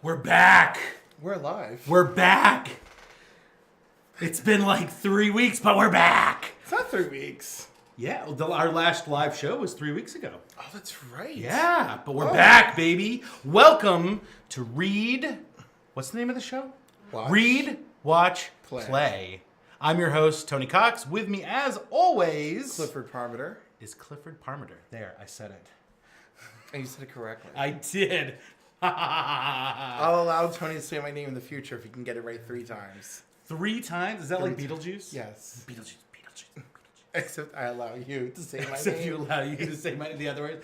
We're back. We're live. We're back. It's been like 3 weeks, but we're back. It's not 3 weeks. Yeah, our last live show was 3 weeks ago. Oh, that's right. Yeah, but we're back, baby. Welcome to Read. What's the name of the show? Read, Watch, Play. I'm your host, Tony Cox. With me, as always, Clifford Parmenter. Is Clifford Parmenter. There, I said it. And you said it correctly. I did. I'll allow Tony to say my name in the future if he can get it right 3 times. 3 times? Is that like Beetlejuice? Yes. Beetlejuice. Except I allow you to say my name. Except you allow you to say the other way.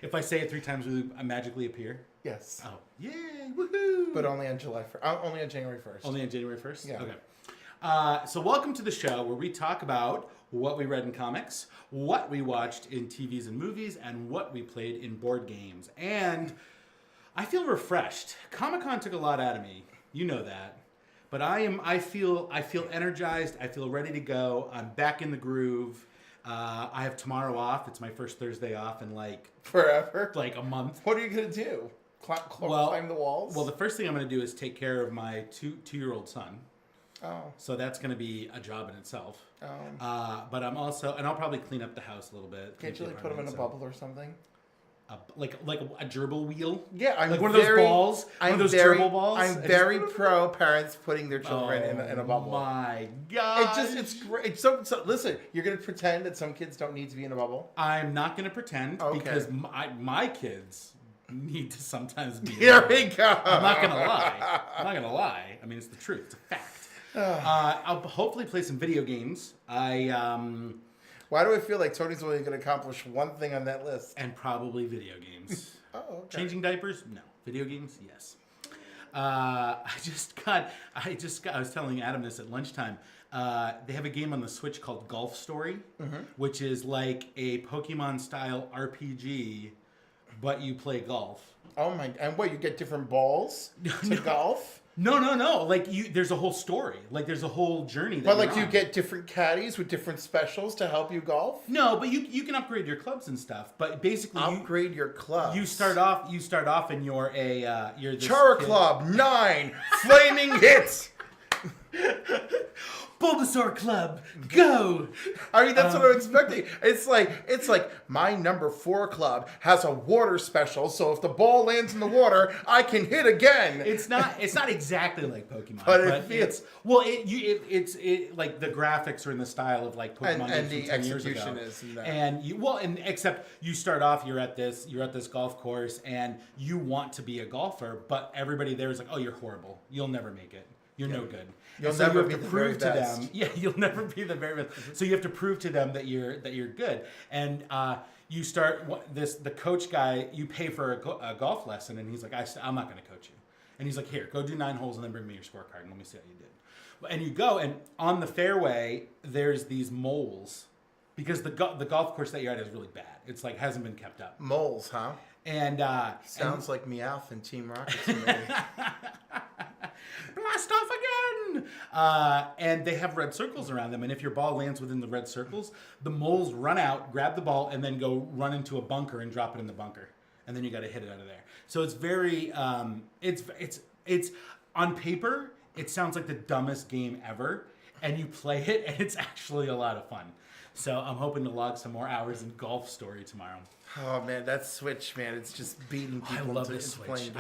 If I say it 3 times, will I magically appear? Yes. Oh, yay, woohoo! But only on only on January 1st. Only on January 1st? Yeah. Okay. So welcome to the show where we talk about what we read in comics, what we watched in TVs and movies, and what we played in board games. And I feel refreshed. Comic-Con took a lot out of me. You know that. But I feel energized. I feel ready to go. I'm back in the groove. I have tomorrow off. It's my first Thursday off in forever, like a month. What are you gonna do? Climb the walls? Well, the first thing I'm gonna do is take care of my two-year-old son. Oh. So that's gonna be a job in itself. Oh. But I'm also, and I'll probably clean up the house a little bit. Can't you put him in a bubble or something? Like a gerbil wheel? Yeah, I'm like one of those balls. One of those gerbil balls. I'm very pro parents putting their children in a bubble. Oh my god! It's great. So listen, you're gonna pretend that some kids don't need to be in a bubble. I'm not gonna pretend because my kids need to sometimes be. Here we go. I'm not gonna lie. I mean, it's the truth. It's a fact. I'll hopefully play some video games. Why do I feel like Tony's only going to accomplish one thing on that list? And probably video games. Oh, okay. Changing diapers? No. Video games? Yes. I was telling Adam this at lunchtime. They have a game on the Switch called Golf Story, which is like a Pokemon-style RPG, but you play golf. Oh my! And what, you get different balls to golf? No. Like there's a whole story. Like there's a whole journey. But like, do you get different caddies with different specials to help you golf? No, but you can upgrade your clubs and stuff. But basically, upgrade your clubs. You start off, and you're this Chara kid. Club 9 flaming hits. Bulbasaur Club, go! I mean, that's what I'm expecting. It's like my number 4 club has a water special, so if the ball lands in the water, I can hit again. It's not exactly like Pokemon, but it's like the graphics are in the style of like Pokemon and games the from 10 years execution ago. is in that. And except you start off, you're at this golf course, and you want to be a golfer, but everybody there is like, oh, you're horrible, you'll never make it. You're no good. You'll never be the very best. Yeah, you'll never be the very best. So you have to prove to them that you're good. And you start the coach guy. You pay for a golf lesson, and he's like, I'm not going to coach you. And he's like, here, go do 9 holes, and then bring me your scorecard, and let me see how you did. And you go, and on the fairway, there's these moles, because the golf course that you're at is really bad. It's like hasn't been kept up. Moles, huh? And sounds like Meowth and Team Rocket to me. Blast off again! And they have red circles around them, and if your ball lands within the red circles, the moles run out, grab the ball, and then go run into a bunker and drop it in the bunker, and then you got to hit it out of there. So it's very, it's on paper, it sounds like the dumbest game ever, and you play it, and it's actually a lot of fun. So I'm hoping to log some more hours in Golf Story tomorrow. Oh man, that Switch, man, it's just beating people. I love this Switch.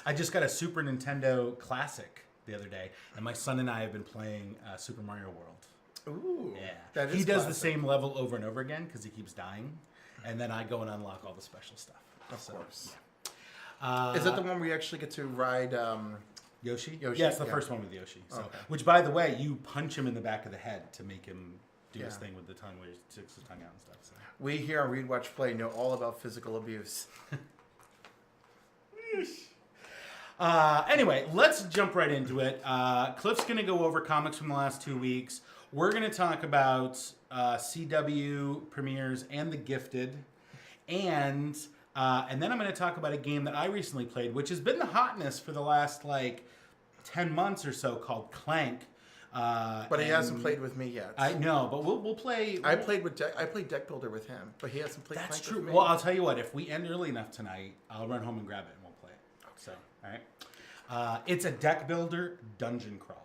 I just got a Super Nintendo Classic the other day, and my son and I have been playing Super Mario World. Ooh, yeah. He does the same level over and over again because he keeps dying, and then I go and unlock all the special stuff. Of course. Yeah. Is that the one where you actually get to ride Yoshi? Yeah, it's the first one with Yoshi. So, okay. Which, by the way, you punch him in the back of the head to make him do his thing with the tongue, where he sticks his tongue out and stuff. So. We here on Read, Watch, Play know all about physical abuse. Anyway, let's jump right into it. Cliff's going to go over comics from the last 2 weeks. We're going to talk about CW premieres and The Gifted. And then I'm going to talk about a game that I recently played, which has been the hotness for the last, 10 months or so, called Clank. But he hasn't played with me yet. I know, but we'll play. I played Deck Builder with him, but he hasn't played. That's Clank true. with me. Well, I'll tell you what. If we end early enough tonight, I'll run home and grab it, and we'll play it. So, all right. It's a deck builder dungeon crawler.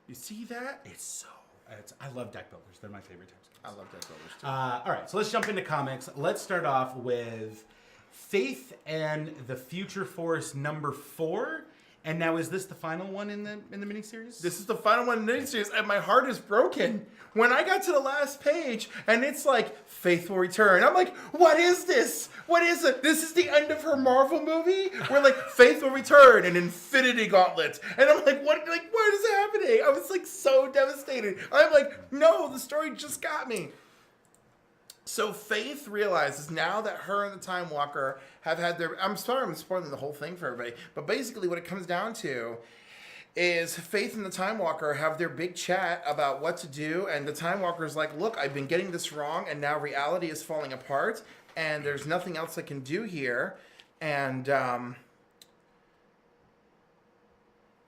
You see that? I love deck builders. They're my favorite types of games. I love deck builders too. All right, so let's jump into comics. Let's start off with Faith and the Future Force #4. And now, is this the final one in the miniseries? This is the final one in the miniseries, and my heart is broken. When I got to the last page, and it's like, Faith will return. I'm like, what is this? What is it? This is the end of her Marvel movie? Where, like, Faith will return, an Infinity Gauntlet. And I'm like, what is happening? I was, like, so devastated. I'm like, no, the story just got me. So Faith realizes now that her and the Time Walker have had their... I'm sorry I'm spoiling the whole thing for everybody, but basically what it comes down to is Faith and the Time Walker have their big chat about what to do, and the Time Walker's like, look, I've been getting this wrong, and now reality is falling apart, and there's nothing else I can do here, and I'm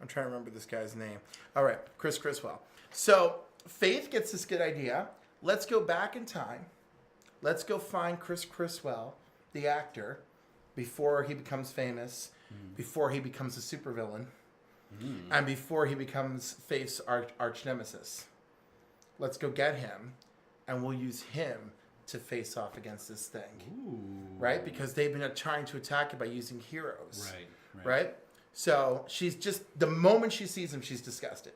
trying to remember this guy's name. All right, Chris Criswell. So Faith gets this good idea. Let's go back in time. Let's go find Chris Criswell, the actor, before he becomes famous, before he becomes a supervillain, and before he becomes Faith's arch nemesis. Let's go get him, and we'll use him to face off against this thing. Ooh. Right? Because they've been trying to attack it by using heroes. Right. So she's just, the moment she sees him, she's disgusted.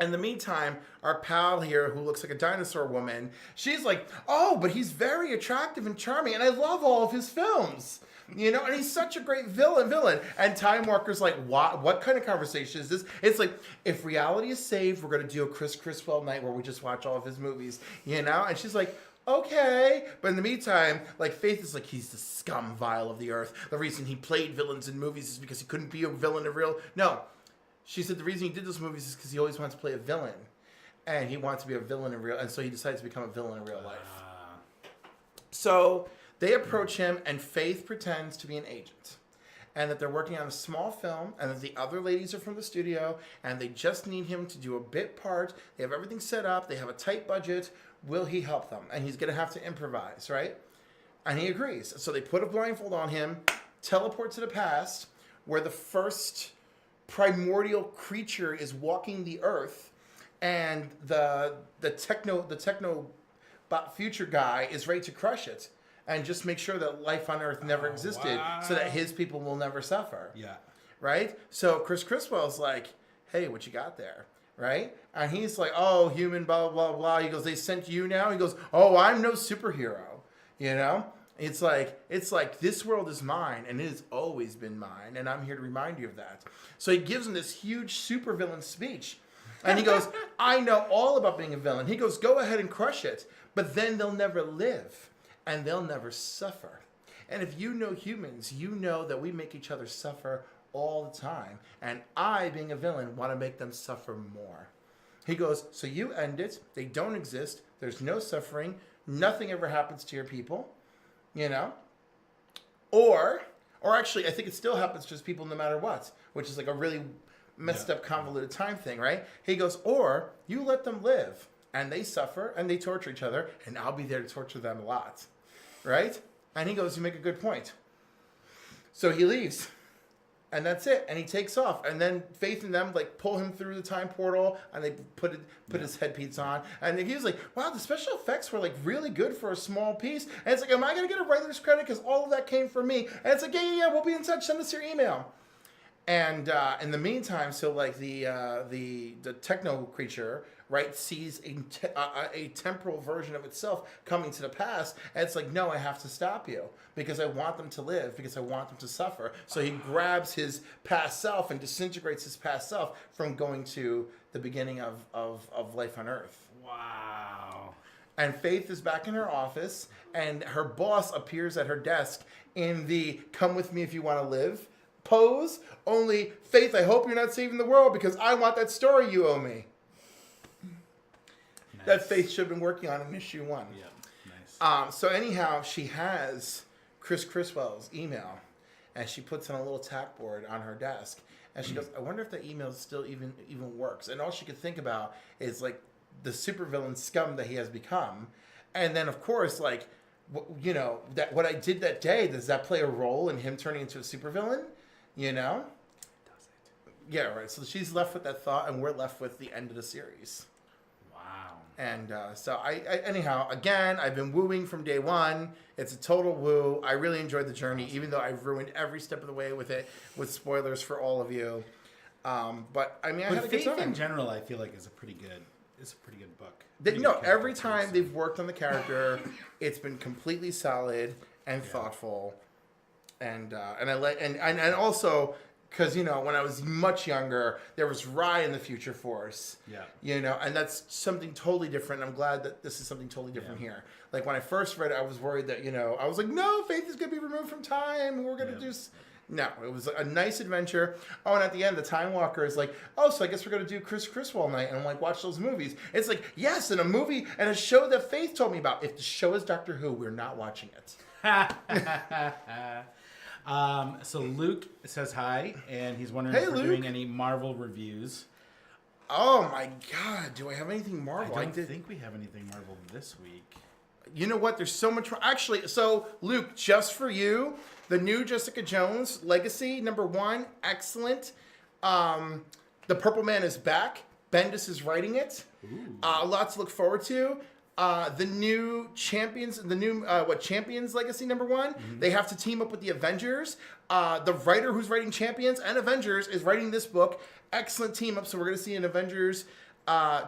In the meantime, our pal here, who looks like a dinosaur woman, she's like, oh, but he's very attractive and charming, and I love all of his films. You know, and he's such a great villain. And Time Walker's like, what kind of conversation is this? It's like, if reality is saved, we're going to do a Chris Criswell night where we just watch all of his movies, you know? And she's like, okay. But in the meantime, like, Faith is like, he's the scum vial of the earth. The reason he played villains in movies is because he couldn't be a villain in real... No. She said the reason he did those movies is because he always wants to play a villain. And he wants to be a villain in real... And so he decides to become a villain in real life. So they approach him, and Faith pretends to be an agent. And that they're working on a small film, and that the other ladies are from the studio, and they just need him to do a bit part. They have everything set up. They have a tight budget. Will he help them? And he's going to have to improvise, right? And he agrees. So they put a blindfold on him, teleport to the past, where the first... primordial creature is walking the earth, and the techno future guy is ready to crush it and just make sure that life on earth never existed, so that his people will never suffer. Yeah. Right? So Chris Criswell's like, hey, what you got there? Right? And he's like, oh, human, blah, blah, blah. He goes, they sent you now? He goes, oh, I'm no superhero. You know? It's like this world is mine, and it has always been mine, and I'm here to remind you of that. So he gives him this huge supervillain speech, and he goes, I know all about being a villain. He goes, go ahead and crush it, but then they'll never live, and they'll never suffer. And if you know humans, you know that we make each other suffer all the time, and I, being a villain, want to make them suffer more. He goes, so you end it. They don't exist. There's no suffering. Nothing ever happens to your people. You know, or actually, I think it still happens to people no matter what, which is like a really messed up, convoluted time thing, right? He goes, or you let them live, and they suffer, and they torture each other, and I'll be there to torture them a lot, right? And he goes, you make a good point. So he leaves, and that's it, and he takes off, and then Faith and them like pull him through the time portal, and they put his headpiece on, and he was like, wow, the special effects were like really good for a small piece. And it's like, am I gonna get a writer's credit because all of that came from me? And it's like, yeah, we'll be in touch, send us your email. And in the meantime, so like the techno creature, right, sees a temporal version of itself coming to the past, and it's like, no, I have to stop you because I want them to live, because I want them to suffer. So he grabs his past self and disintegrates his past self from going to the beginning of life on Earth. Wow. And Faith is back in her office, and her boss appears at her desk in the "come with me if you want to live" pose. Only, Faith, I hope you're not saving the world because I want that story you owe me. Nice. That Faith should have been working on in issue 1. Yeah, nice. So anyhow, she has Chris Criswell's email, and she puts on a little tack board on her desk, and she goes, I wonder if that email still even works. And all she could think about is like the supervillain scum that he has become. And then, of course, like, you know, that what I did that day, does that play a role in him turning into a supervillain? You know? Yeah, right. So she's left with that thought, and we're left with the end of the series. Wow. And so anyhow, again, I've been wooing from day one. It's a total woo. I really enjoyed the journey, even though I've ruined every step of the way with it, with spoilers for all of you. But I mean, I had a good Faith time. in general, I feel like is a pretty good book. Every time they've worked on the character, it's been completely solid and thoughtful. And also. Because, when I was much younger, there was Rye in the Future Force. Yeah. And that's something totally different. I'm glad that this is something totally different here. Like, when I first read it, I was worried that, I was like, no, Faith is going to be removed from time, and we're going to do... No, it was a nice adventure. Oh, and at the end, the Time Walker is like, oh, so I guess we're going to do Chris Criswell night, and I'm like, watch those movies. It's like, yes, in a movie and a show that Faith told me about. If the show is Doctor Who, we're not watching it. So Luke says hi, and he's wondering Hey, if we're Luke. doing any Marvel reviews. Oh, my God. Do I have anything Marvel? I don't think we have anything Marvel this week. You know what? There's so much. Actually, so Luke, just for you, the new Jessica Jones Legacy #1, excellent. The Purple Man is back. Bendis is writing it. Lots to look forward to. The new Champions, Champions Legacy #1. Mm-hmm. They have to team up with the Avengers. The writer who's writing Champions and Avengers is writing this book. Excellent team up. So we're going to see an Avengers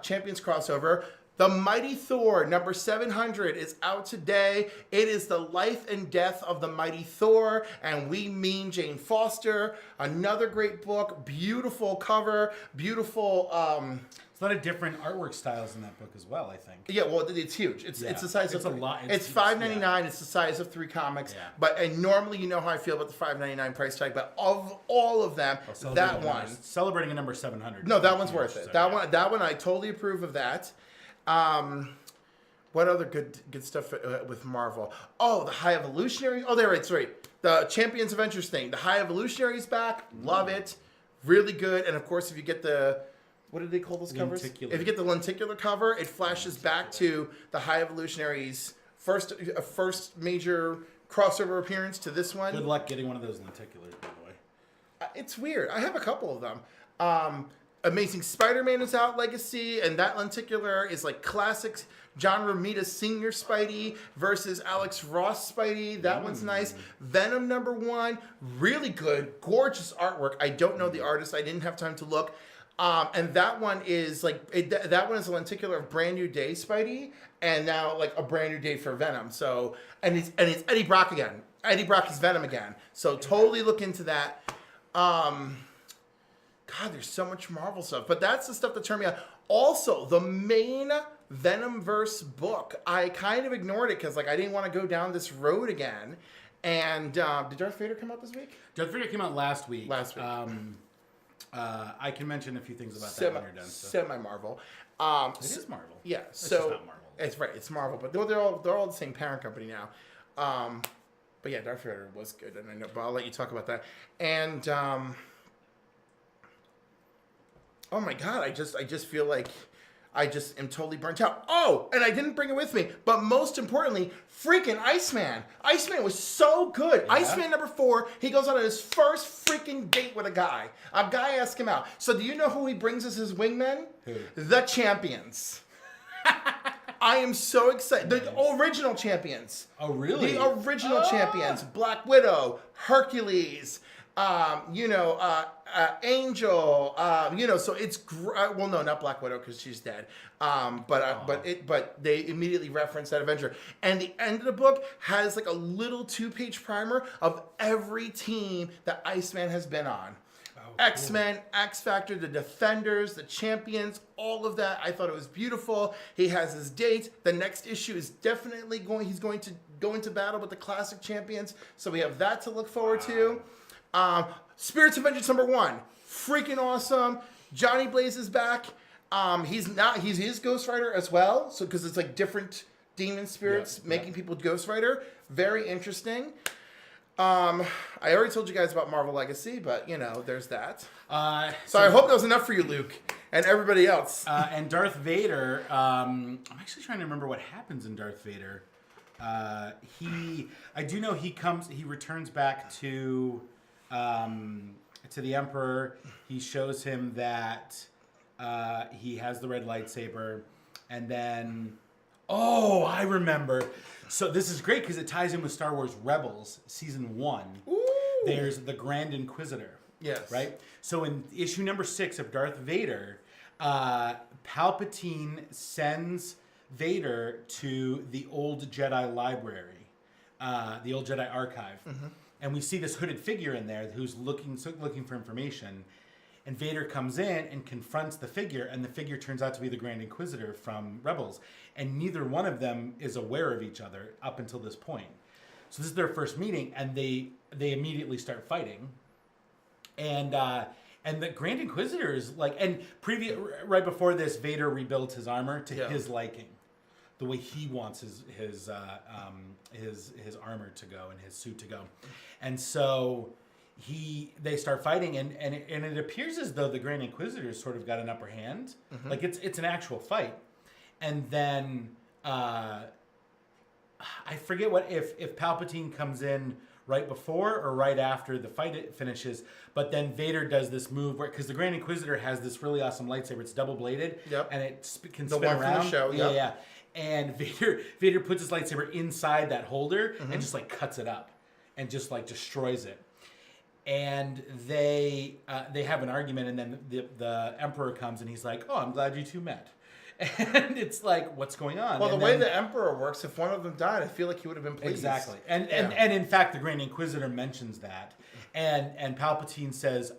Champions crossover. The Mighty Thor #700 is out today. It is the life and death of the Mighty Thor, and we mean Jane Foster. Another great book, beautiful cover, beautiful. It's a lot of different artwork styles in that book as well, I think. Yeah, well, it's huge. It's the size of a lot. It's $5.99. Yeah. It's the size of 3 comics. Yeah. And normally you know how I feel about the $5.99 price tag. But of all of them, that one celebrating a number 700. No, that one's worth it. That one I totally approve of that. What other good stuff with Marvel? Oh, the High Evolutionary. Oh, there it's right. The Champions Adventures thing. The High Evolutionary's back. Love it. Really good. And of course, if you get the what do they call those covers? Lenticular. If you get the lenticular cover, it flashes back to the High Evolutionary's first major crossover appearance to this one. Good luck getting one of those lenticulars, by the way. It's weird. I have a couple of them. Amazing Spider-Man is out, Legacy, and that lenticular is like classic John Romita Sr. Spidey versus Alex Ross Spidey. That one's nice. Venom #1, really good, gorgeous artwork. I don't know the artist. I didn't have time to look. And that one is that one is a lenticular of Brand New Day Spidey, and now like a brand new day for Venom. So and it's Eddie Brock again. Eddie Brock is Venom again. So totally look into that. God, there's so much Marvel stuff, but that's the stuff that turned me on. Also, the main Venomverse book, I kind of ignored it because I didn't want to go down this road again. And did Darth Vader come out this week? Darth Vader came out last week. I can mention a few things about that when you're done. So. Semi-Marvel. It is Marvel. Yeah, it's just not Marvel. It's right. It's Marvel, but they're all the same parent company now. But yeah, Darth Vader was good, and I know. But I'll let you talk about that. And oh my God, I just feel like I just am totally burnt out. Oh, and I didn't bring it with me. But most importantly, freaking Iceman. Iceman was so good. Yeah. Iceman #4, he goes on his first freaking date with a guy. A guy asked him out. So do you know who he brings as his wingmen? Who? The Champions. I am so excited. The original Champions. Oh, really? The original Champions. Black Widow, Hercules, Angel, so it's well, no, not Black Widow because she's dead. But they immediately reference that Avenger, and the end of the book has like a little 2-page primer of every team that Iceman has been on. X-Men, X Factor, the Defenders, the Champions, all of that. I thought it was beautiful. He has his date. The next issue is definitely he's going to go into battle with the classic champions. So we have that to look forward to. Spirits of Vengeance #1, freaking awesome. Johnny Blaze is back. He's his Ghost Rider as well. So because it's like different demon spirits making people Ghost Rider. Very interesting. I already told you guys about Marvel Legacy, but there's that. So I hope that was enough for you, Luke, and everybody else. And Darth Vader. I'm actually trying to remember what happens in Darth Vader. I do know he returns back to to the Emperor. He shows him that he has the red lightsaber, and then I remember. So this is great because it ties in with Star Wars Rebels season 1. Ooh. There's the Grand Inquisitor. Yes. Right? So in issue number 6 of Darth Vader, Palpatine sends Vader to the old Jedi library, the old Jedi archive. Mm-hmm. And we see this hooded figure in there who's looking for information. And Vader comes in and confronts the figure, and the figure turns out to be the Grand Inquisitor from Rebels. And neither one of them is aware of each other up until this point. So this is their first meeting, and they immediately start fighting. And the Grand Inquisitor is like, and right before this, Vader rebuilds his armor to his liking, the way he wants his armor to go and his suit to go, and so they start fighting, and it appears as though the Grand Inquisitor sort of got an upper hand, like it's an actual fight, and then I forget if Palpatine comes in right before or right after the fight finishes, but then Vader does this move where, because the Grand Inquisitor has this really awesome lightsaber, it's double bladed, and it can spin around. The one from the show, yeah. And Vader puts his lightsaber inside that holder and just like cuts it up and just like destroys it. And they have an argument, and then the Emperor comes and he's like, "Oh, I'm glad you two met." And it's like, what's going on? Well, the way the Emperor works, if one of them died, I feel like he would have been pleased. Exactly. And in fact, the Grand Inquisitor mentions that. And Palpatine says,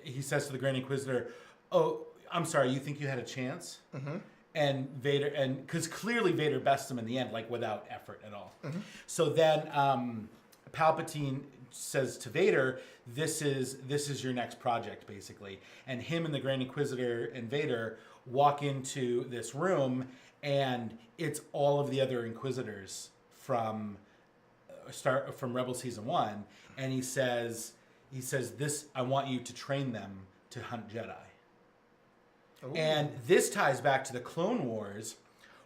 he says to the Grand Inquisitor, "Oh, I'm sorry, you think you had a chance?" Mm-hmm. And Vader, because clearly Vader bests him in the end, like without effort at all. Mm-hmm. So then Palpatine says to Vader, this is your next project, basically. And him and the Grand Inquisitor and Vader walk into this room, and it's all of the other Inquisitors from Rebel Season 1, and he says this, I want you to train them to hunt Jedi. Ooh. And this ties back to the Clone Wars,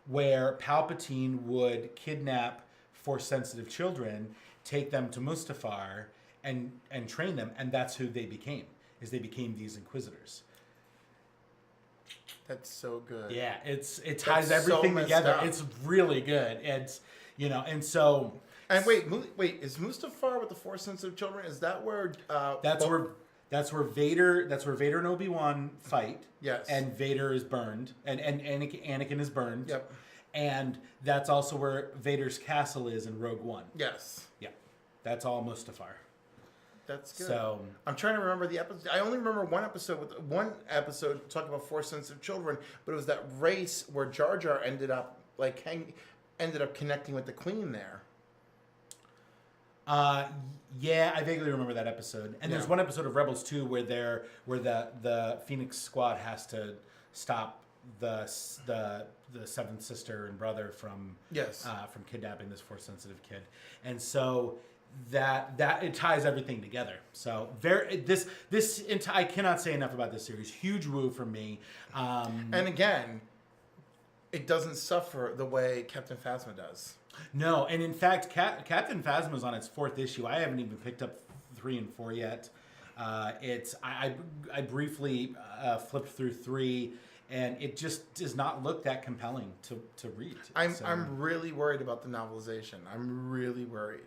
where Palpatine would kidnap Force-sensitive children, take them to Mustafar, and train them, and that's who they became. They became these Inquisitors. That's so good. Yeah, it ties everything together. Up. It's really good. It's and so. And wait, is Mustafar with the Force-sensitive children? Is that where? That's where Vader and Obi-Wan fight. Yes. And Vader is burned, and Anakin is burned. Yep. And that's also where Vader's castle is in Rogue One. Yes. Yeah. That's all Mustafar. That's good. So I'm trying to remember the episode. I only remember one episode talking about Force-sensitive children, but it was that race where Jar Jar ended up connecting with the Queen there. Yeah, I vaguely remember that episode. And there's one episode of Rebels 2 where the Phoenix Squad has to stop the seventh sister and brother from kidnapping this Force-sensitive kid. And so that it ties everything together. So I cannot say enough about this series. Huge woo from me. And again, it doesn't suffer the way Captain Phasma does. No, and in fact, Captain Phasma is on its 4th issue. I haven't even picked up 3 and 4 yet. I briefly flipped through 3, and it just does not look that compelling to read. I'm really worried about the novelization. I'm really worried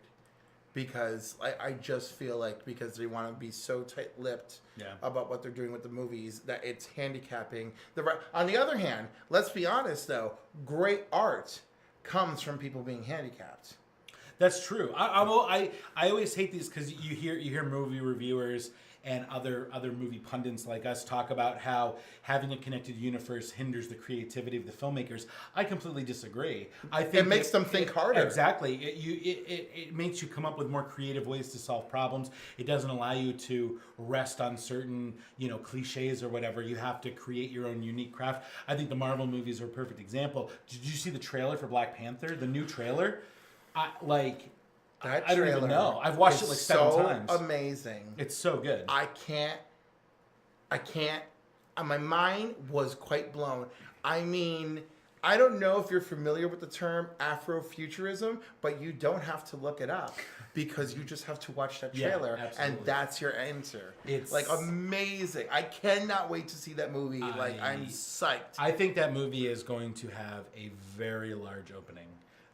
because I just feel like because they want to be so tight-lipped about what they're doing with the movies that it's handicapping. On the other hand, let's be honest though, great art comes from people being handicapped. That's true. I always hate these because you hear movie reviewers and other movie pundits like us talk about how having a connected universe hinders the creativity of the filmmakers. I completely disagree. I think it makes them think harder. Exactly. It makes you come up with more creative ways to solve problems. It doesn't allow you to rest on certain cliches or whatever. You have to create your own unique craft. I think the Marvel movies are a perfect example. Did you see the trailer for Black Panther? The new trailer? I don't even know. I've watched it like 7 times. So amazing. It's so good. I can't. My mind was quite blown. I mean, I don't know if you're familiar with the term Afrofuturism, but you don't have to look it up because you just have to watch that trailer, and that's your answer. It's like amazing. I cannot wait to see that movie. I'm psyched. I think that movie is going to have a very large opening.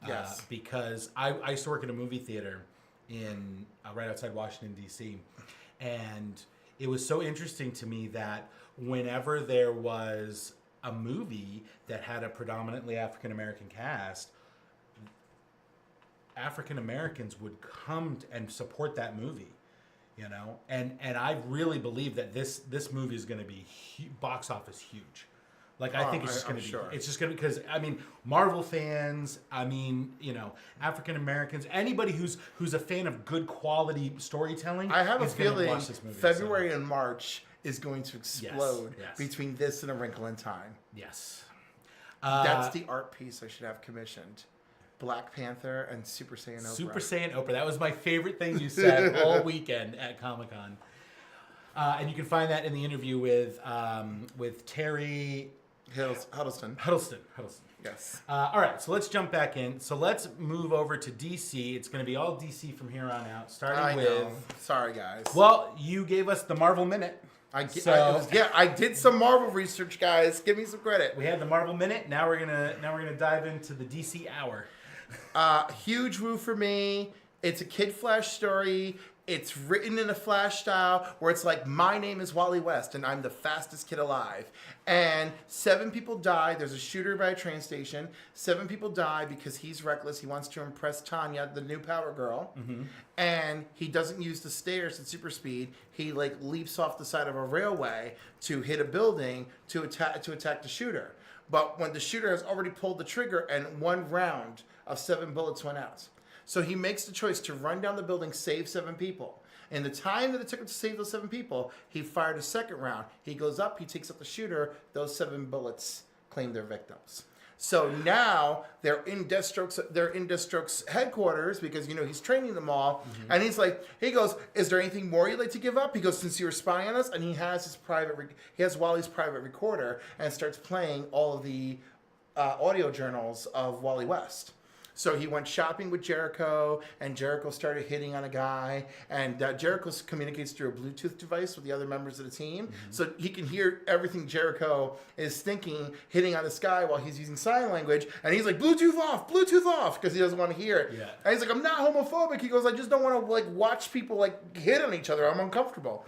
Yes. Because I used to work in a movie theater in right outside Washington, D.C., and it was so interesting to me that whenever there was a movie that had a predominantly African American cast, African Americans would come and support that movie, you know, and I really believe that this movie is going to be box office huge. Like I think it's just going to be. Sure. It's just going to because I mean Marvel fans. I mean African Americans. Anybody who's a fan of good quality storytelling. I have a feeling February and March is going to explode between this and A Wrinkle in Time. Yes. That's the art piece I should have commissioned. Black Panther and Super Saiyan Oprah. Super Saiyan Oprah. That was my favorite thing you said all weekend at Comic-Con. And you can find that in the interview with Terry Huddleston. Yes. All right, so let's jump back in. So let's move over to DC. It's going to be all DC from here on out, starting with... Sorry, guys. Well, you gave us the Marvel Minute. I did some Marvel research, guys. Give me some credit. We had the Marvel Minute. Now we're gonna dive into the DC Hour. Huge woo for me. It's a Kid Flash story. It's written in a Flash style where it's like, my name is Wally West and I'm the fastest kid alive. And 7 people die. There's a shooter by a train station. 7 people die because he's reckless. He wants to impress Tanya, the new Power Girl. Mm-hmm. And he doesn't use the stairs at super speed. He leaps off the side of a railway to hit a building to attack the shooter. But when the shooter has already pulled the trigger and 1 round of 7 bullets went out. So he makes the choice to run down the building, save 7 people. In the time that it took him to save those 7 people, he fired a second round. He goes up, he takes out the shooter. Those 7 bullets claim their victims. So now they're in Deathstroke's headquarters because he's training them all, and he goes, "Is there anything more you'd like to give up?" He goes, "Since you were spying on us," and he has Wally's private recorder and starts playing all of the audio journals of Wally West. So he went shopping with Jericho, and Jericho started hitting on a guy, and Jericho communicates through a Bluetooth device with the other members of the team, so he can hear everything Jericho is thinking, hitting on this guy while he's using sign language, and he's like, Bluetooth off, because he doesn't want to hear it. Yeah. And he's like, I'm not homophobic. He goes, I just don't want to watch people hit on each other. I'm uncomfortable.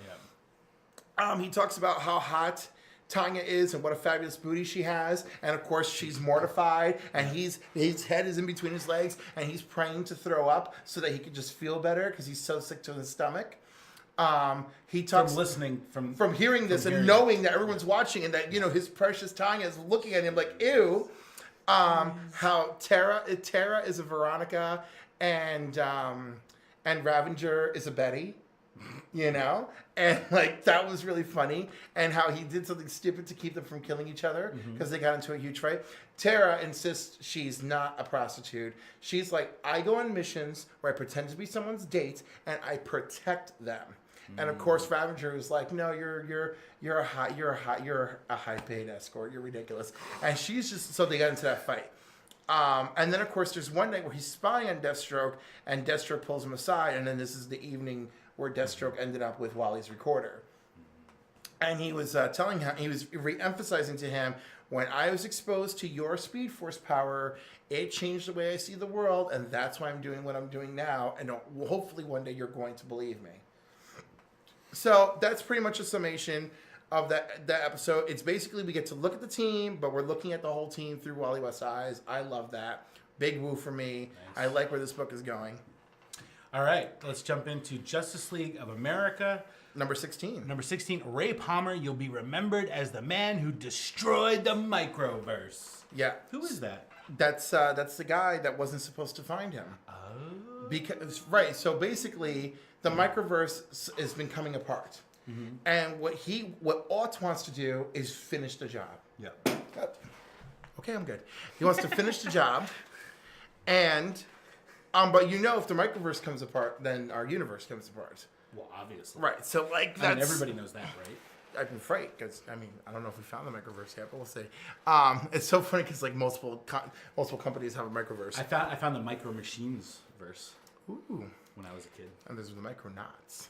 Yeah. He talks about how hot Tanya is and what a fabulous booty she has, and of course she's mortified, and his head is in between his legs, and he's praying to throw up so that he could just feel better because he's so sick to his stomach. He talks from hearing this and knowing that everyone's watching and that his precious Tanya is looking at him like ew. How Tara is a Veronica and Ravenger is a Betty. And that was really funny, and how he did something stupid to keep them from killing each other because they got into a huge fight. Tara insists she's not a prostitute. She's like, I go on missions where I pretend to be someone's date and I protect them. And of course, Ravenger is like, no, you're a high paid escort. You're ridiculous. And she's just so they got into that fight. And then of course, there's one night where he's spying on Deathstroke, and Deathstroke pulls him aside, and then this is the evening where Deathstroke ended up with Wally's recorder. And he was telling him, he was re-emphasizing to him, when I was exposed to your Speed Force power, it changed the way I see the world, and that's why I'm doing what I'm doing now, and hopefully one day you're going to believe me. So that's pretty much a summation of that episode. It's basically we get to look at the team, but we're looking at the whole team through Wally West's eyes. I love that. Big woo for me. Nice. I like where this book is going. All right, let's jump into Justice League of America. Number 16. Number 16, Ray Palmer, you'll be remembered as the man who destroyed the microverse. Yeah. Who is that? That's the guy that wasn't supposed to find him. Oh. So basically, the microverse has been coming apart. Mm-hmm. And what Ott wants to do is finish the job. Yeah. Okay, I'm good. He wants to finish the job, and but if the microverse comes apart, then our universe comes apart. Well, obviously. Right. So everybody knows that, right? I've been afraid because I don't know if we found the microverse yet, but we'll see. It's so funny because like multiple companies have a microverse. I found the Micro Machines verse. Ooh. When I was a kid. And those were the Micronauts.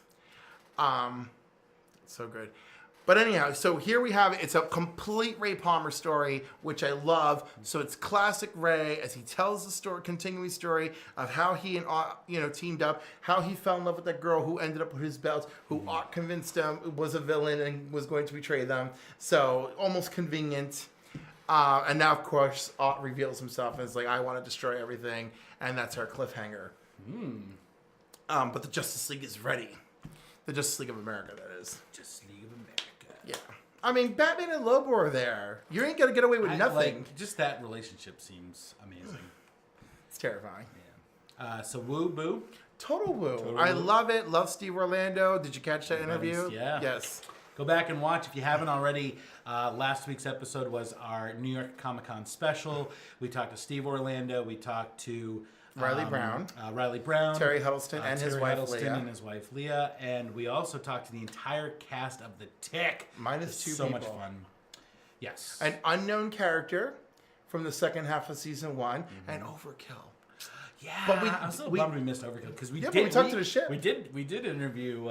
So good. But anyhow, so here we have it's a complete Ray Palmer story, which I love. So it's classic Ray as he tells the story, continuing story of how he and teamed up, how he fell in love with that girl who ended up with his belt, who Ott convinced him was a villain and was going to betray them. So almost convenient. And now, of course, Ott reveals himself and is like, I want to destroy everything. And that's our cliffhanger. But the Justice League is ready. The Justice League of America, that is. Justice League of America. Yeah. I mean, Batman and Lobo are there. You ain't going to get away with nothing. Just that relationship seems amazing. It's terrifying. Yeah. So woo boo. Total woo. I love it. Love Steve Orlando. Did you catch that interview? Yeah. Yes. Go back and watch if you haven't already. Last week's episode was our New York Comic Con special. We talked to Steve Orlando. We talked to Riley Brown, Terry Huddleston, and his wife Leah. And his wife Leah, and we also talked to the entire cast of The Tick. Minus two so people. Much fun. Yes, an unknown character from the second half of season 1, and Overkill. Yeah, but I was so bummed we missed Overkill because we talked to the ship. We did interview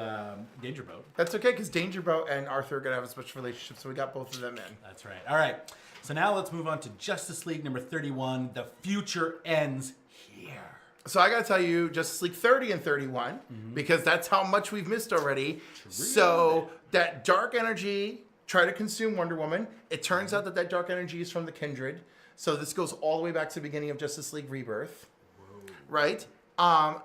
Danger Boat. That's okay because Danger Boat and Arthur are gonna have a special relationship, so we got both of them in. That's right. All right, so now let's move on to Justice League number 31. The future ends here. So I gotta tell you, Justice League 30 and 31, because that's how much we've missed already. True. So that dark energy tried to consume Wonder Woman. It turns out that dark energy is from the Kindred. So this goes all the way back to the beginning of Justice League Rebirth. Whoa. Right?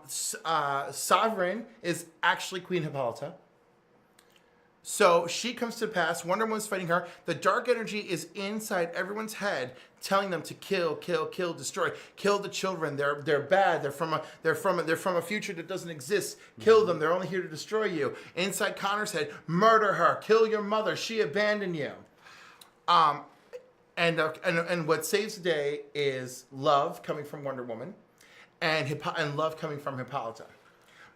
Sovereign is actually Queen Hippolyta. So she comes to pass. Wonder Woman's fighting her. The dark energy is inside everyone's head, telling them to kill, destroy, kill the children. They're bad. They're from a future that doesn't exist. Kill them. They're only here to destroy you. Inside Connor's head, murder her. Kill your mother. She abandoned you. And what saves the day is love coming from Wonder Woman, and love coming from Hippolyta.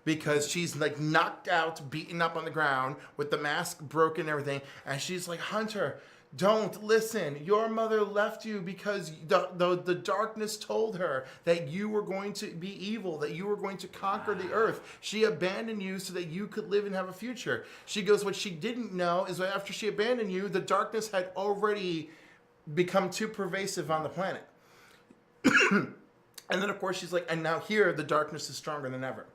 Because she's like knocked out, beaten up on the ground with the mask broken and everything. And she's like, Hunter, don't listen. Your mother left you because the darkness told her that you were going to be evil, that you were going to conquer the earth. She abandoned you so that you could live and have a future. She goes, what she didn't know is that after she abandoned you, the darkness had already become too pervasive on the planet. And then, of course, she's like, and now here, the darkness is stronger than ever.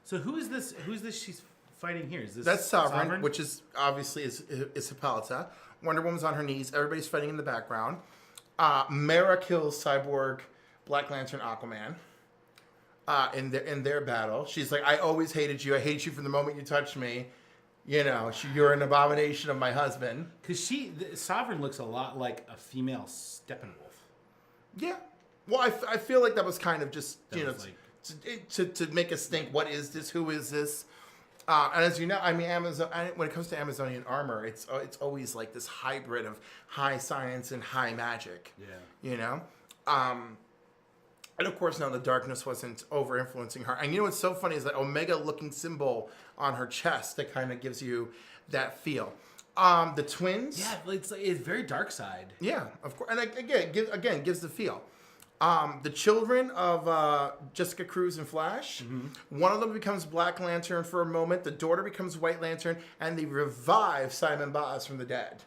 So who is this she's fighting here? Is this That's Sovereign, which is obviously is Hippolyta. Wonder Woman's on her knees. Everybody's fighting in the background. Mara kills Cyborg, Black Lantern, Aquaman. In their battle, she's like, I always hated you. I hated you from the moment you touched me. You know, you're an abomination of my husband. Because Sovereign looks a lot like a female Steppenwolf. Yeah. Well, I feel like that was kind of just to make us think, what is this? Who is this? And as you know, I mean, Amazon. When it comes to Amazonian armor, it's always like this hybrid of high science and high magic. Yeah. You know, and of course now the darkness wasn't over influencing her. And you know what's so funny is that Omega looking symbol on her chest that kind of gives you that feel. The twins. Yeah, it's very dark side. Yeah, of course, and again gives the feel. The children of Jessica Cruz and Flash, one of them becomes Black Lantern for a moment, the daughter becomes White Lantern, and they revive Simon Baz from the dead.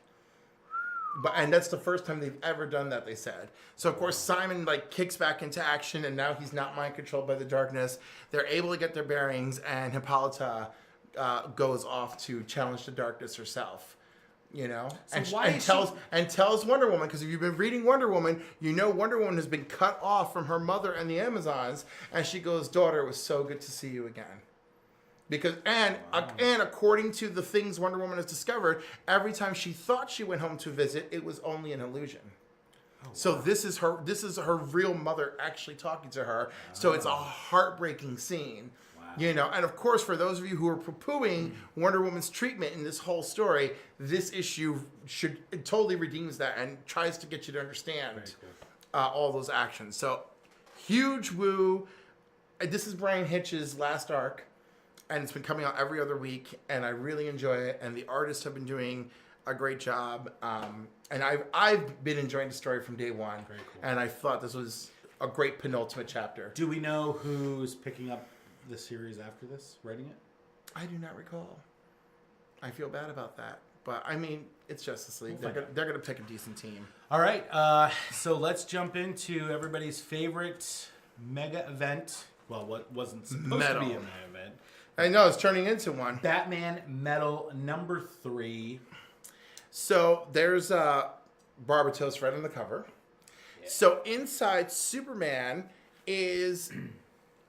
And that's the first time they've ever done that, they said. So, of course, Simon kicks back into action, and now he's not mind controlled by the darkness. They're able to get their bearings, and Hippolyta goes off to challenge the darkness herself. You know, so and tells Wonder Woman, because if you've been reading Wonder Woman, you know Wonder Woman has been cut off from her mother and the Amazons, and she goes, daughter, it was so good to see you again. Because and according to the things Wonder Woman has discovered, every time she thought she went home to visit, it was only an illusion. So this is her real mother actually talking to her. So it's a heartbreaking scene. You know, and of course, for those of you who are poo-pooing Wonder Woman's treatment in this whole story, this issue totally redeems that and tries to get you to understand all those actions. So, huge woo. This is Brian Hitch's last arc, and it's been coming out every other week, and I really enjoy it. And the artists have been doing a great job. And I've been enjoying the story from day one. Very cool. And I thought this was a great penultimate chapter. Do we know who's picking up the series after this, writing it? I do not recall. I feel bad about that. But, I mean, it's Justice League. We'll They're going to pick a decent team. All right. So let's jump into everybody's favorite mega event. Well, what wasn't supposed to be a mega event. I know, it's turning into one. Batman Metal number 3. So there's Barbatos right on the cover. Yeah. So inside Superman is...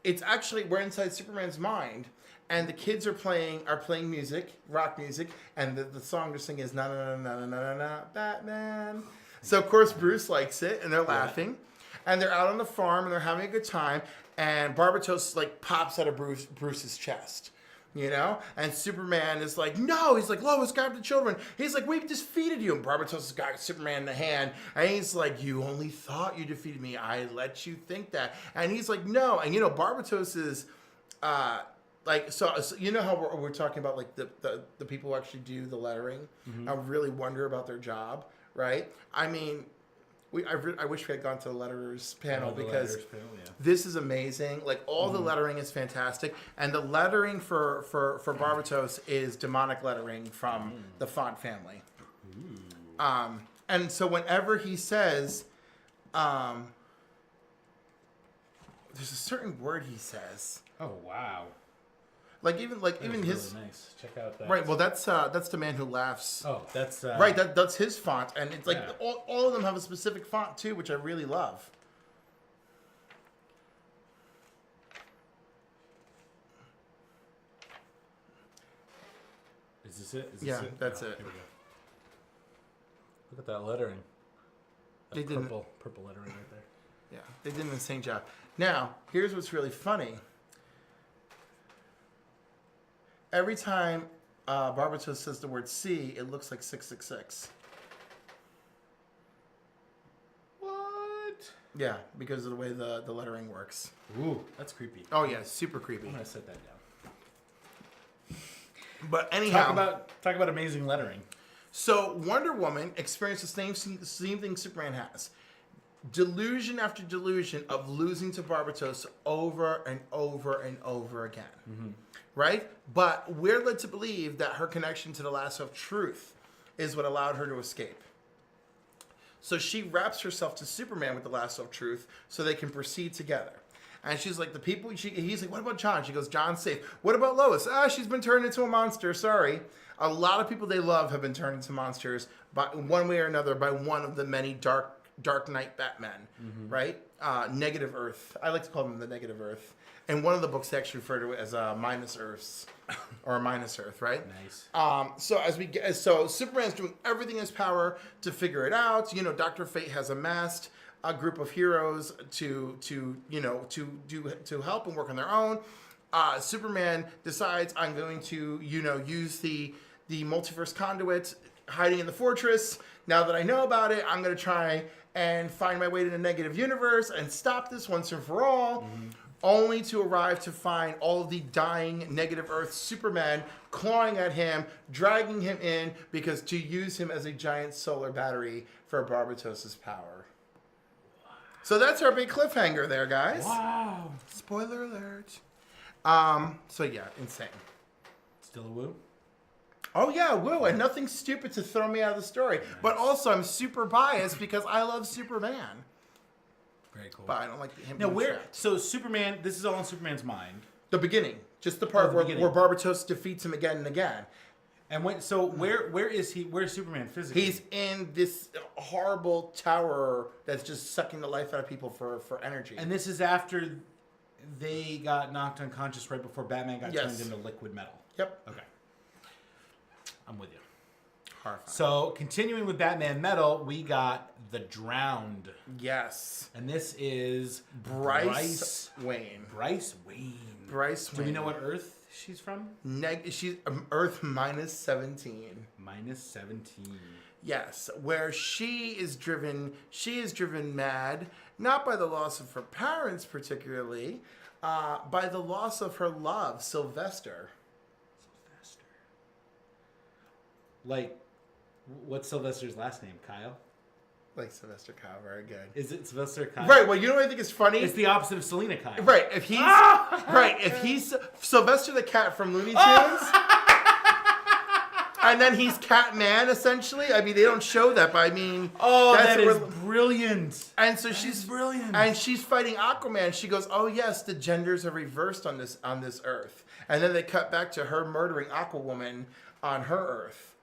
It's actually, we're inside Superman's mind. And the kids are playing music, rock music, and the song they're singing is na na na na na na na Batman. So of course Bruce likes it, and they're laughing, and they're out on the farm and they're having a good time. And Barbatos like pops out of Bruce's chest, you know, and Superman is like, no, he's like, Lois, grab the children. He's like, we defeated you, and Barbatos has got Superman in the hand, and he's like, you only thought you defeated me. I let you think that, and he's like, no, and you know, Barbatos is. Like so, you know how we're talking about like the people who actually do the lettering. Mm-hmm. I really wonder about their job, right? I mean, I wish we had gone to the letterers panel because this is amazing. Like all the lettering is fantastic, and the lettering for Barbatos is demonic lettering from the font family. And so whenever he says, there's a certain word he says. Oh wow. Like even his really nice. Check out that. Right, well that's the man who laughs. Oh, that's right. That's his font, and it's like all of them have a specific font too, which I really love. Is this it? That's it. Here we go. Look at that lettering. That purple lettering right there. Yeah, they did an insane job. Now, here's what's really funny. Every time Barbatos says the word C, it looks like 666. What? Yeah, because of the way the lettering works. Ooh, that's creepy. Oh yeah, super creepy. I'm gonna set that down. But anyhow, talk about amazing lettering. So Wonder Woman experienced the same thing Superman has. Delusion after delusion of losing to Barbatos over and over and over again. Mm-hmm. Right? But we're led to believe that her connection to the lasso of truth is what allowed her to escape. So she wraps herself to Superman with the lasso of truth so they can proceed together. And she's like, he's like, what about John? She goes, John's safe. What about Lois? She's been turned into a monster. Sorry. A lot of people they love have been turned into monsters by one way or another by one of the many Dark Knight Batmen, right? Negative Earth. I like to call them the Negative Earth. And one of the books they actually refer to it as Minus Earths, or Minus Earth, right? Nice. So Superman's doing everything in his power to figure it out. You know, Dr. Fate has amassed a group of heroes to help and work on their own. Superman decides I'm going to use the multiverse conduit hiding in the fortress. Now that I know about it, I'm going to try and find my way to the negative universe and stop this once and for all. Mm-hmm. Only to arrive to find all of the dying Negative Earth Superman clawing at him, dragging him in because to use him as a giant solar battery for Barbatos' power. Wow. So that's our big cliffhanger there, guys. Wow. Spoiler alert. So yeah, insane. Still a woo? Oh yeah, woo, and nothing stupid to throw me out of the story. Nice. But also I'm super biased because I love Superman. Very cool. But I don't like him. Now so Superman, this is all in Superman's mind. The beginning. Just the part where Barbatos defeats him again and again. And where is he? Where's Superman physically? He's in this horrible tower that's just sucking the life out of people for energy. And this is after they got knocked unconscious right before Batman got turned into liquid metal. Yep. Okay. I'm with you. Horrifying. So, continuing with Batman Metal, we got The Drowned. Yes. And this is Bryce Wayne. Bryce Wayne. Bryce Wayne. Do we know what Earth she's from? She's Earth -17. -17. Yes, where she is driven mad, not by the loss of her parents particularly, by the loss of her love, Sylvester. Sylvester. Like, what's Sylvester's last name? Kyle? Like Sylvester Kyle, very good. Is it Sylvester Kyle? Right. Well, you know what I think is funny? It's the opposite of Selena Kyle. Right. If he's Sylvester the cat from Looney Tunes. And then he's Catman, essentially. I mean, they don't show that, but I mean... Oh, that is brilliant. And so she's brilliant. And she's fighting Aquaman. She goes, oh, yes, the genders are reversed on this Earth. And then they cut back to her murdering Aquawoman on her Earth.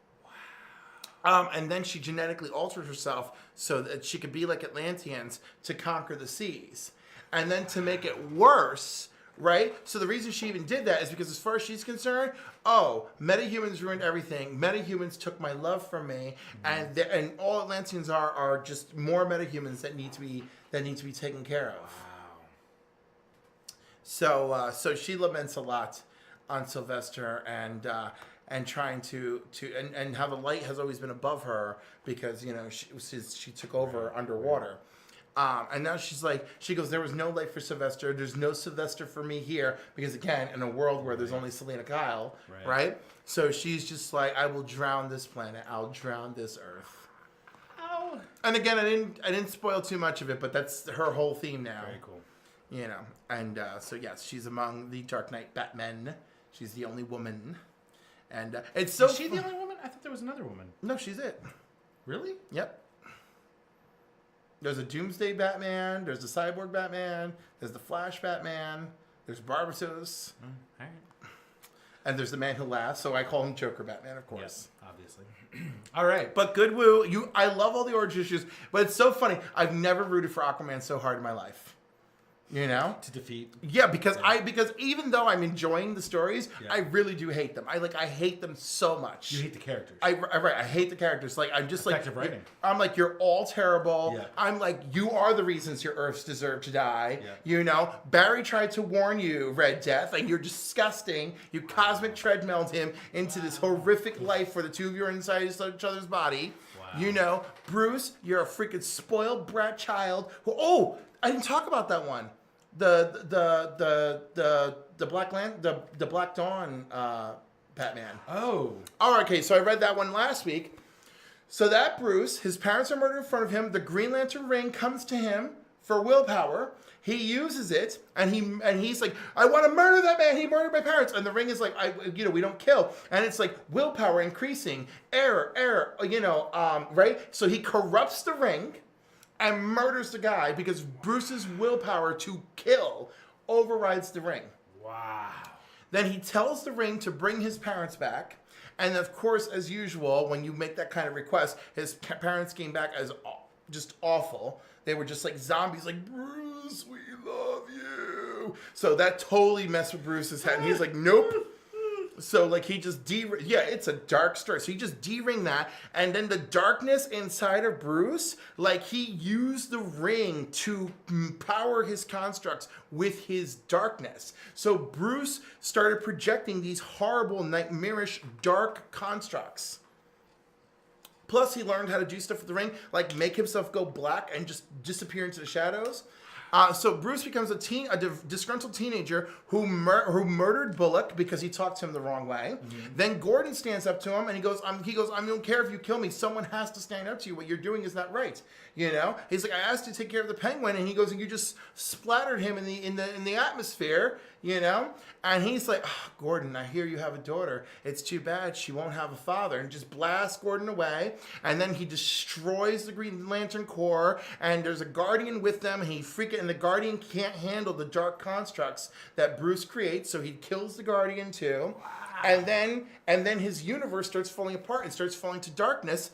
Wow. And then she genetically altered herself so that she could be like Atlanteans to conquer the seas. And then to make it worse... Right? So the reason she even did that is because as far as she's concerned, metahumans ruined everything. Metahumans took my love from me, and all Atlanteans are just more metahumans that need to be taken care of. Wow. So she laments a lot on Sylvester and trying to and how the light has always been above her because she took over underwater. And now she goes, there was no light for Sylvester. There's no Sylvester for me here. Because again, in a world where there's only Selena Kyle, right? So she's just like, I will drown this planet. I'll drown this Earth. Oh. And again, I didn't spoil too much of it, but that's her whole theme now. Very cool. And so yes, she's among the Dark Knight Batmen. She's the only woman. And it's so... Is she the only woman? I thought there was another woman. No, she's it. Really? Yep. There's a Doomsday Batman. There's the Cyborg Batman. There's the Flash Batman. There's Barbatos. All right. And there's the Man Who Laughs. So I call him Joker Batman, of course. Yes, obviously. All right. But good woo. I love all the origin issues. But it's so funny. I've never rooted for Aquaman so hard in my life. To defeat. Yeah, because even though I'm enjoying the stories, I really do hate them. I hate them so much. You hate the characters. I hate the characters. Like I'm just Effective writing. I'm like, you're all terrible. Yeah. I'm like, you are the reasons your Earths deserve to die. Yeah. Barry tried to warn you, Red Death, and you're disgusting. You cosmic treadmilled him into this horrific life where the two of you are inside each other's body. Wow. Bruce, you're a freaking spoiled brat child. I didn't talk about that one. The Black Dawn Batman. Oh. All right, okay, so I read that one last week. So that Bruce, his parents are murdered in front of him. The Green Lantern ring comes to him for willpower. He uses it, and he's like, I want to murder that man. He murdered my parents. And the ring is like, we don't kill. And it's like willpower increasing, error, right? So he corrupts the ring and murders the guy because Bruce's willpower to kill overrides the ring. Wow. Then he tells the ring to bring his parents back. And of course, as usual, when you make that kind of request, his parents came back as just awful. They were just like zombies, like, Bruce, we love you. So that totally messed with Bruce's head. And he's like, nope. So like he just it's a dark story. So he just de-ringed that, and then the darkness inside of Bruce, like he used the ring to power his constructs with his darkness. So Bruce started projecting these horrible, nightmarish, dark constructs. Plus, he learned how to do stuff with the ring, like make himself go black and just disappear into the shadows. So Bruce becomes a disgruntled teenager who murdered Bullock because he talked to him the wrong way. Mm-hmm. Then Gordon stands up to him and he goes, I don't care if you kill me. Someone has to stand up to you. What you're doing is not right. He's like, I asked you to take care of the Penguin, and he goes, and you just splattered him in the atmosphere. And he's like, Gordon, I hear you have a daughter. It's too bad she won't have a father. And just blasts Gordon away. And then he destroys the Green Lantern Corps. And there's a Guardian with them. And the Guardian can't handle the dark constructs that Bruce creates. So he kills the Guardian too. Wow. And then his universe starts falling apart. It starts falling to darkness.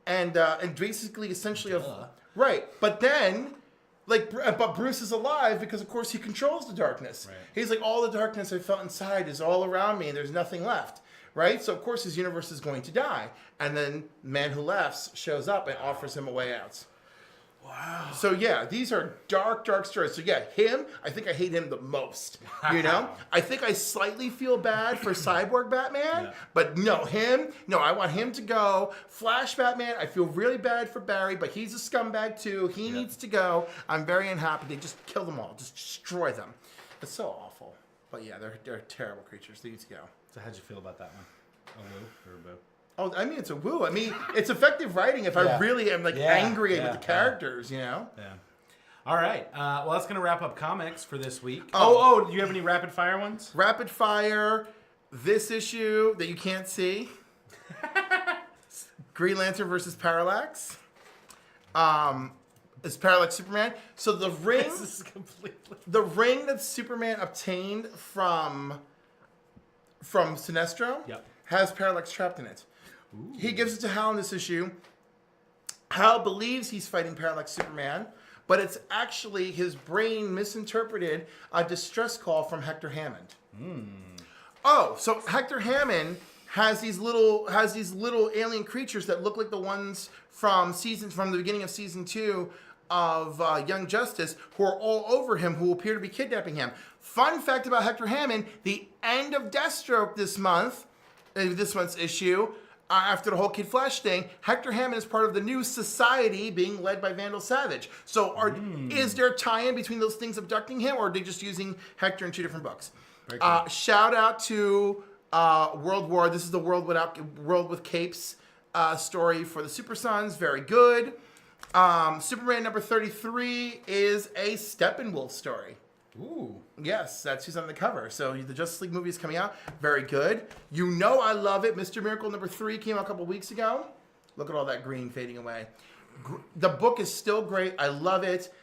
And basically, essentially, right. But then... but Bruce is alive because, of course, he controls the darkness. Right. He's like, all the darkness I felt inside is all around me, and there's nothing left. Right? So, of course, his universe is going to die. And then Man Who Laughs shows up and offers him a way out. Wow. So, yeah, these are dark, dark stories. So, yeah, I think I hate him the most. I think I slightly feel bad for Cyborg Batman, but I want him to go. Flash Batman, I feel really bad for Barry, but he's a scumbag too. He needs to go. I'm very unhappy. They just kill them all, just destroy them. It's so awful. But yeah, they're terrible creatures. They need to go. So how'd you feel about that one? A woo or a boo? Oh, I mean, it's a woo. I mean, it's effective writing if I really am angry with the characters, you know? Yeah. All right. Well, that's going to wrap up comics for this week. Oh. Do you have any rapid fire ones? Rapid fire. This issue that you can't see. Green Lantern versus Parallax. It's Parallax Superman. So the ring, This is completely... the ring that Superman obtained from Sinestro has Parallax trapped in it. Ooh. He gives it to Hal in this issue. Hal believes he's fighting Parallax Superman, but it's actually his brain misinterpreted a distress call from Hector Hammond. Oh, so Hector Hammond has these little alien creatures that look like the ones from the beginning of season 2 of Young Justice, who are all over him, who appear to be kidnapping him. Fun fact about Hector Hammond: the end of Deathstroke this month's issue. After the whole Kid Flash thing, Hector Hammond is part of the new society being led by Vandal Savage. So is there a tie-in between those things abducting him, or are they just using Hector in 2 different books? Cool. Shout out to World War. This is the World with Capes story for the Super Sons. Very good. Superman number 33 is a Steppenwolf story. Ooh. Yes, that's who's on the cover. So the Justice League movie is coming out. Very good. You know I love it. Mr. Miracle number 3 came out a couple weeks ago. Look at all that green fading away. The book is still great. I love it.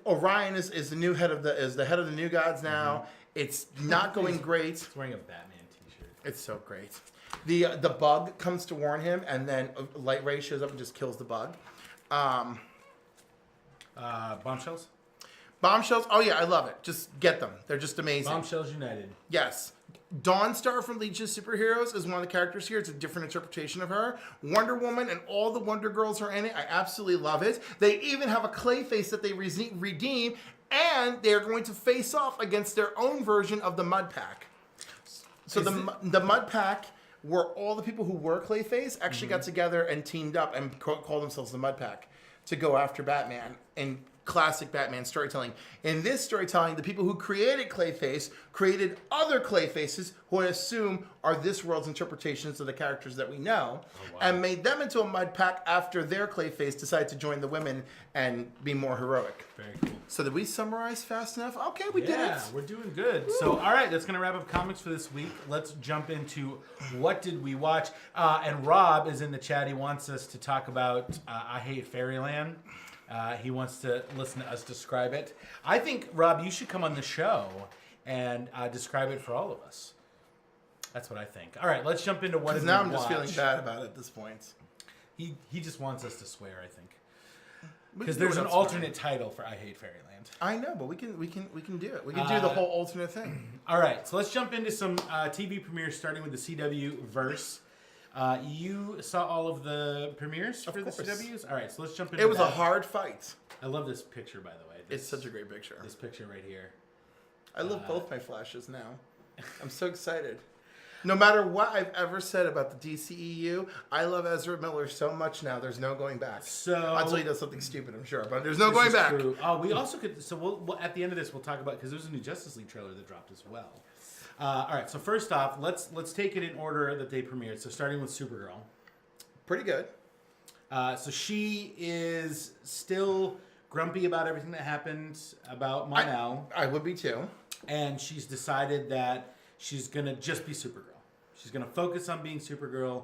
Orion is the new head of the New Gods now. It's not going great. He's wearing a Batman t-shirt. It's so great. The bug comes to warn him, and then Light Ray shows up and just kills the bug. Bombshells? Bombshells, oh yeah, I love it. Just get them. They're just amazing. Bombshells United. Yes. Dawnstar from Legion of Superheroes is one of the characters here. It's a different interpretation of her. Wonder Woman and all the Wonder Girls are in it. I absolutely love it. They even have a Clayface that they redeem, and they're going to face off against their own version of the Mud Pack. So the Mud Pack were all the people who were Clayface actually got together and teamed up and called themselves the Mud Pack to go after Batman and classic Batman storytelling. In this storytelling, the people who created Clayface created other Clayfaces who I assume are this world's interpretations of the characters that we know, and made them into a Mud Pack after their Clayface decided to join the women and be more heroic. Very cool. So did we summarize fast enough? Okay, we did it. Yeah, we're doing good. So, all right, that's going to wrap up comics for this week. Let's jump into what did we watch. And Rob is in the chat. He wants us to talk about I Hate Fairyland. He wants to listen to us describe it. I think, Rob, you should come on the show and describe it for all of us. That's what I think. All right, let's jump into what is now I'm just feeling bad about it at this point. He just wants us to swear, I think. Because there's an alternate title for I Hate Fairyland. I know, but we can do it. We can do the whole alternate thing. All right, so let's jump into some TV premieres, starting with the CW verse. You saw all of the premieres for the CWs? All right, so let's jump into It was that. a hard fight. I love this picture, by the way. It's such a great picture. This picture right here. I love both my Flashes now. I'm so excited. No matter what I've ever said about the DCEU, I love Ezra Miller so much now. There's no going back. So until he does something stupid, I'm sure, but there's no going back. True. Oh, we also could. So we'll at the end of this, we'll talk about because there's a new Justice League trailer that dropped as well. All right. So first off, let's take it in order that they premiered. So starting with Supergirl. Pretty good. So she is still grumpy about everything that happened about Mon-El. I would be too. And she's decided that she's gonna just be Supergirl. She's going to focus on being Supergirl.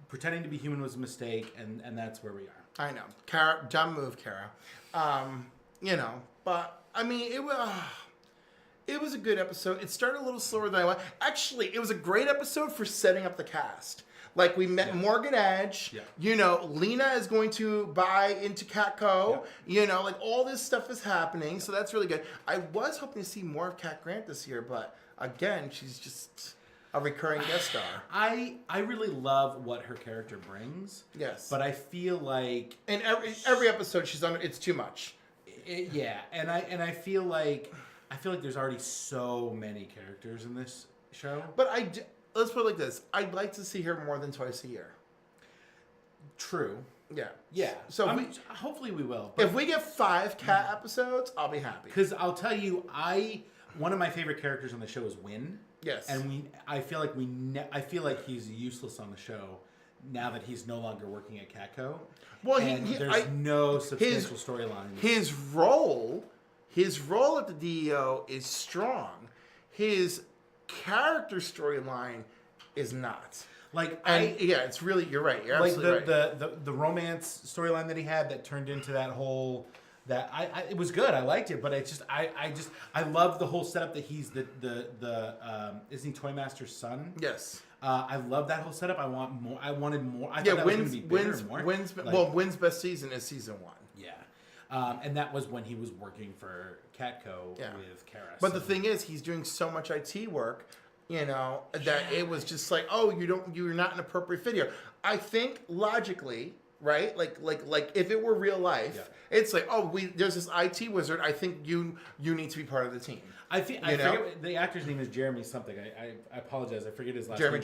Pretending to be human was a mistake, and that's where we are. I know. Kara, dumb move, Kara. But, I mean, it was a good episode. It started a little slower than I wanted. Actually, it was a great episode for setting up the cast. Like, we met Morgan Edge. Yeah. Lena is going to buy into Catco. Yeah. Like, all this stuff is happening, so that's really good. I was hoping to see more of Cat Grant this year, but, again, she's just a recurring guest star. I really love what her character brings. Yes. But I feel like in every episode she's on it's too much. Yeah, and I feel like there's already so many characters in this show. But let's put it like this. I'd like to see her more than twice a year. True. Yeah. Yeah. So hopefully we will. if we get 5 cat episodes, I'll be happy. Because I'll tell you, one of my favorite characters on the show is Win. Yes. And I feel like he's useless on the show now that he's no longer working at Catco. Well, there's no substantial storyline. His role at the DEO is strong. His character storyline is not. It's really, you're right. You're absolutely right. The romance storyline that he had that turned into that whole it was good. I liked it, but I love the whole setup that he's the isn't he Toymaster's son? Yes. I love that whole setup. I want more. I wanted more. I thought that was going to be bigger and more. Wynn's best season is season 1. Yeah. And that was when he was working for Catco with Kara. But the thing is, he's doing so much IT work, that it was just like, oh, you're not an appropriate fit here. I think logically, right? Like if it were real life, it's like, oh, there's this IT wizard. I think you need to be part of the team. I forget the actor's name is Jeremy something. I apologize. I forget his last name.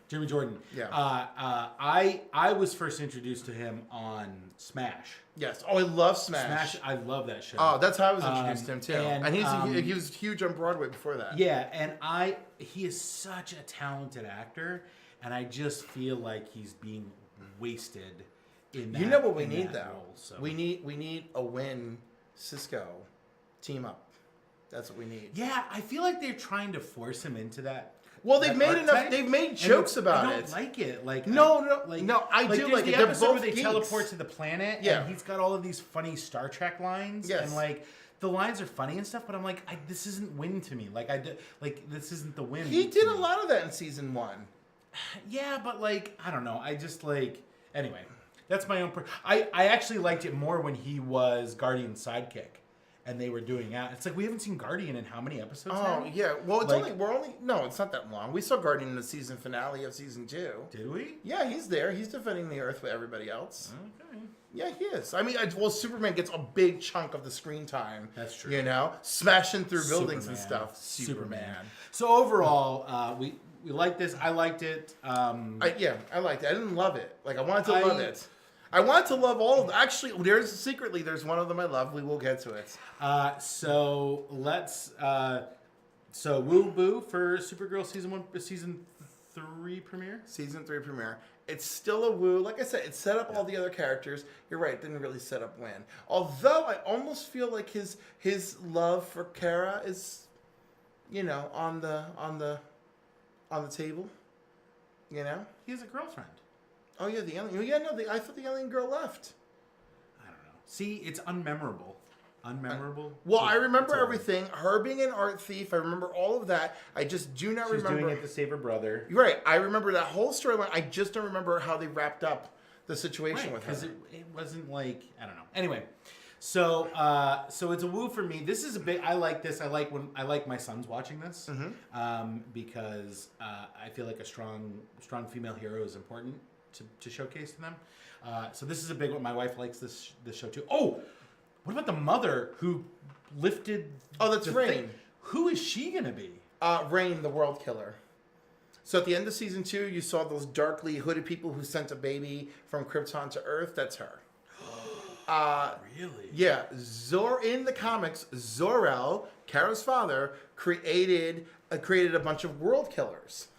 Jeremy Jordan. Yeah. I was first introduced to him on Smash. Yes. Oh, I love Smash. I love that show. Oh, that's how I was introduced to him too. And he was huge on Broadway before that. Yeah, and he is such a talented actor, and I just feel like he's being wasted in that. You know what we need though? Role, so. We need a Win Cisco team up. That's what we need. Yeah, I feel like they're trying to force him into that. Well, they've made enough. They've made jokes about it. I don't like it. I do like it. The They're episode both where they geeks. Teleport to the planet. Yeah, and he's got all of these funny Star Trek lines. Yes, and the lines are funny and stuff. But I'm like, this isn't Win to me. This isn't the Win. He did a lot of that in season 1. Yeah, but I don't know. I just anyway. That's my own. I actually liked it more when he was Guardian's sidekick. And they were doing that. It's like we haven't seen Guardian in how many episodes now? Oh, yeah. Well, it's not that long. We saw Guardian in the season finale of season 2. Did we? Yeah, he's there. He's defending the Earth with everybody else. Okay. Yeah, he is. I mean, Superman gets a big chunk of the screen time. That's true. Smashing through buildings and stuff. Superman. So overall, we liked this. I liked it. I liked it. I didn't love it. I wanted to love it. I want to love all of them. Actually, there's one of them I love. We will get to it. So let's. So woo boo for Supergirl season 3 premiere. Season 3 premiere. It's still a woo. Like I said, it set up all the other characters. You're right. It didn't really set up Win. Although I almost feel like his love for Kara is, on the table. He has a girlfriend. Oh yeah, the alien. Yeah, no, I thought the alien girl left. I don't know. See, it's unmemorable. Well, I remember everything. Her being an art thief. I remember all of that. I just do not remember. She's doing it to save her brother. You're right. I remember that whole storyline. I just don't remember how they wrapped up the situation with her. Because it wasn't I don't know. Anyway, so it's a woo for me. This is a bit. I like this. I like my sons watching this because I feel like a strong female hero is important to showcase to them. So this is a big one. My wife likes this show too. Oh, what about the mother who lifted? Oh, that's Rain. Thing? Who is she gonna be? Rain, the world killer. So at the end of season 2, you saw those darkly hooded people who sent a baby from Krypton to Earth. That's her. Really? Yeah. In the comics, Zor-El, Kara's father, created a bunch of world killers.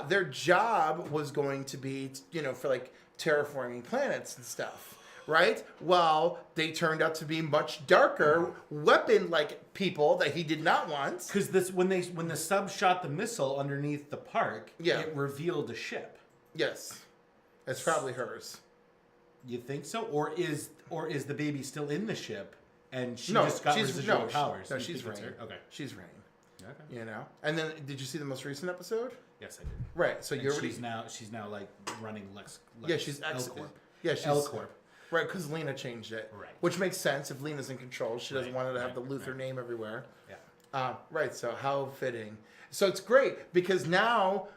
Their job was going to be, for terraforming planets and stuff, right? Well, they turned out to be much darker, weapon-like people that he did not want. Because when the sub shot the missile underneath the park, it revealed a ship. Yes, it's probably hers. You think so, or is the baby still in the ship and she just got residual powers? No, she's Rain. Okay, she's Rain. Okay. And then did you see the most recent episode? Yes, I did. Right. So she's now running Lex. Yeah, she's L-Corp. Yeah, she's L-Corp. Right, because Lena changed it. Right. Which makes sense if Lena's in control. She doesn't want her to have the Luthor name everywhere. Yeah. Right. So how fitting. So it's great because now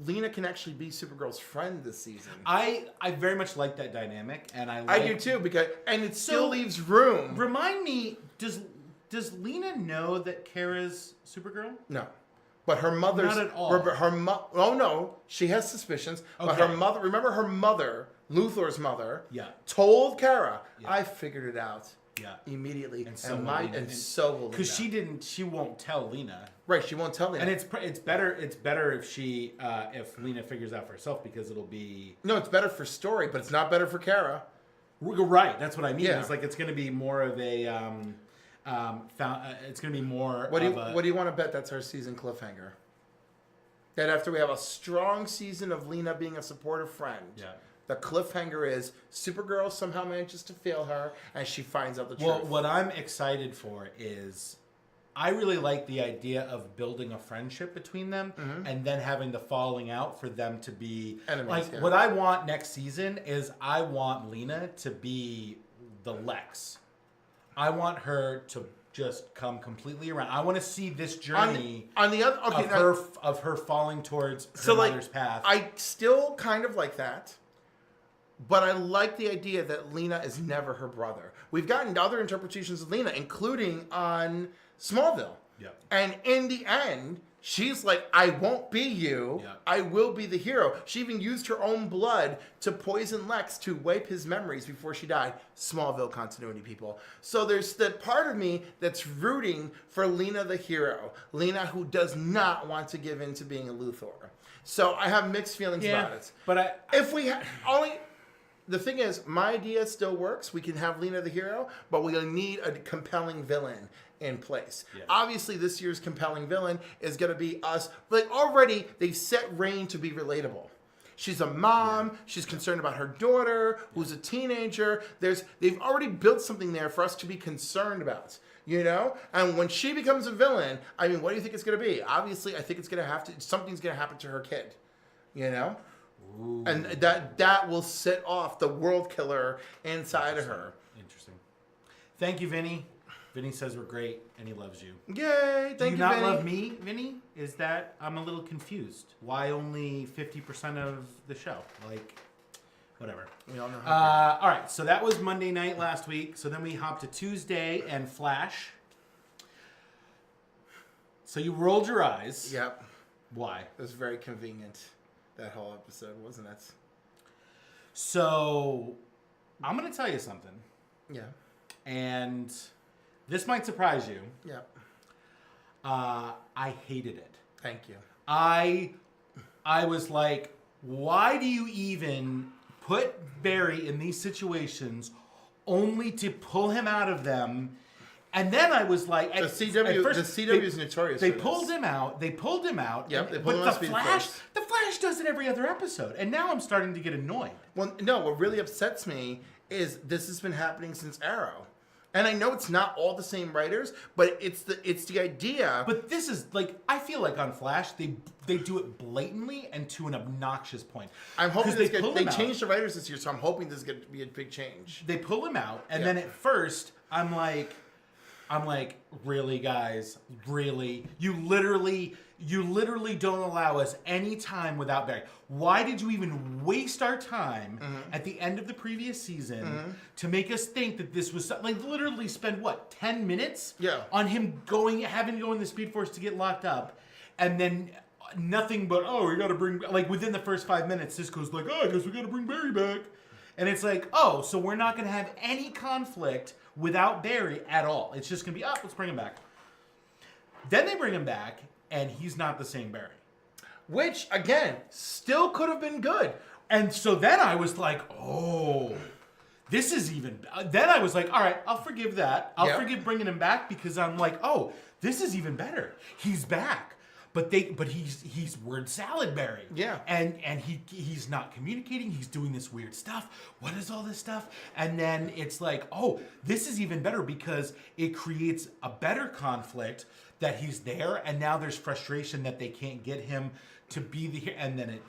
Lena can actually be Supergirl's friend this season. I very much like that dynamic, and I do too and it still leaves room. Remind me, does Lena know that Kara's Supergirl? No. But her mother's... Not at all. Oh, no. She has suspicions. Okay. But her mother... Remember, her mother Luthor's mother, Yeah. told Kara, Yeah. I figured it out Yeah. immediately, And so will Lena. so will Lena. Because she won't tell Lena. Right, she won't tell Lena. And it's better if Lena figures out for herself, because it'll be... No, it's better for story, but it's not better for Kara. Right, that's what I mean. Yeah. It's like it's going to be more of a it's going to be more What do you want to bet that's our season cliffhanger? That after we have a strong season of Lena being a supportive friend, Yeah. the cliffhanger is Supergirl somehow manages to fail her and she finds out the truth. Well, what I'm excited for is I really like the idea of building a friendship between them and then having the falling out for them to be Enemies, like yeah. what I want next season is I want Lena to be the Lex. I want her to just come completely around. I want to see this journey on the other okay, of her falling towards her so mother's path. I still kind of like that. But I like the idea that Lena is never her brother. We've gotten other interpretations of Lena, including on Smallville. Yeah. And in the end, she's like, I won't be you. Yeah. I will be the hero. She even used her own blood to poison Lex to wipe his memories before she died. Smallville continuity, people. So there's that part of me that's rooting for Lena the hero. Lena who does not want to give in to being a Luthor. So I have mixed feelings about it. But If we only... The thing is, my idea still works. We can have Lena the hero, but we need a compelling villain in place. Yeah. Obviously, this year's compelling villain is going to be us. Like, already, they've set Rain to be relatable. She's a mom. Yeah. She's concerned about her daughter, who's a teenager. They've already built something there for us to be concerned about. You know? And when she becomes a villain, I mean, what do you think it's going to be? Obviously, I think it's going to something's going to happen to her kid. You know? Ooh. And that will set off the world killer inside of her. Interesting. Thank you, Vinny. Vinny says we're great and he loves you. Yay! Thank you, Vinny. Do you not love me, Vinny? Is that I'm a little confused. Why only 50% of the show? Like, whatever. We all know. All right, so that was Monday night last week. So then we hopped to Tuesday and Flash. So you rolled your eyes. Yep. Why? It was very convenient. That whole episode, wasn't it? So, I'm going to tell you something. Yeah. And this might surprise you. Yeah. I hated it. Thank you. I was like, why do you even put Barry in these situations only to pull him out of them? And then I was like, the CW is notorious. They pulled him out. Yep, they pulled him on the Flash does it every other episode, and now I'm starting to get annoyed. Well, no, what really upsets me is this has been happening since Arrow, and I know it's not all the same writers, but it's the idea. But this is like, I feel like on Flash they do it blatantly and to an obnoxious point. I'm hoping they changed the writers this year, so I'm hoping this is going to be a big change. They pull him out, and then at first I'm like, really, guys? Really? You literally don't allow us any time without Barry. Why did you even waste our time at the end of the previous season to make us think that this was like literally spend 10 minutes on him having to go in the Speed Force to get locked up, and then nothing but we got to bring, like, within the first 5 minutes Cisco's like, I guess we got to bring Barry back, and it's like, so we're not going to have any conflict without Barry at all. It's just going to be, let's bring him back. Then they bring him back, and he's not the same Barry. Which, again, still could have been good. And so then I was like, this is even... Then I was like, all right, I'll forgive that. I'll forgive bringing him back, because I'm like, this is even better. He's back. But he's word salad Barry. Yeah. And he's not communicating. He's doing this weird stuff. What is all this stuff? And then it's like, this is even better, because it creates a better conflict that he's there, and now there's frustration that they can't get him to be the hero, and then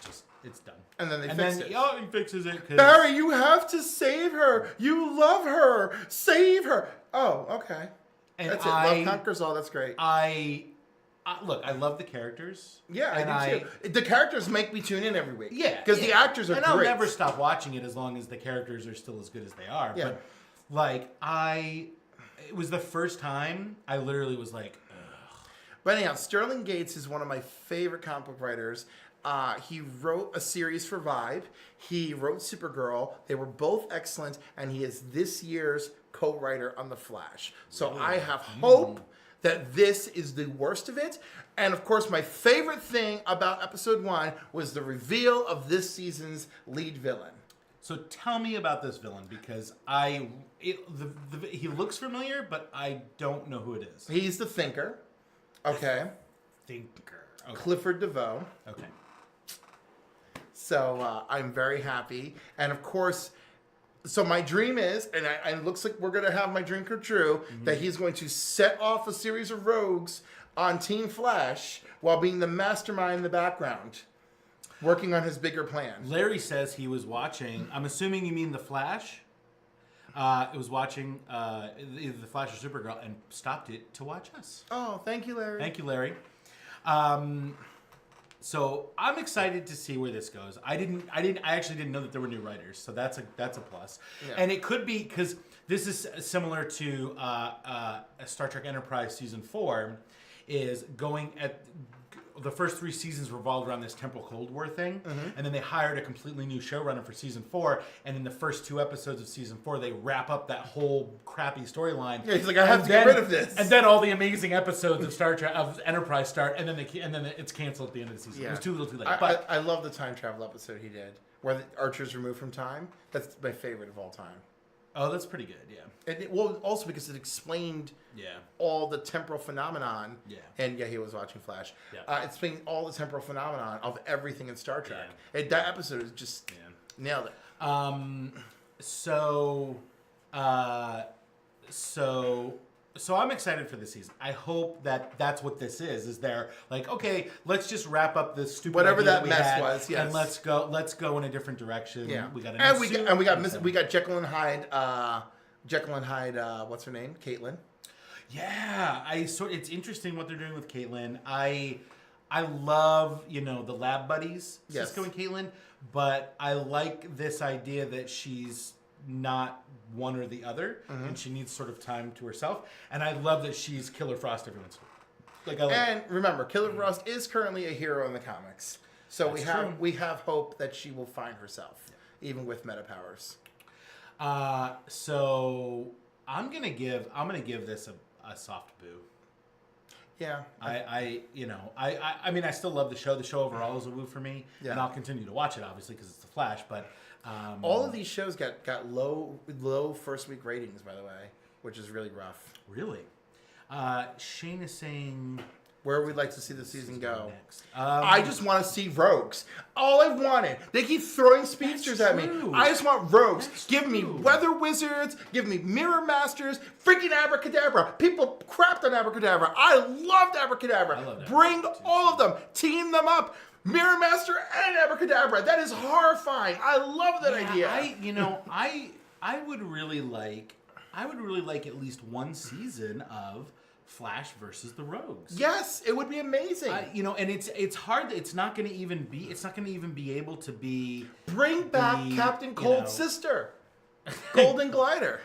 it's done. And then fix it. He fixes it. Barry, you have to save her. You love her. Save her. Oh, okay. And that's it. Love conquers all. That's great. Look, I love the characters. Yeah, I do too. The characters make me tune in every week. Yeah. Because the actors are great. And I'll never stop watching it as long as the characters are still as good as they are. Yeah. But, it was the first time I literally was like, ugh. But anyhow, Sterling Gates is one of my favorite comic book writers. He wrote a series for Vibe. He wrote Supergirl. They were both excellent, and he is this year's co-writer on The Flash. So I have hope that this is the worst of it. And of course, my favorite thing about episode 1 was the reveal of this season's lead villain. So tell me about this villain, because he looks familiar, but I don't know who it is. He's the Thinker. Okay. Thinker. Okay. Clifford DeVoe. Okay. So I'm very happy. And of course, so my dream is, and it looks like we're going to have my dream come true, that he's going to set off a series of rogues on Team Flash while being the mastermind in the background, working on his bigger plan. Larry says he was watching, I'm assuming you mean The Flash. It was watching either The Flash or Supergirl and stopped it to watch us. Oh, thank you, Larry. Thank you, Larry. So I'm excited to see where this goes. I actually didn't know that there were new writers, so that's a plus. Yeah. And it could be because this is similar to Star Trek Enterprise season 4, is going at the first 3 seasons revolved around this temporal Cold War thing, and then they hired a completely new showrunner for season 4. And in the first 2 episodes of season 4, they wrap up that whole crappy storyline. Yeah, he's like, I have to get rid of this. And then all the amazing episodes of Star Trek of Enterprise start, and then it's canceled at the end of the season. Yeah. It was too little, too late. I love the time travel episode he did, where the Archer's removed from time. That's my favorite of all time. Oh, that's pretty good. Yeah. And also because it explained all the temporal phenomenon. Yeah. And he was watching Flash. Yeah. It explained all the temporal phenomenon of everything in Star Trek. Yeah. And that episode is just nailed it. So I'm excited for this season. I hope that that's what this is. Is they're like, okay, let's just wrap up this stupid whatever idea that we mess had, was. Yes. And let's go in a different direction. Yeah. We got we got Jekyll and Hyde. What's her name? Caitlin. Yeah, it's interesting what they're doing with Caitlin. I love the lab buddies, Cisco and Caitlin, but I like this idea that she's not one or the other, and she needs sort of time to herself. And I love that she's Killer Frost every once in a while. And remember, Killer Frost is currently a hero in the comics, so we have hope that she will find herself, even with meta powers. So I'm gonna give this a soft boo. Yeah. I mean, I still love the show. The show overall is a woo for me, and I'll continue to watch it obviously because it's The Flash. But all of these shows got low first week ratings, by the way, which is really rough. Really, Shane is saying, where we'd like to see the season go. Next. I just want to see rogues. All I've wanted. They keep throwing speedsters at me. I just want rogues. Give me weather wizards. Give me mirror masters. Freaking abracadabra. People crapped on abracadabra. I loved abracadabra. Bring all of them. Team them up. Mirror master and abracadabra. That is horrifying. I love that idea. I would really like at least one season of Flash versus the Rogues. Yes, it would be amazing. And it's hard. It's not going to even be able to be. Bring back Captain Cold's sister, Golden Glider.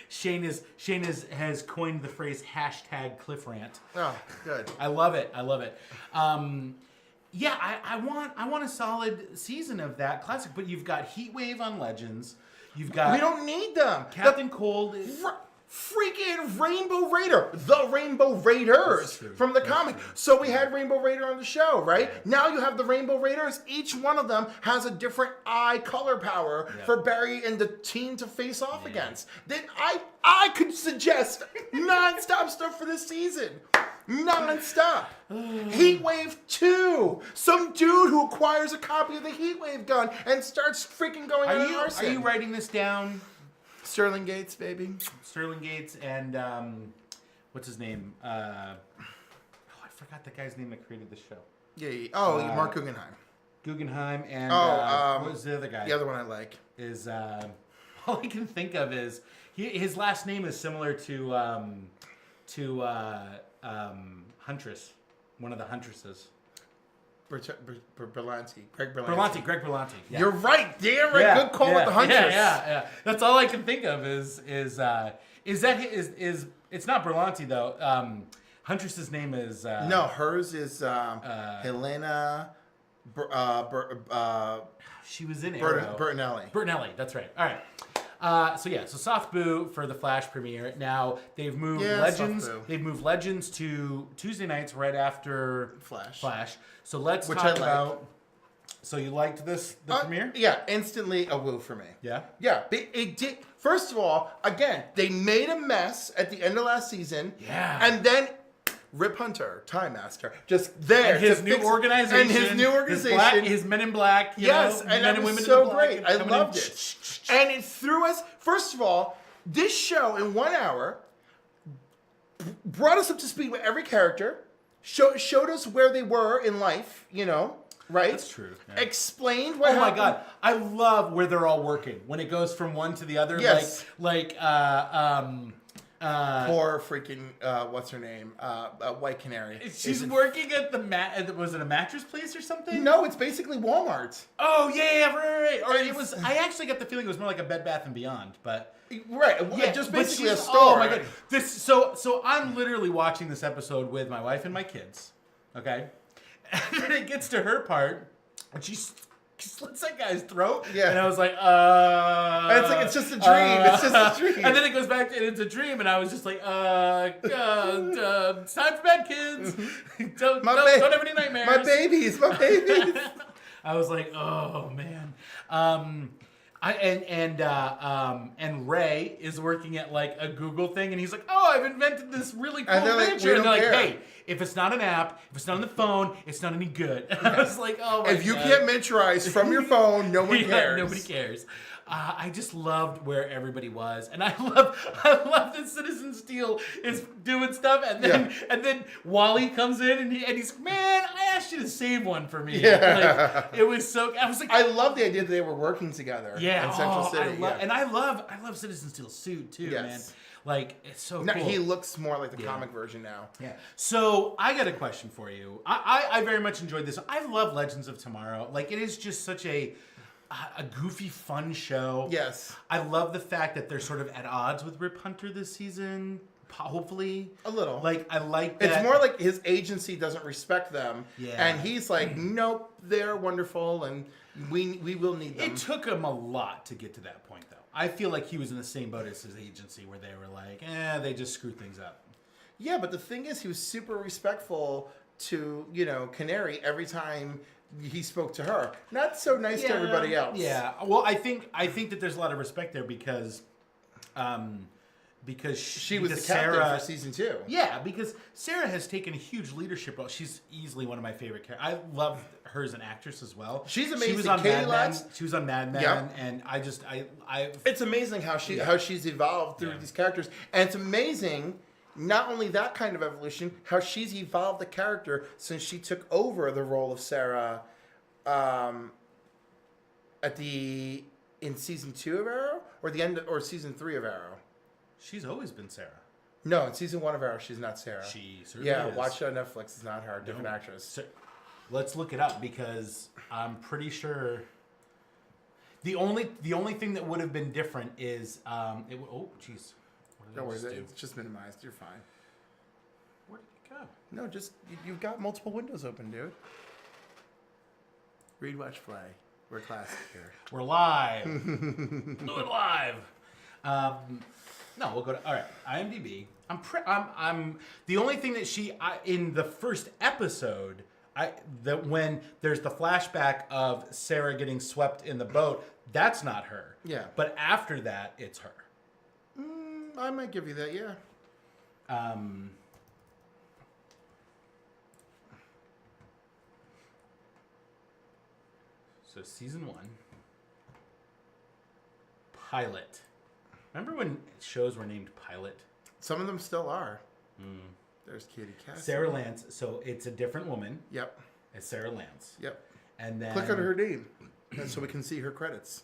Shane has coined the phrase #CliffRant. Oh, good. I love it. I want a solid season of that classic. But you've got Heatwave on Legends. You've got. We don't need them. Captain Cold. Freaking Rainbow Raider, the Rainbow Raiders from the comic. So we had Rainbow Raider on the show, right? Now you have the Rainbow Raiders. Each one of them has a different eye color power for Barry and the team to face off against. Then I could suggest non-stop stuff for this season. Non-stop. Heatwave 2. Some dude who acquires a copy of the Heatwave gun and starts freaking going on an arson. Are you writing this down? Sterling Gates, baby. Sterling Gates and what's his name? I forgot the guy's name that created the show. Yeah. Mark Guggenheim. Guggenheim and what was the other guy? The other one I like is all I can think of is his last name is similar to Huntress, one of the Huntresses. Berlanti. Greg Berlanti. Yeah. You're right. Damn right. Good call with the Huntress. Yeah. That's all I can think of is it's not Berlanti though. Huntress's name is no, hers is Helena She was in Arrow. Bertinelli. Bertinelli, that's right. All right. So Soft Boo for the Flash premiere. Now they've moved Legends. Soft Boo. They've moved Legends to Tuesday nights right after Flash. So let's Which talk I like. about. So you liked the premiere? Yeah, instantly a woo for me. Yeah. Yeah, it did. First of all, again, they made a mess at the end of last season. Yeah. And then Rip Hunter, Time Master, just there. And his new organization. And his new organization. His Men in Black. Yes, and that men and was women so in black great. I loved it. And it threw us. First of all, this show in 1 hour brought us up to speed with every character, showed us where they were in life, right? That's true. Yeah. Explained what Oh my happened. God, I love where they're all working when it goes from one to the other. Yes. Poor freaking what's her name? White Canary. She's working at the was it a mattress place or something? No, it's basically Walmart. Oh yeah, right. Or it was. I actually got the feeling it was more like a Bed Bath and Beyond, but. Right, Yeah, just but basically a she's- store. Oh my God, so I'm literally watching this episode with my wife and my kids. Okay, and then it gets to her part, and she slits that guy's throat. Yeah. And I was like, And it's like, it's just a dream. It's just a dream. And then it goes back to, and it's a dream, and I was just like, it's time for bed, kids. don't have any nightmares. My babies. I was like, oh man. And Ray is working at like a Google thing, and he's like, "Oh, I've invented this really cool And they're like, picture." "We And don't they're like, care." "Hey, if it's not an app, if it's not on the phone, it's not any good." And I was like, "Oh my If you God." can't miniaturize from your phone, no one Yeah, cares. nobody cares. I just loved where everybody was, and I love that Citizen Steel is doing stuff, and then Wally comes in and he's, "Man, I asked you to save one for me." Yeah. Like, it was so. I was like, I love the idea that they were working together in Central City. and I love Citizen Steel's suit too, Yes. man. Like, it's so No, cool. he looks more like the comic version now. Yeah. So I got a question for you. I very much enjoyed this. I love Legends of Tomorrow. Like, it is just such a goofy, fun show. Yes. I love the fact that they're sort of at odds with Rip Hunter this season. Hopefully. A little. Like, I like that. It's more like his agency doesn't respect them. Yeah. And he's like, nope, they're wonderful and we will need them. It took him a lot to get to that point, though. I feel like he was in the same boat as his agency where they were like, they just screwed things up. Yeah, but the thing is, he was super respectful to, Canary every time he spoke to her. Not so nice to everybody else. Yeah. Well, I think that there's a lot of respect there because She was the captain for season 2. Yeah, because Sarah has taken a huge leadership role. She's easily one of my favorite characters. I love her as an actress as well. She's amazing. She was on Katie Mad Men. Lotz. She was on Mad Men, Yep. and I It's amazing how she's evolved through these characters, and it's amazing. Not only that kind of evolution, how she's evolved the character since she took over the role of Sarah, in season 2 of Arrow, or the end, or season 3 of Arrow. She's always been Sarah. No, in season 1 of Arrow, she's not Sarah. She certainly is. Watch it on Netflix. It's not her, different actress. Let's look it up because I'm pretty sure. The only thing that would have been different is oh jeez. Don't worry, it's just minimized. You're fine. Where did it go? No, just you've got multiple windows open, dude. Read, watch, play. We're classic here. We're live. We're live. No, we'll go to all right. IMDb. I'm the only thing that in the first episode. When there's the flashback of Sarah getting swept in the boat, that's not her. Yeah. But after that, it's her. I might give you that, yeah. So season 1, pilot. Remember when shows were named pilot? Some of them still are. There's Katie Cassidy. Sarah Lance. So it's a different woman. Yep. It's Sarah Lance. Yep. And then Click on her name, and so we can see her credits.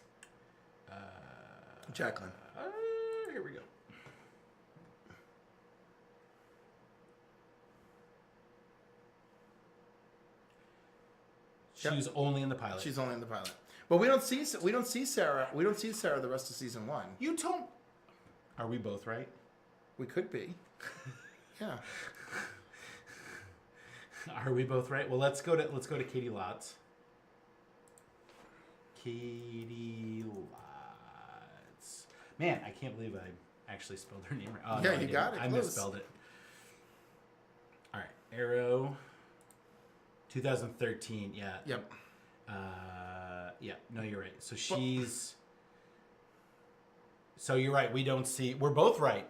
Jacqueline. Here we go. She's only in the pilot. She's only in the pilot, but we don't see Sarah. We don't see Sarah the rest of season 1. You told. Are we both right? We could be. Yeah. Are we both right? Well, let's go to Katie Lotz. Katie Lotz. Man, I can't believe I actually spelled her name right. Oh, Yeah, no, you got it. I Close. misspelled it. All right, Arrow. 2013. Yeah. Yep. Yeah. No, you're right. So she's. So you're right. We don't see. We're both right.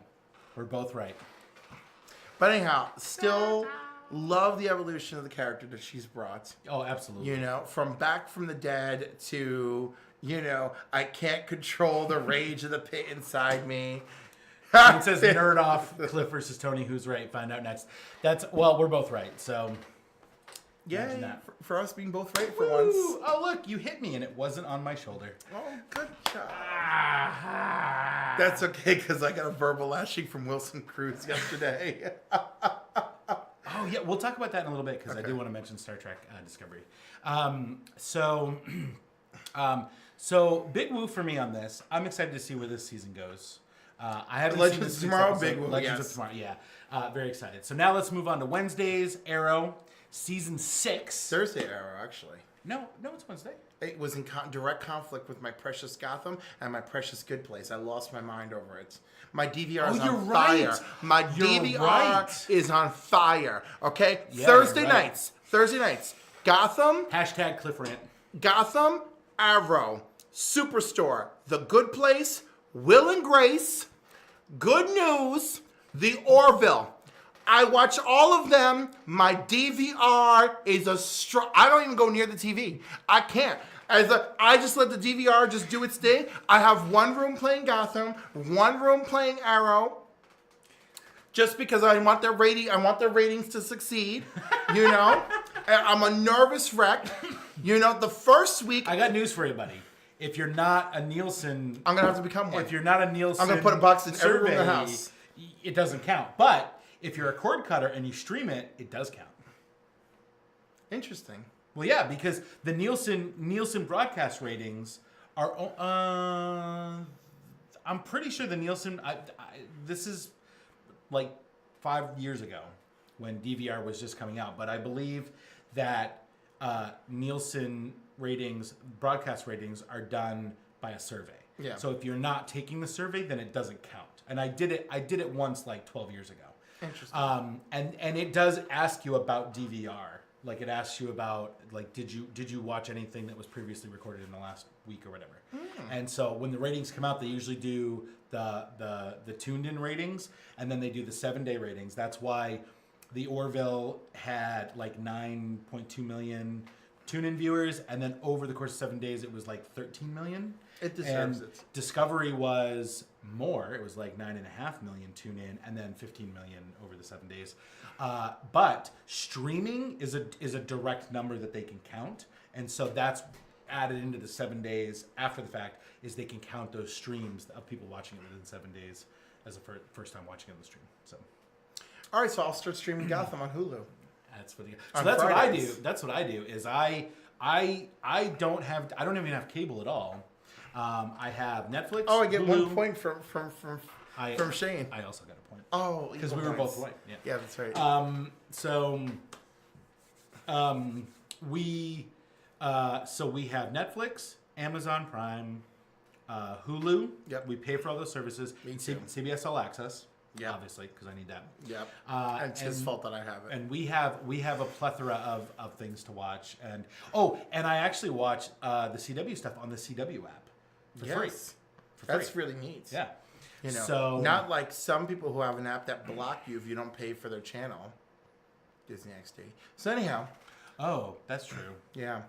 We're both right. But anyhow, still love the evolution of the character that she's brought. Oh, absolutely. You know, from back from the dead to, you know, I can't control the rage of the pit inside me. It says nerd off. Cliff versus Tony. Who's right? Find out next. Well, we're both right. So. Yay, that. for us being both right for Woo! once. Oh, look, you hit me and it wasn't on my shoulder. Oh, good job. Ah. That's okay, because I got a verbal lashing from Wilson Cruz yesterday. Oh, yeah, we'll talk about that in a little bit because I do want to mention Star Trek Discovery. So big woo for me on this. I'm excited to see where this season goes. I haven't Legends seen of Tomorrow, big woo, Legends yes. of Tomorrow, yeah. Very excited. So now let's move on to Wednesdays. Arrow, season 6. Thursday Arrow, actually. No, it's Wednesday. It was in direct conflict with my precious Gotham and my precious Good Place. I lost my mind over it. My DVR is you're on right. fire. My You're DVR right. is on fire. Okay? Yeah, Thursday you're right. nights. Gotham, Hashtag Cliff Rant. Gotham, Arrow, Superstore, The Good Place, Will and Grace, Good News, The Orville. I watch all of them. My DVR is I don't even go near the TV. I can't. I just let the DVR just do its thing. I have one room playing Gotham, one room playing Arrow. Just because I want their ratings to succeed, you know. I'm a nervous wreck. You know, the first week I got news for you, buddy. If you're not a Nielsen, I'm gonna have to become one. if you're not a Nielsen, I'm gonna put a box in every room in the survey, house. It doesn't count. But if you're a cord cutter and you stream it, it does count. Interesting. Well, yeah, because the Nielsen broadcast ratings are. I'm pretty sure the Nielsen. This is like 5 years ago when DVR was just coming out, but I believe that Nielsen ratings, broadcast ratings, are done by a survey. Yeah. So if you're not taking the survey, then it doesn't count. And I did it once like 12 years ago. Interesting. And it does ask you about DVR. Like it asks you about like did you watch anything that was previously recorded in the last week or whatever. And so when the ratings come out, they usually do the tuned in ratings and then they do the 7-day ratings. That's why the Orville had like 9.2 million tune-in viewers, and then over the course of 7 days, it was like 13 million. It deserves and it. Discovery was more. It was like 9.5 million tune-in, and then 15 million over the 7 days. But streaming is a direct number that they can count, and so that's added into the 7 days after the fact. Is they can count those streams of people watching it within 7 days as a first time watching it on the stream. So. All right, so I'll start streaming Gotham on Hulu. That's what. On So that's Fridays. what I do. That's what I do. Is I don't even have cable at all. I have Netflix. Oh, I get Hulu. 1 point from Shane. I also got a point. Oh, because equal we were points. both right. Yeah. Yeah, that's right. We have Netflix, Amazon Prime, Hulu. Yep. We pay for all those services. Me too. CBS All Access. Yep. Obviously, because I need that. Yep. And it's his and- fault that I have it. And we have a plethora of things to watch. And I actually watch the CW stuff on the CW app for free. For free. That's really neat. Yeah. You know, So not like some people who have an app that block you if you don't pay for their channel. Disney XD. So anyhow, oh, that's true. yeah.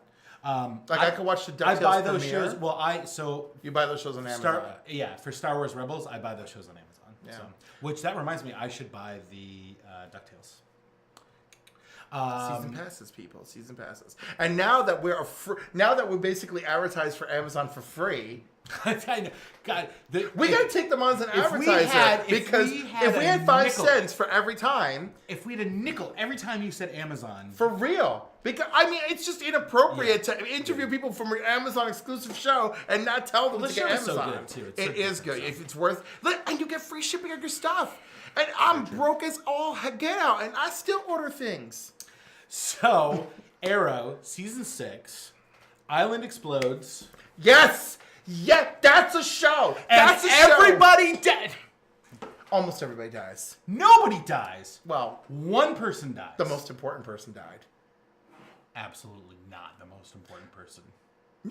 I could watch the DuckTales I buy those premiere. shows. Well, You buy those shows on Amazon. for Star Wars Rebels, I buy those shows on Amazon. Yeah. So, which that reminds me, I should buy the DuckTales. Season passes, people. Season passes. And now that we're basically advertised for Amazon for free, I know. God, we gotta take them on as an advertiser because if we had 5 cents for every time, if we had a nickel every time you said Amazon, for real. Because I mean, it's just inappropriate to interview people from an Amazon exclusive show and not tell them the to show get is so Amazon. good, too. It's It so is good, good so. if it's worth. And you get free shipping on your stuff. And I'm broke as all get out, and I still order things. So Arrow season 6, Island explodes. Yes! Yeah, that's a show! And That's a show! everybody dead. Almost everybody dies. Nobody dies. Well, One person dies. the most important person died. Absolutely not the most important person.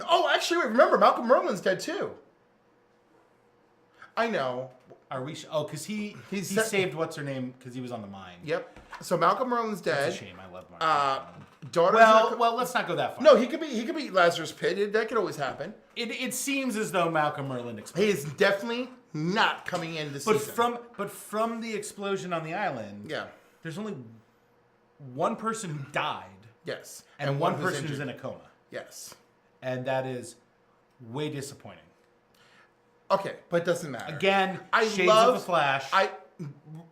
Oh, actually, wait, remember, Malcolm Merlin's dead too. I know. Are we? Oh, because he sa- saved what's her name because he was on the mine. Yep. So Malcolm Merlin's dead. That's a shame. I love Mark. Daughter's Well, let's not go that far. no, he could be Lazarus Pit. That could always happen. It seems as though Malcolm Merlin He exploded. is definitely not coming in this season. But from the explosion on the island, Yeah. there's only one person who died, Yes. and one who's person who's injured. in a coma, Yes. and that is way disappointing. Okay, but it doesn't matter. Again, I shades love of the Flash.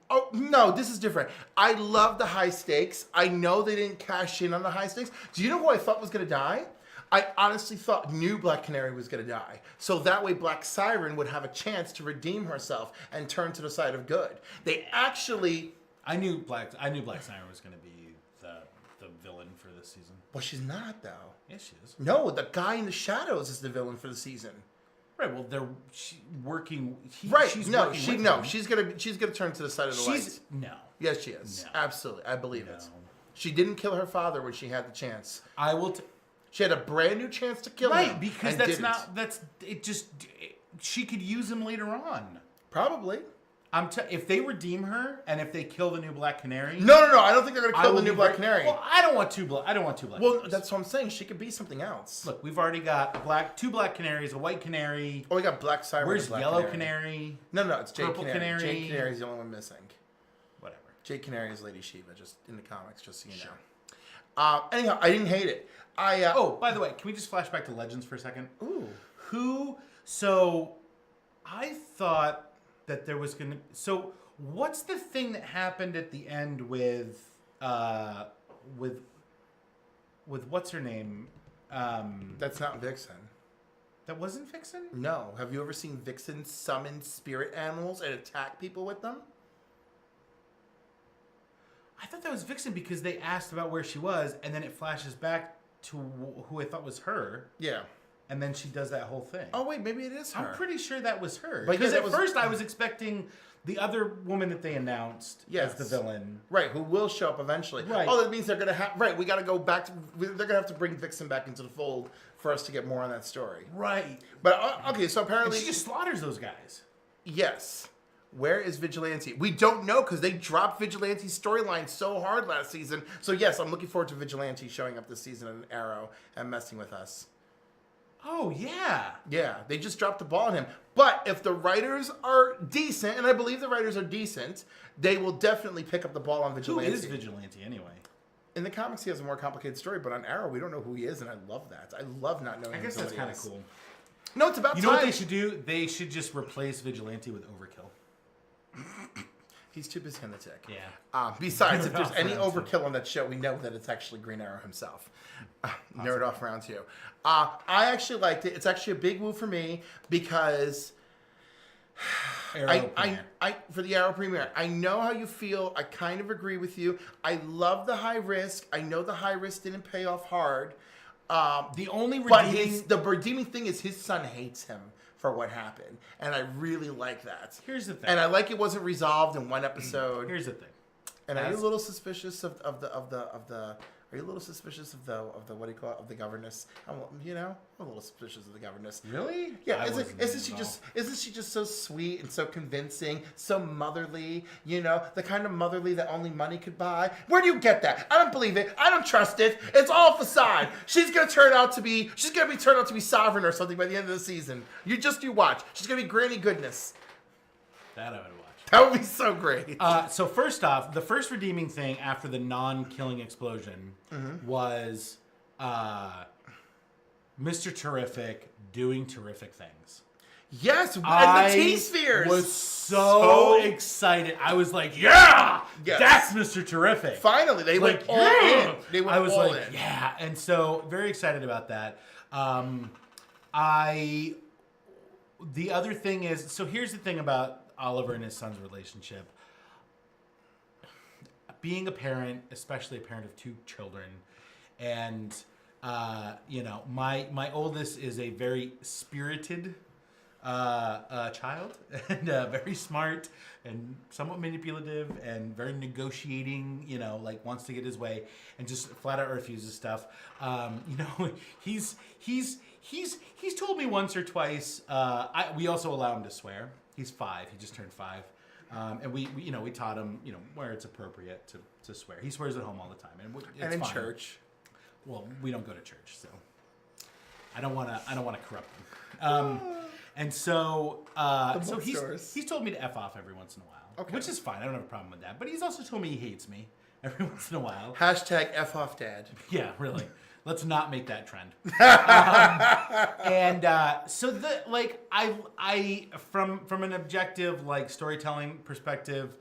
Oh no, this is different. I love the high stakes. I know they didn't cash in on the high stakes. Do you know who I thought was gonna die? I honestly knew Black Canary was gonna die. So that way Black Siren would have a chance to redeem herself and turn to the side of good. They actually I knew Black Siren was going to be the villain for this season. well, she's not though. Yes, she is. No, the guy in the shadows is the villain for the season. Right. Well, they're working. Right. She's no, working she with no, him. she's gonna turn to the side of the light. No. Yes, she is. No. Absolutely. I believe it. No. She didn't kill her father when she had the chance. I will. She had a brand new chance to kill him. Right, because and that's didn't. not. That's it. She could use him later on. Probably. If they redeem her and if they kill the new Black Canary. No. I don't think they're gonna I kill the will new be Black very- Canary. Well, I don't want two Black. Well, Canaries. that's what I'm saying. She could be something else. Look, we've already got two Black Canaries, a White Canary. Oh, we got Black Siren. Where's and Black Yellow Canary? Canary? No, it's Jade Purple Canary. Canary? Jade Canary's the only one missing. Whatever. Jade Canary is Lady Shiva, just in the comics, just so you Sure. know. Anyhow, I didn't hate it. Oh, by the way, can we just flash back to Legends for a second? Ooh. So, I thought that there was gonna. So, what's the thing that happened at the end with what's her name? That's not Vixen. That wasn't Vixen? No. Have you ever seen Vixen summon spirit animals and attack people with them? I thought that was Vixen because they asked about where she was, and then it flashes back to who I thought was her, Yeah. and then she does that whole thing. Oh wait, maybe it is her. I'm pretty sure that was her. But Because yeah, at that was- first I was expecting the other woman that they announced Yes. as the villain. Right, who will show up eventually. Right. Oh, that means they're gonna have. Right, we got to go back to. They're gonna have to bring Vixen back into the fold for us to get more on that story. Right. But okay, so And apparently, she just slaughters those guys. yes. Where is Vigilante? We don't know because they dropped Vigilante's storyline so hard last season. So yes, I'm looking forward to Vigilante showing up this season in Arrow and messing with us. Oh, yeah. Yeah, they just dropped the ball on him. But if the writers are decent, and I believe the writers are decent, they will definitely pick up the ball on Who Vigilante. is Vigilante anyway? In the comics, he has a more complicated story, but on Arrow, we don't know who he is, and I love that. I love not knowing. I guess who that's somebody kind of is. cool. No, it's about You time. know what they should do? They should just replace Vigilante with Overkill. He's too busy on the tick. Yeah. Besides, if Nerd there's off any round two. overkill on that show, we know that it's actually Green Arrow himself. Nerd off round two. I actually liked it. It's actually a big move for me because Arrow premiere. I for the Arrow premiere. I know how you feel. I kind of agree with you. I love the high risk. I know the high risk didn't pay off hard. The only But redeeming... the redeeming thing is his son hates him for what happened, and I really like that. Here's the thing. And I like it wasn't resolved in one episode. Here's the thing. And are you a little suspicious of the? Are you a little suspicious of the what do you call it, of the governess? I'm a little suspicious of the governess. Really? Yeah, I wasn't isn't she just so sweet and so convincing, so motherly? You know, the kind of motherly that only money could buy. Where do you get that? I don't believe it. I don't trust it. It's all facade. She's gonna be turned out to be sovereign or something by the end of the season. You watch. She's gonna be Granny Goodness. That I would watch. That would be so great. So first off, the first redeeming thing after the non-killing explosion was Mr. Terrific doing terrific things. Yes, and I the T-spheres. was so excited. I was like, yeah, Yes. that's Mr. Terrific. Finally, they went all yeah. in. They went I was all like, in. yeah. And so very excited about that. The other thing is, so here's the thing about Oliver and his son's relationship. Being a parent, especially a parent of two children, and My oldest is a very spirited child and very smart and somewhat manipulative and very negotiating, wants to get his way and just flat out refuses stuff. He's told me once or twice. We also allow him to swear. He's 5. He just turned 5. And we taught him, where it's appropriate to swear. He swears at home all the time, and in fine. Church. Well, we don't go to church, so I don't want to corrupt them. And so he's told me to F off every once in a while, which is fine. I don't have a problem with that. But he's also told me he hates me every once in a while. Hashtag F off dad. Yeah, really. Let's not make that trend. I from an objective storytelling perspective,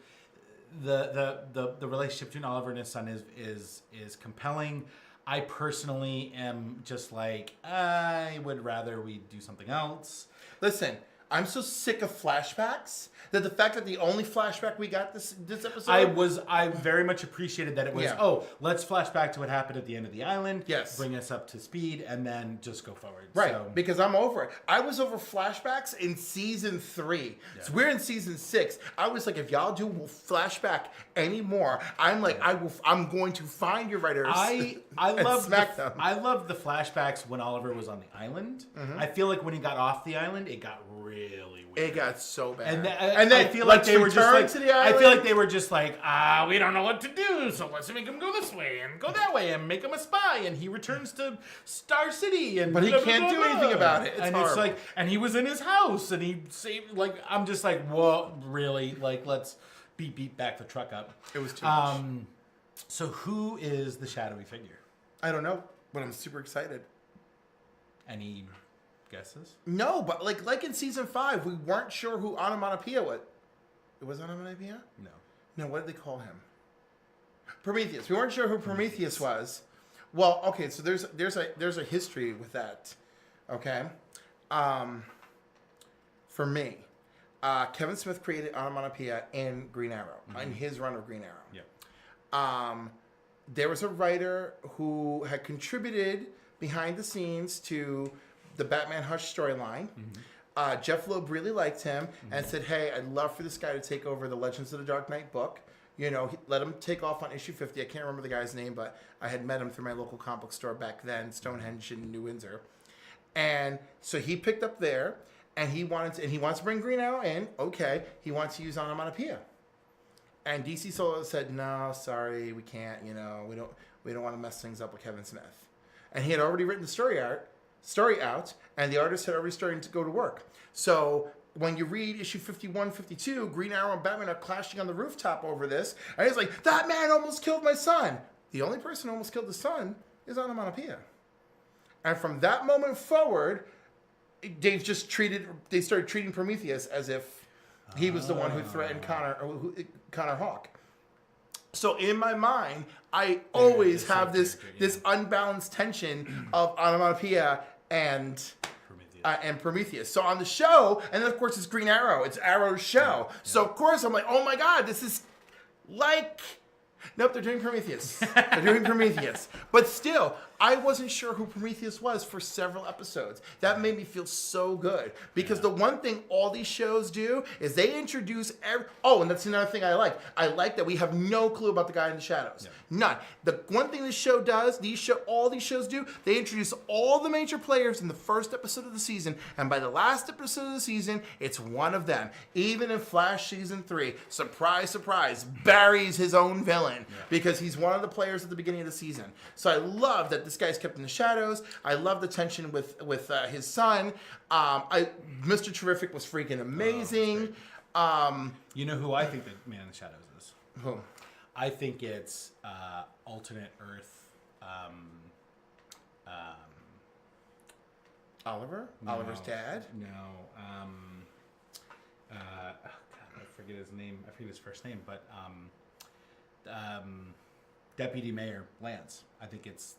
the relationship between Oliver and his son is compelling. I personally am just I would rather we do something else. Listen, I'm so sick of flashbacks that the fact that the only flashback we got this episode... I very much appreciated that it was, let's flash back to what happened at the end of the island. Yes. Bring us up to speed, and then just go forward. Right, So, because I'm over it. I was over flashbacks in season 3. Yeah. So we're in season 6. I was like, if y'all do flashback anymore, I'm going to find your writers I love them. I love the flashbacks when Oliver was on the island. Mm-hmm. I feel like when he got off the island, it got really weird. It got so bad. And then I feel like they were just we don't know what to do, so let's make him go this way and go that way and make him a spy, and he returns to Star City but he can't do anything about it. It's horrible. And he was in his house and he saved I'm just like, whoa, really? Let's beat back the truck up. It was too much. So who is the shadowy figure? I don't know, but I'm super excited. Any guesses? No, but like in season 5, we weren't sure who Onomatopoeia was. It was Onomatopoeia? No, what did they call him? Prometheus. We weren't sure who Prometheus was. Well, okay, so there's a history with that. Okay? For me, Kevin Smith created Onomatopoeia in Green Arrow, in his run of Green Arrow. Yeah. There was a writer who had contributed behind the scenes to the Batman Hush storyline. Mm-hmm. Jeff Loeb really liked him and said, hey, I'd love for this guy to take over the Legends of the Dark Knight book. Let him take off on issue 50. I can't remember the guy's name, but I had met him through my local comic book store back then, Stonehenge in New Windsor. And so he picked up there, and he wants to bring Green Arrow in. Okay, he wants to use Onomatopoeia. And DC Solo said, no, sorry, we can't. We don't want to mess things up with Kevin Smith. And he had already written the story out, and the artist had already started to go to work. So when you read issue 51, 52, Green Arrow and Batman are clashing on the rooftop over this, and he's like, that man almost killed my son. The only person who almost killed his son is Onomatopoeia. And from that moment forward, they started treating Prometheus as if he was the one who threatened Connor Hawke. So in my mind, I always have this unbalanced tension of Onomatopoeia and Prometheus. So on the show, and then of course it's Green Arrow. It's Arrow's show. Yeah. So of course I'm like, oh my God, this is like... Nope, they're doing Prometheus. But still, I wasn't sure who Prometheus was for several episodes. That made me feel so good. Because the one thing all these shows do is they introduce... and that's another thing I like. I like that we have no clue about the guy in the shadows. Yeah. None. The one thing this show does, all these shows do, they introduce all the major players in the first episode of the season, and by the last episode of the season, it's one of them. Even in Flash Season 3, surprise, surprise, Barry's his own villain. Because he's one of the players at the beginning of the season. So I love that this guy's kept in the shadows. I love the tension with his son. Mr. Terrific was freaking amazing. You know who I think that Man in the Shadows is? Who? I think it's alternate Earth. Oliver? No, Oliver's dad? No. God, I forget his name. I forget his first name, but Deputy Mayor Lance. I think it's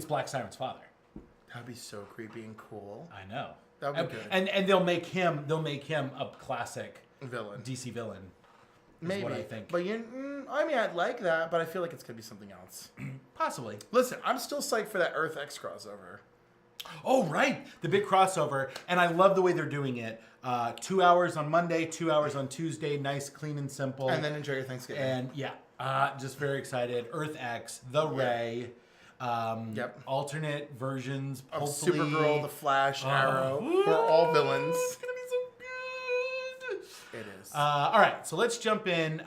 Black Siren's father. That'd be so creepy and cool. I know. That'd be good. And they'll make him a classic villain. DC villain. Maybe. what I think. But I mean, I'd like that, but I feel like it's gonna be something else. Possibly. Listen, I'm still psyched for that Earth X crossover. Oh, right. The big crossover. And I love the way they're doing it. 2 hours on Monday, 2 hours on Tuesday. Nice, clean, and simple. And then enjoy your Thanksgiving. And just very excited. Earth X, The Ray. Alternate versions. Of Hopefully. Supergirl, The Flash, Arrow. We're all villains. It's going to be so good. It is. All right. So let's jump in.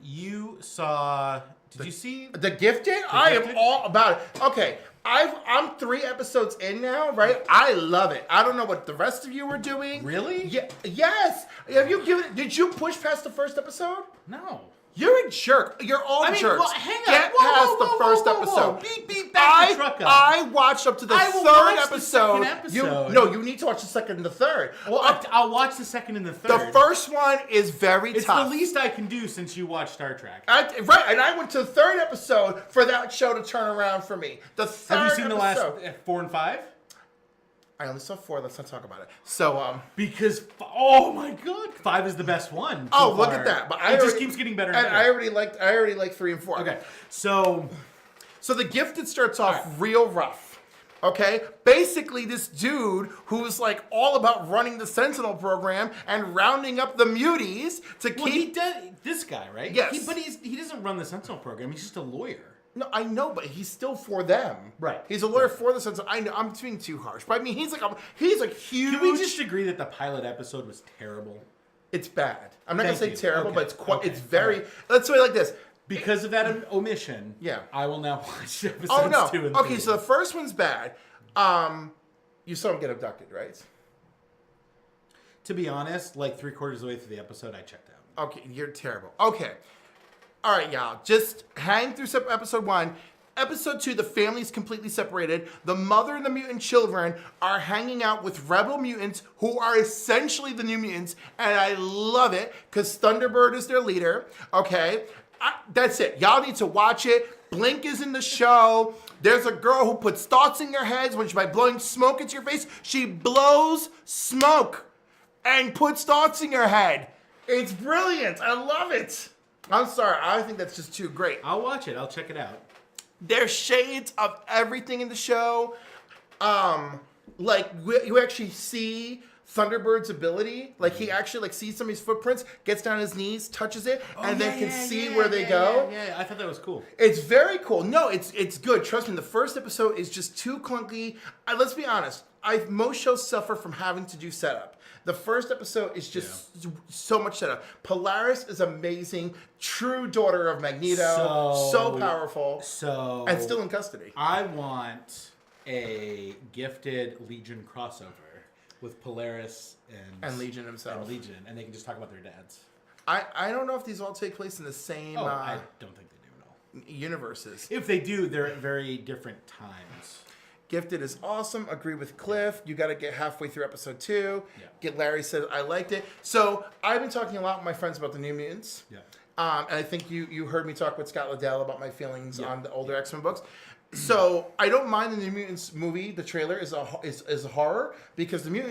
You saw... Did you see... The Gifted? I am all about it. Okay. I'm 3 episodes in now, right? I love it. I don't know what the rest of you were doing. Really? Yeah. Yes. Have you given? Did you push past the first episode? No. You're a jerk. You're all jerks. Well, hang on. Get past the first episode. Beep, back the truck up. I watched up to the I will third watch the episode. second episode. You need to watch the second and the third. Well, I'll watch the second and the third. The first one is very It's tough. the least I can do since you watch Star Trek. Right, and I went to the third episode for that show to turn around for me. The third Have you seen episode. the last 4 and 5? I only saw 4. Let's not talk about it. So, Because, oh my god, 5 is the best one. Oh, look at that! But it just keeps getting better and better. I already liked 3 and 4. Okay, so The Gifted starts off real rough. Okay, basically this dude who's like all about running the Sentinel program and rounding up the muties to well, keep. this guy, right? Yes. But he doesn't run the Sentinel program. He's just a lawyer. No, I know, but he's still for them. Right. He's a lawyer for the Sentinel. I know I'm being too harsh, but I mean he's like huge. Can we just agree that the pilot episode was terrible? It's bad. I'm not gonna say Thank you. terrible, Okay. but it's quite. Okay. It's very. All right. Let's say it like this. Because of that omission, Yeah. I will now watch episodes Oh no. 2 and 3. Okay, so the first one's bad. You saw him get abducted, right? To be honest, like 3/4 of the way through the episode, I checked out. Okay, you're terrible. Okay. All right, y'all. Just hang through episode 1. Episode 2, the family's completely separated. The mother and the mutant children are hanging out with rebel mutants who are essentially the New Mutants. And I love it because Thunderbird is their leader. Okay. That's it. Y'all need to watch it. Blink is in the show. There's a girl who puts thoughts in your heads when by blowing smoke into your face. She blows smoke and puts thoughts in your head. It's brilliant. I love it. I'm sorry. I think that's just too great. I'll watch it. I'll check it out. There's shades of everything in the show. Like you actually see Thunderbird's ability. Like he actually like sees somebody's footprints, gets down on his knees, touches it, and then can see where they go. Yeah, I thought that was cool. It's very cool. No, it's good. Trust me. The first episode is just too clunky. Let's be honest. Most shows suffer from having to do setup. The first episode is just so much setup. Polaris is amazing. True daughter of Magneto. So powerful. And still in custody. I want a Gifted Legion crossover with Polaris And Legion himself. And they can just talk about their dads. I don't know if these all take place in the same I don't think they do, no. universes. If they do, they're at very different times. Gifted is awesome. Agree with Cliff. You got to get halfway through episode 2. Yeah. Get Larry said I liked it. So I've been talking a lot with my friends about the New Mutants. Yeah. And I think you heard me talk with Scott Liddell about my feelings on the older X-Men books. So I don't mind the New Mutants movie. The trailer is a horror because the New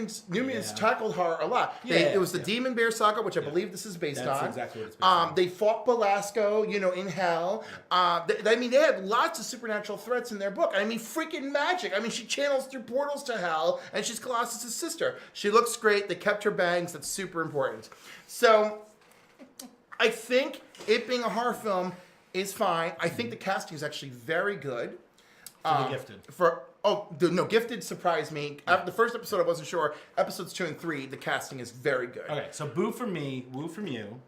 Mutants tackled horror a lot. It was the Demon Bear saga, which I believe this is based on. That's exactly what it's based on. They fought Belasco, in hell. They had lots of supernatural threats in their book. I mean, freaking magic. I mean, she channels through portals to hell, and she's Colossus' sister. She looks great. They kept her bangs. That's super important. So I think it being a horror film is fine. I think the casting is actually very good. For the Gifted. Gifted surprised me. The first episode, I wasn't sure. Episodes 2 and 3, the casting is very good. Okay, so boo from me, woo from you.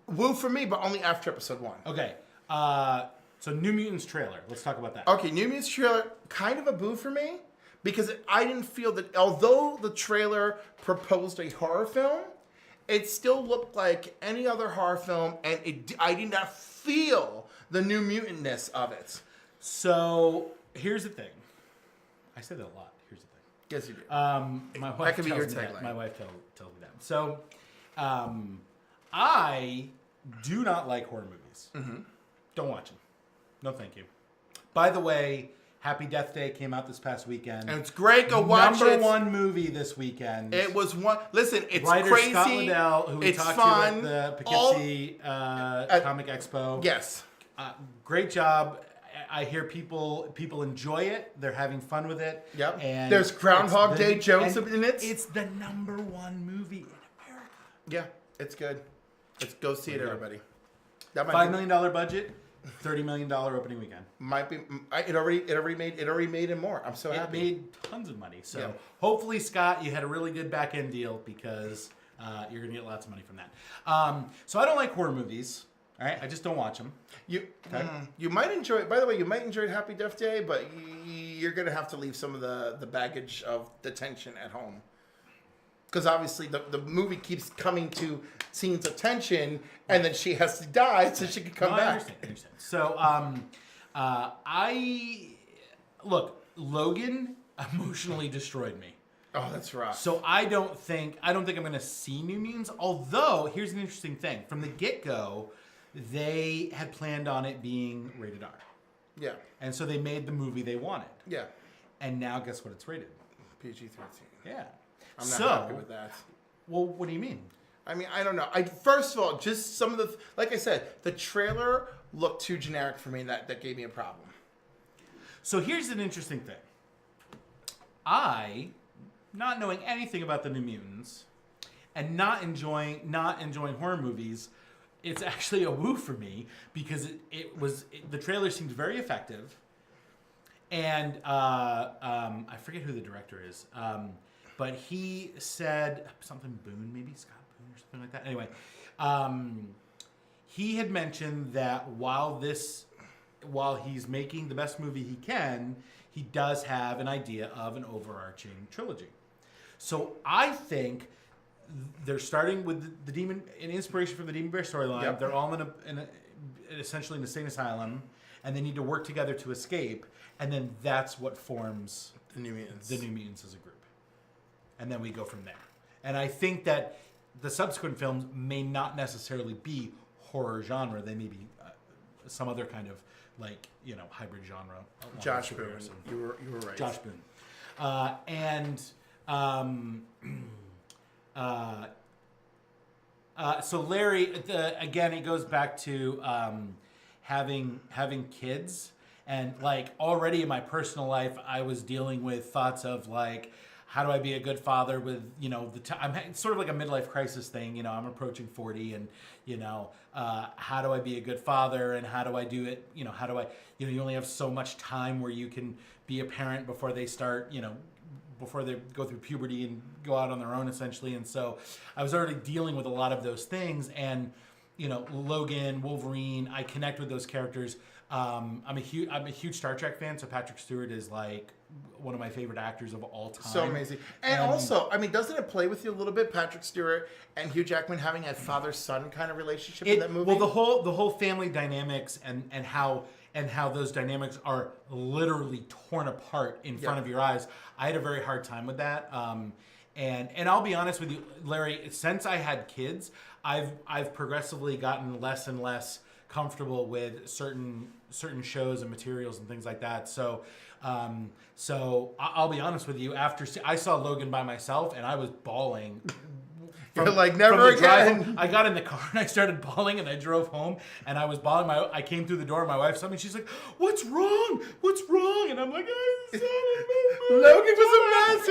Woo for me, but only after episode 1. Okay, so New Mutants trailer. Let's talk about that. Okay, New Mutants trailer, kind of a boo for me. Because I didn't feel that, although the trailer proposed a horror film, it still looked like any other horror film, and I did not feel the New Mutant-ness of it. So here's the thing. I say that a lot. Here's the thing. Yes, you do. My wife That could be your tells me that. tagline. My wife tells me that. So, I do not like horror movies. Mm-hmm. Don't watch them. No, thank you. By the way, Happy Death Day came out this past weekend. And it's great. Go watch Number it. one movie this weekend. It was one. Listen, it's Writer crazy. Scott Liddell, who we it's talked fun. to at the Poughkeepsie Comic Expo. Yes. Great job. I hear people enjoy it. They're having fun with it. Yep. And there's Groundhog Day jokes in it. It's the number one movie in America. Yeah, it's good. Let's go see it, everybody. That $5 million budget, $30 million opening weekend. Might be. It already made it more. I'm so happy. It made tons of money. So Yeah. hopefully, Scott, you had a really good back end deal because you're gonna get lots of money from that. So I don't like horror movies. All right, I just don't watch them. You might enjoy it. By the way, you might enjoy Happy Death Day, but you're gonna have to leave some of the baggage of the tension at home. Because obviously the movie keeps coming to scenes of tension, and then she has to die so she can come back. I understand. So Logan emotionally destroyed me. Oh, that's rough. So I don't think I'm going to see New Mutants. Although here's an interesting thing: from the get-go, they had planned on it being rated R. Yeah. And so they made the movie they wanted. Yeah. And now guess what? It's rated PG-13. Yeah. I'm not happy with that. Well, what do you mean? I mean, I don't know. First of all, just some of the, like I said, the trailer looked too generic for me, and that gave me a problem. So here's an interesting thing. I, not knowing anything about the New Mutants, and not enjoying horror movies, it's actually a woo for me because the trailer seemed very effective, and I forget who the director is, but he said something Boone, maybe Scott Boone or something like that. Anyway, he had mentioned that while he's making the best movie he can, he does have an idea of an overarching trilogy. So I think they're starting with the Demon, an inspiration from the Demon Bear storyline. Yep. They're all essentially in the same asylum, and they need to work together to escape. And then that's what forms The New Mutants. The New Mutants as a group. And then we go from there. And I think that the subsequent films may not necessarily be horror genre. They may be some other kind of hybrid genre. Josh Boone. You were right. Josh Boone. So Larry, again, it goes back to having kids, and already in my personal life, I was dealing with thoughts of how do I be a good father with it's sort of like a midlife crisis thing. I'm approaching 40, and how do I be a good father, and how do I do it? How do I you only have so much time where you can be a parent before they start before they go through puberty and go out on their own, essentially. And so I was already dealing with a lot of those things. And, Logan, Wolverine, I connect with those characters. I'm a huge Star Trek fan, so Patrick Stewart is one of my favorite actors of all time. So amazing. And also, doesn't it play with you a little bit, Patrick Stewart and Hugh Jackman having a father-son kind of relationship in that movie? Well, the whole family dynamics and how those dynamics are literally torn apart in front of your eyes. I had a very hard time with that. And I'll be honest with you, Larry, since I had kids, I've progressively gotten less and less comfortable with certain shows and materials and things like that. So I'll be honest with you, after I saw Logan by myself and I was bawling. You're never again. I got in the car and I started bawling, and I drove home and I was bawling. I came through the door, and my wife saw me, and she's like, "What's wrong? What's wrong?" And I'm like, Logan was a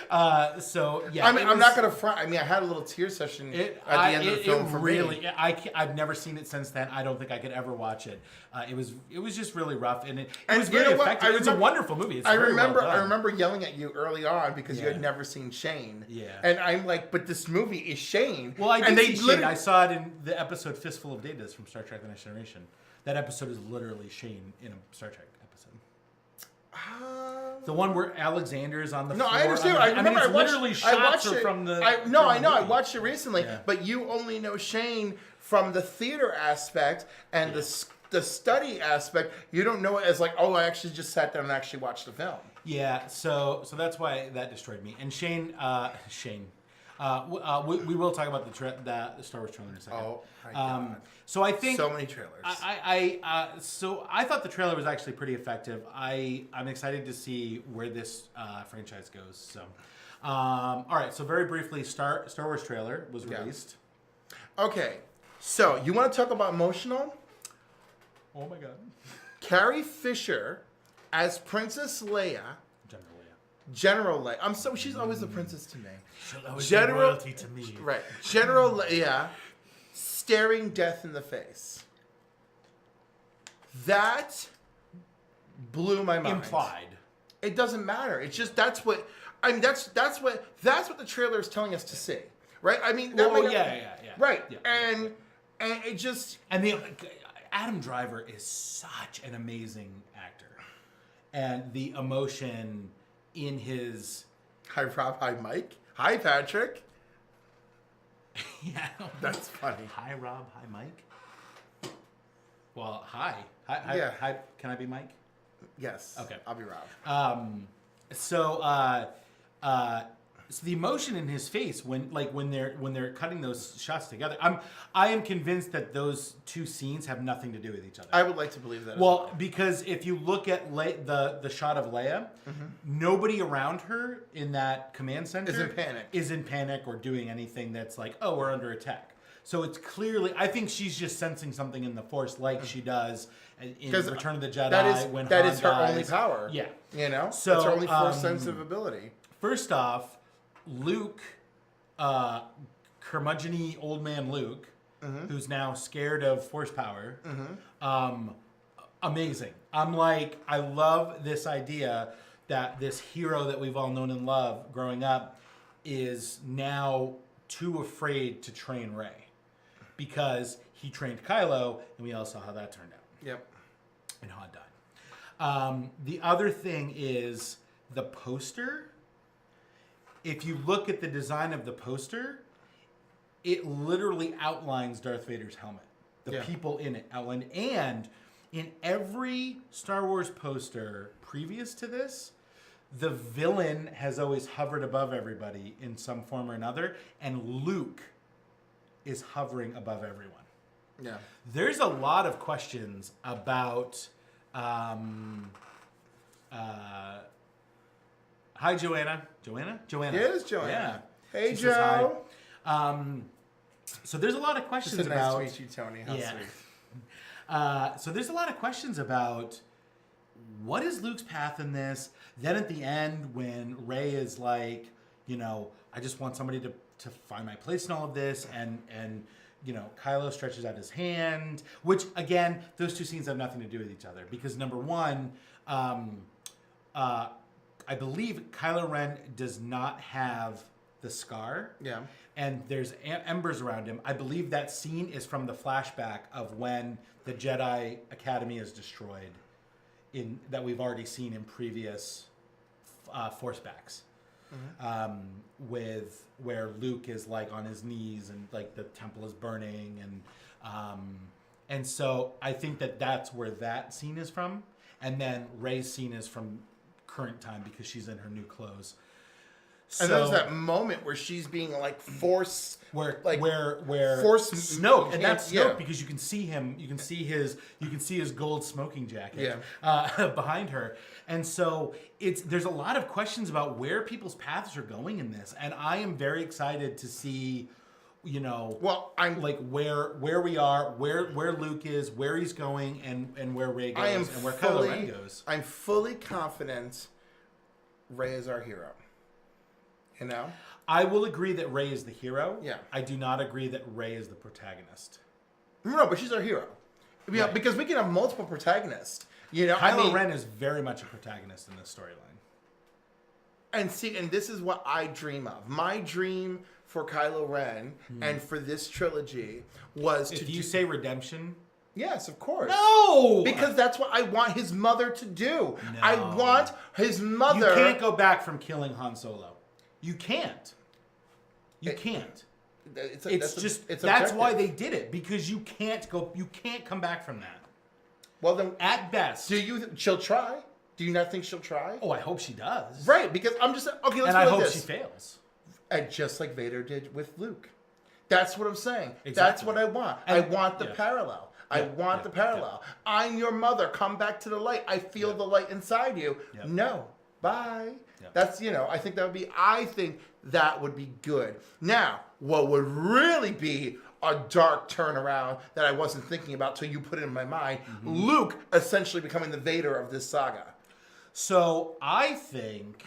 master. So yeah, I'm not gonna front. I had a little tear session at the end of the film. For me, I've never seen it since then. I don't think I could ever watch it. It was just really rough, and it was very effective. It's a wonderful movie. I remember yelling at you early on because you had never seen Shane. Yeah, and I'm like, but this movie is Shane. Well, I did see Shane. I saw it in the episode Fistful of Datas from Star Trek: The Next Generation. That episode is literally Shane in a Star Trek episode. The one where Alexander is on the floor. No, I understand. I remember. It's literally shots from the. I know. I watched it recently, but you only know Shane from the theater aspect and the study aspect. You don't know it as I actually just sat down and actually watched the film. Yeah, so that's why that destroyed me. And Shane, We will talk about the Star Wars trailer in a second. Oh my god! So I think So many trailers. So I thought the trailer was actually pretty effective. I'm excited to see where this franchise goes. So, all right. So very briefly, Star Wars trailer was released. Okay, so you want to talk about emotional? Oh my god. Carrie Fisher as Princess Leia. General Leia. She's always the princess to me. She'll always be royalty to me. Right. General Leia staring death in the face. That blew my mind. Implied. It doesn't matter. It's just that's what the trailer is telling us to see. Right? I mean, yeah. Right. Yeah. And it just and Adam Driver is such an amazing actor. And the emotion in his Hi Rob, hi Mike. Hi Patrick. yeah, That's funny. Hi Rob, hi Mike. Well, hi. Yeah. Hi. Can I be Mike? Yes. Okay. I'll be Rob. So the emotion in his face when they're cutting those shots together, I am convinced that those two scenes have nothing to do with each other. I would like to believe that. Well, because if you look at the shot of Leia, nobody around her in that command center is in panic or doing anything that's like, oh, we're under attack. So it's clearly, I think she's just sensing something in the Force, like she does in Return of the Jedi. That is her only power. Yeah, you know, so it's her only Force sensitive ability. First off, Luke, curmudgeon-y old man Luke, who's now scared of Force power. Amazing. I love this idea that this hero that we've all known and loved growing up is now too afraid to train Rey because he trained Kylo, and we all saw how that turned out. Yep. And how it died. The other thing is the poster. If you look at the design of the poster, it literally outlines Darth Vader's helmet. The people in it outlined. And in every Star Wars poster previous to this, the villain has always hovered above everybody in some form or another, and Luke is hovering above everyone. Yeah. There's a lot of questions about... hi, Joanna. Joanna? It is Joanna. Yeah. Hey, She says Joe. hi. So there's a lot of questions It's about... nice to meet you, Tony. How sweet. So there's a lot of questions about what is Luke's path in this. Then at the end, when Rey is like, I just want somebody to find my place in all of this, and Kylo stretches out his hand, which again, those two scenes have nothing to do with each other because number one, I believe Kylo Ren does not have the scar. Yeah. And there's embers around him. I believe that scene is from the flashback of when the Jedi Academy is destroyed, that we've already seen in previous Force backs, with where Luke is like on his knees and like the temple is burning, and so I think that's where that scene is from, and then Rey's scene is from current time because she's in her new clothes. And there's that moment where she's being like force, where force Snoke, and that's Snoke yeah. because you can see him, you can see his gold smoking jacket Yeah. behind her, and so there's a lot of questions about where people's paths are going in this, and I am very excited to see, Well, I'm like where we are, where Luke is, where he's going, and where Rey goes, and where Kylo Ren goes. I'm fully confident Rey is our hero. I will agree that Rey is the hero. Yeah. I do not agree that Rey is the protagonist. No, but she's our hero. Yeah, Right. because we can have multiple protagonists. Kylo Ren is very much a protagonist in this storyline. And this is what I dream of. My dream for Kylo Ren and for this trilogy was If you say redemption, Yes, of course. no, Because that's what I want his mother to do. No. I want his mother. You can't go back from killing Han Solo. You can't. You can't. It's that's why they did it, because you can't come back from that. Well, then, At best. she'll try? Do you not think she'll try? Oh, I hope she does. Right, because I'm just okay. Let's And go I like hope this. she fails. And just like Vader did with Luke. That's what I'm saying. Exactly. That's what I want. I And- want the yeah. parallel. I Yeah, want yeah, the parallel. I'm your mother. Come back to the light. I feel the light inside you. Yeah. No. Bye. Yeah. That's, I think that would be good. Now, what would really be a dark turnaround that I wasn't thinking about till you put it in my mind, Luke essentially becoming the Vader of this saga. So I think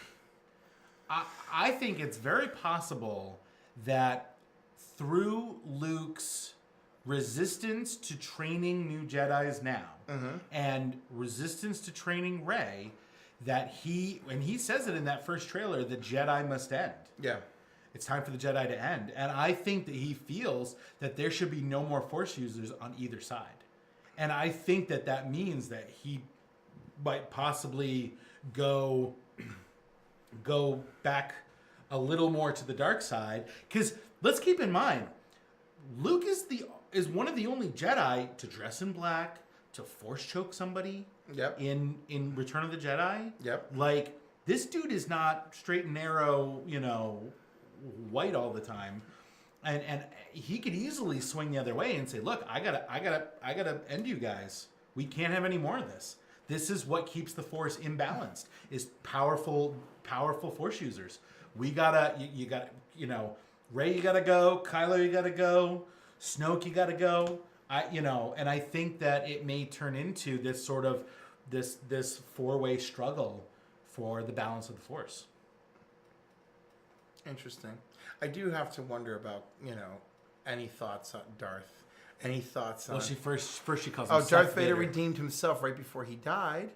it's very possible that through Luke's resistance to training new Jedis now and resistance to training Rey, that he says it in that first trailer, the Jedi must end. Yeah. It's time for the Jedi to end. And I think that he feels that there should be no more Force users on either side. And I think that means that he might possibly go back a little more to the dark side. Because let's keep in mind, Luke is one of the only Jedi to dress in black, to Force choke somebody Yep. in Return of the Jedi. Yep. Like, this dude is not straight and narrow, white all the time. And he could easily swing the other way and say, look, I gotta end you guys. We can't have any more of this. This is what keeps the Force imbalanced, is powerful Force users. We gotta, Rey, you gotta go. Kylo, you gotta go. Snoke, you gotta go. And I think that it may turn into this sort of this four-way struggle for the balance of the Force. Interesting. I do have to wonder about, any thoughts on Darth. Any thoughts on... Well, she first she calls him Oh, Seth Darth Vader redeemed himself right before he died.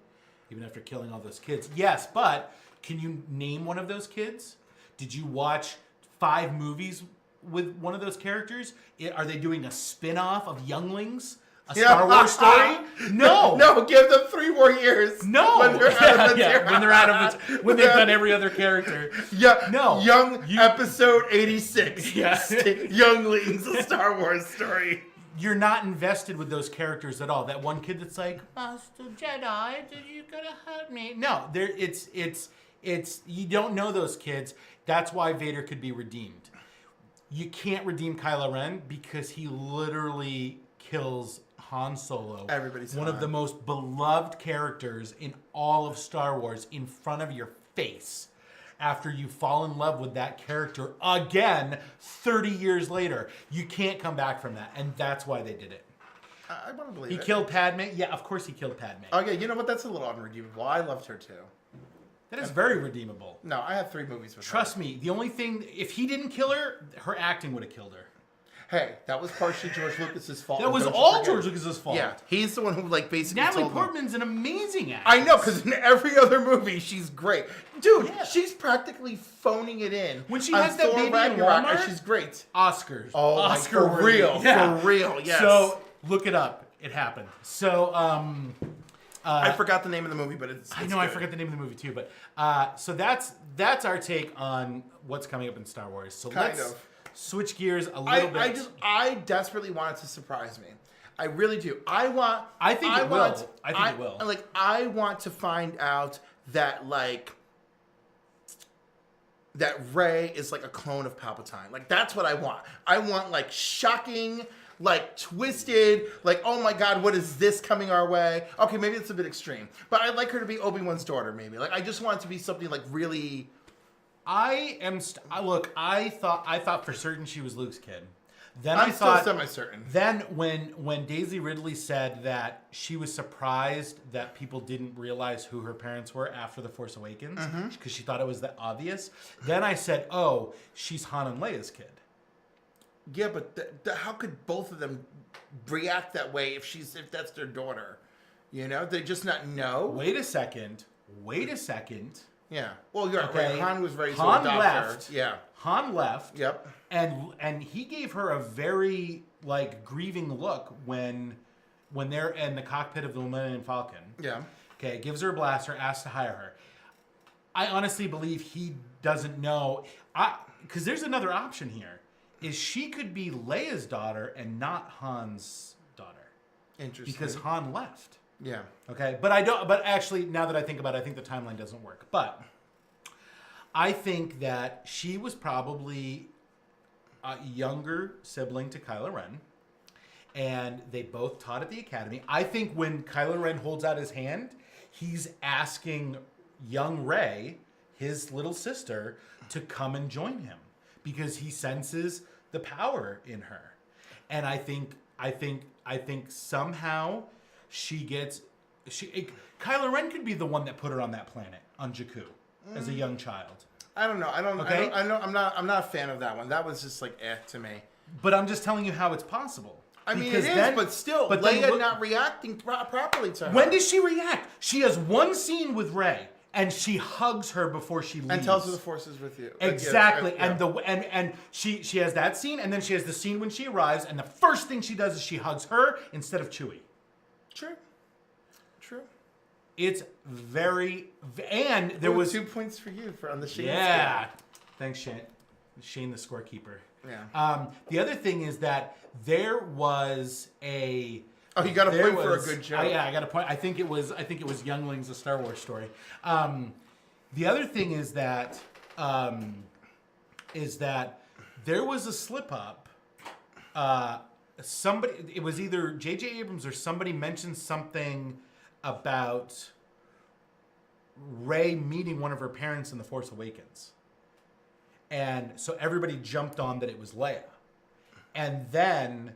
even after killing all those kids. Yes, but can you name one of those kids? Did you watch 5 movies with one of those characters? Are they doing a spin-off of Younglings? A Star Wars story? No. No, give them 3 more years. No. When they're out of the when they're out of it, when they've done every other character. Yeah. No. Episode 86. Yeah. Younglings, a Star Wars story. You're not invested with those characters at all. That one kid that's like, Master Jedi, did you gonna hurt me? No, it's you don't know those kids. That's why Vader could be redeemed. You can't redeem Kylo Ren because he literally kills Han Solo. Everybody's one Han. of the most beloved characters in all of Star Wars in front of your face. After you fall in love with that character again 30 years later. You can't come back from that. And that's why they did it. I want to believe He it. killed Padme? Yeah, of course he killed Padme. Okay, you know what? That's a little unredeemable. I loved her too. That is very redeemable. No, I had 3 movies with her. Trust me, the only thing, if he didn't kill her, her acting would have killed her. Hey, that was partially George Lucas's fault. That was Don't you all forget. George Lucas's fault. Yeah, he's the one who basically Natalie told them. Portman's an amazing actress. I know, because in every other movie, she's great. Dude, Yeah. she's practically phoning it in. When she on has that Thor baby in Ragnarok, Walmart? and she's great. Oscars. Oh, Oscar for real. Yeah. For real, yes. So, look it up. It happened. So, I forgot the name of the movie, but it's I know good. I forgot the name of the movie too, but so that's our take on what's coming up in Star Wars. So Kind let's of. switch gears a little bit. I desperately want it to surprise me. I really do. I think it will. I think it will. Like, I want to find out that that Rey is like a clone of Palpatine. Like, that's what I want. I want shocking, twisted, oh my god, what is this coming our way? Okay, maybe it's a bit extreme, but I'd like her to be Obi-Wan's daughter. Maybe I just want it to be something really. Look. I thought for certain she was Luke's kid. Then I'm I thought still semi-certain. Then when Daisy Ridley said that she was surprised that people didn't realize who her parents were after The Force Awakens because she thought it was that obvious. Then I said, oh, she's Han and Leia's kid. Yeah, but how could both of them react that way if that's their daughter? They just not know. Wait a second. Yeah. Well, you're Okay. right. Han was ready to Han adopt left. her. Yeah. Han left. Yep. And he gave her a very grieving look when they're in the cockpit of the Millennium Falcon. Yeah. Okay, gives her a blaster, asks to hire her. I honestly believe he doesn't know. Because there's another option here. Is she could be Leia's daughter and not Han's daughter. Interesting. Because Han left. Yeah. Okay, but I don't. But actually, now that I think about it, I think the timeline doesn't work. But I think that she was probably a younger sibling to Kylo Ren, and they both taught at the academy. I think when Kylo Ren holds out his hand, he's asking young Rey, his little sister, to come and join him because he senses the power in her. And I think somehow Kylo Ren could be the one that put her on that planet on Jakku as a young child. I don't know. Okay? I'm not a fan of that one. That was just like to me. But I'm just telling you how it's possible. I mean, Because it is, then- but still, but then Leia look- not reacting properly to her. When does she react? She has one scene with Rey, and she hugs her before she leaves. and tells her the Force is with you. Exactly, Yeah. and she has that scene, and then she has the scene when she arrives, and the first thing she does is she hugs her instead of Chewie. True. It's and there was 2 points for you on the Shane yeah. Thanks, Shane, the scorekeeper. Yeah. The other thing is that there was a. Oh, you got a there point for a was- good joke. I got a point. I think it was Younglings, a Star Wars story. The other thing is that there was a slip up. Somebody, it was either J.J. Abrams or somebody mentioned something about Rey meeting one of her parents in The Force Awakens. And so everybody jumped on that it was Leia. And then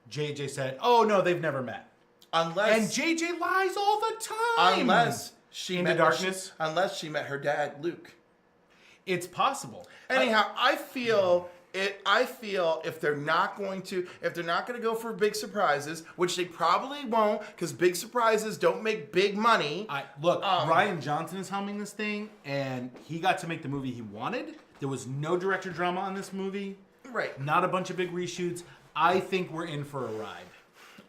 JJ said, "Oh no, they've never met." Unless And JJ lies all the time. unless she In met the darkness? unless she met her dad, Luke. It's possible. Anyhow, I feel if they're not going to go for big surprises, which they probably won't, because big surprises don't make big money. Look, Ryan Johnson is helming this thing, and he got to make the movie he wanted. There was no director drama on this movie. Right. Not a bunch of big reshoots. I think we're in for a ride.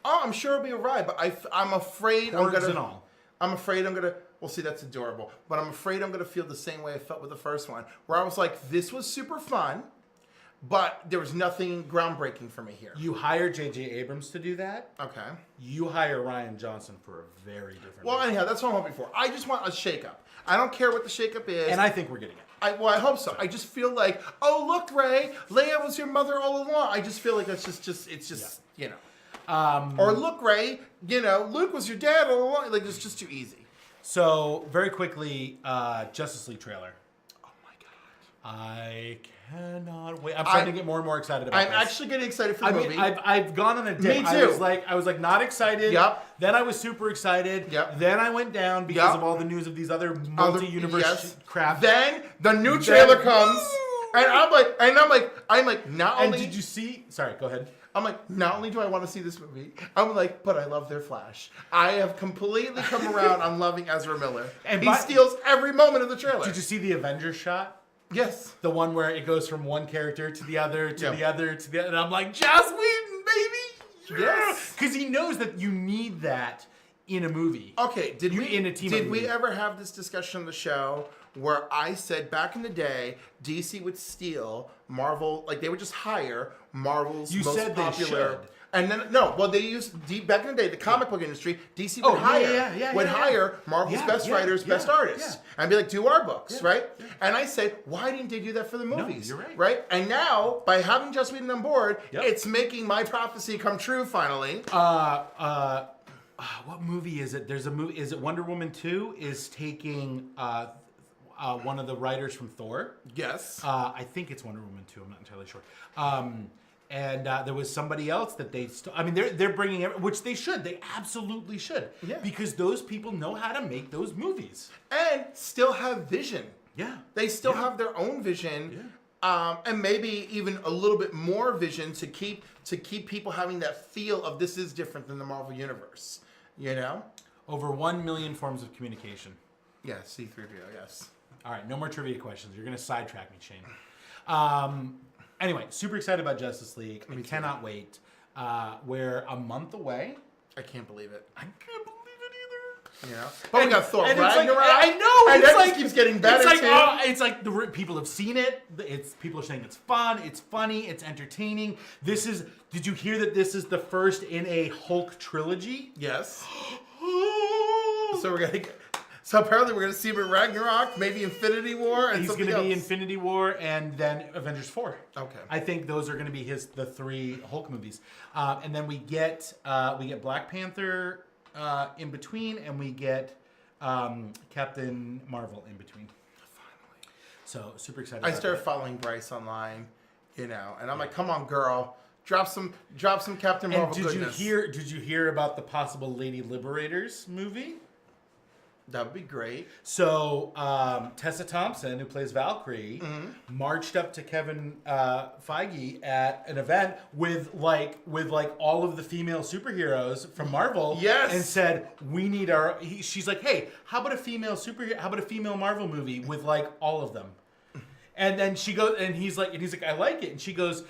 Oh, I'm sure it'll be a ride, but I'm afraid Horns and all. I'm afraid I'm gonna. Well, see, that's adorable, but I'm afraid I'm gonna feel the same way I felt with the first one, where I was like, "This was super fun," but there was nothing groundbreaking for me here. You hire J.J. Abrams to do that. Okay. You hire Ryan Johnson for a very different Well, reason. anyhow, that's what I'm hoping for. I just want a shakeup. I don't care what the shakeup is. And I think we're getting it. I hope so. I just feel like, oh look, Ray, Leia was your mother all along. I just feel like that's just you know. Or look, Ray, Luke was your dad all along. Like it's just too easy. So, very quickly, Justice League trailer. Oh my god. I cannot wait. I'm starting to get more and more excited about I'm this. actually getting excited for the movie. I've gone on a dip. Me too. I was like not excited. Yep. Then I was super excited. Yep. Then I went down because Yep. of all the news of these other multi-universe yes. crap. Then the new trailer comes, and I'm like, not and only did you see? Sorry, go ahead. I'm like, not only do I want to see this movie, I'm like, but I love their Flash. I have completely come around on loving Ezra Miller. And he steals every moment of the trailer. Did you see the Avengers shot? Yes. The one where it goes from one character to the other, to Yeah. the other, to the other. And I'm like, Joss Whedon, baby! Yes. Because he knows that you need that in a movie. Okay, did we movie. ever have this discussion on the show where I said back in the day DC would steal Marvel, like they would just hire Marvel's You most said they popular. should. And then they used back in the day the comic book industry. DC Oh, would hire Marvel's best writers, best artists, and be like, do our books, right? Yeah. And I said, why didn't they do that for the movies? No, you're right. Right? And now by having Joss Whedon on board, Yep. it's making my prophecy come true finally. What movie is it? There's a movie. Is it Wonder Woman 2 is taking one of the writers from Thor? Yes. I think it's Wonder Woman 2. I'm not entirely sure. And there was somebody else that they're bringing, which they should. They absolutely should. Yeah. Because those people know how to make those movies. And still have vision. Yeah. They still have their own vision, and maybe even a little bit more vision to keep people having that feel of this is different than the Marvel Universe. Over 1 million forms of communication. Yeah, C-3PO, yes. All right, no more trivia questions. You're going to sidetrack me, Shane. Anyway, super excited about Justice League. I cannot wait. We're a month away. I can't believe it. I can't believe it either. But we got Thor and it's Ragnarok. I know. And It's that like, just keeps getting better, it's like the people have seen it. People are saying it's fun. It's funny. It's entertaining. Did you hear that this is the first in a Hulk trilogy? Yes. So we're gonna get. So apparently we're going to see him in Ragnarok, maybe Infinity War, and He's something going to be else. Infinity War and then Avengers 4. Okay. I think those are going to be the 3 Hulk movies. And then we get Black Panther in between, and we get Captain Marvel in between. Finally. So super excited. I started following Bryce online, and I'm like, come on, girl. Drop some Captain Marvel And goodness. did you hear about the possible Lady Liberators movie? That would be great. So Tessa Thompson, who plays Valkyrie, marched up to Kevin Feige at an event with all of the female superheroes from Marvel. Yes. And said, "We need our." She's like, "Hey, how about a female superhero? How about a female Marvel movie with all of them?" And then she goes, and he's like, I like it. And she goes,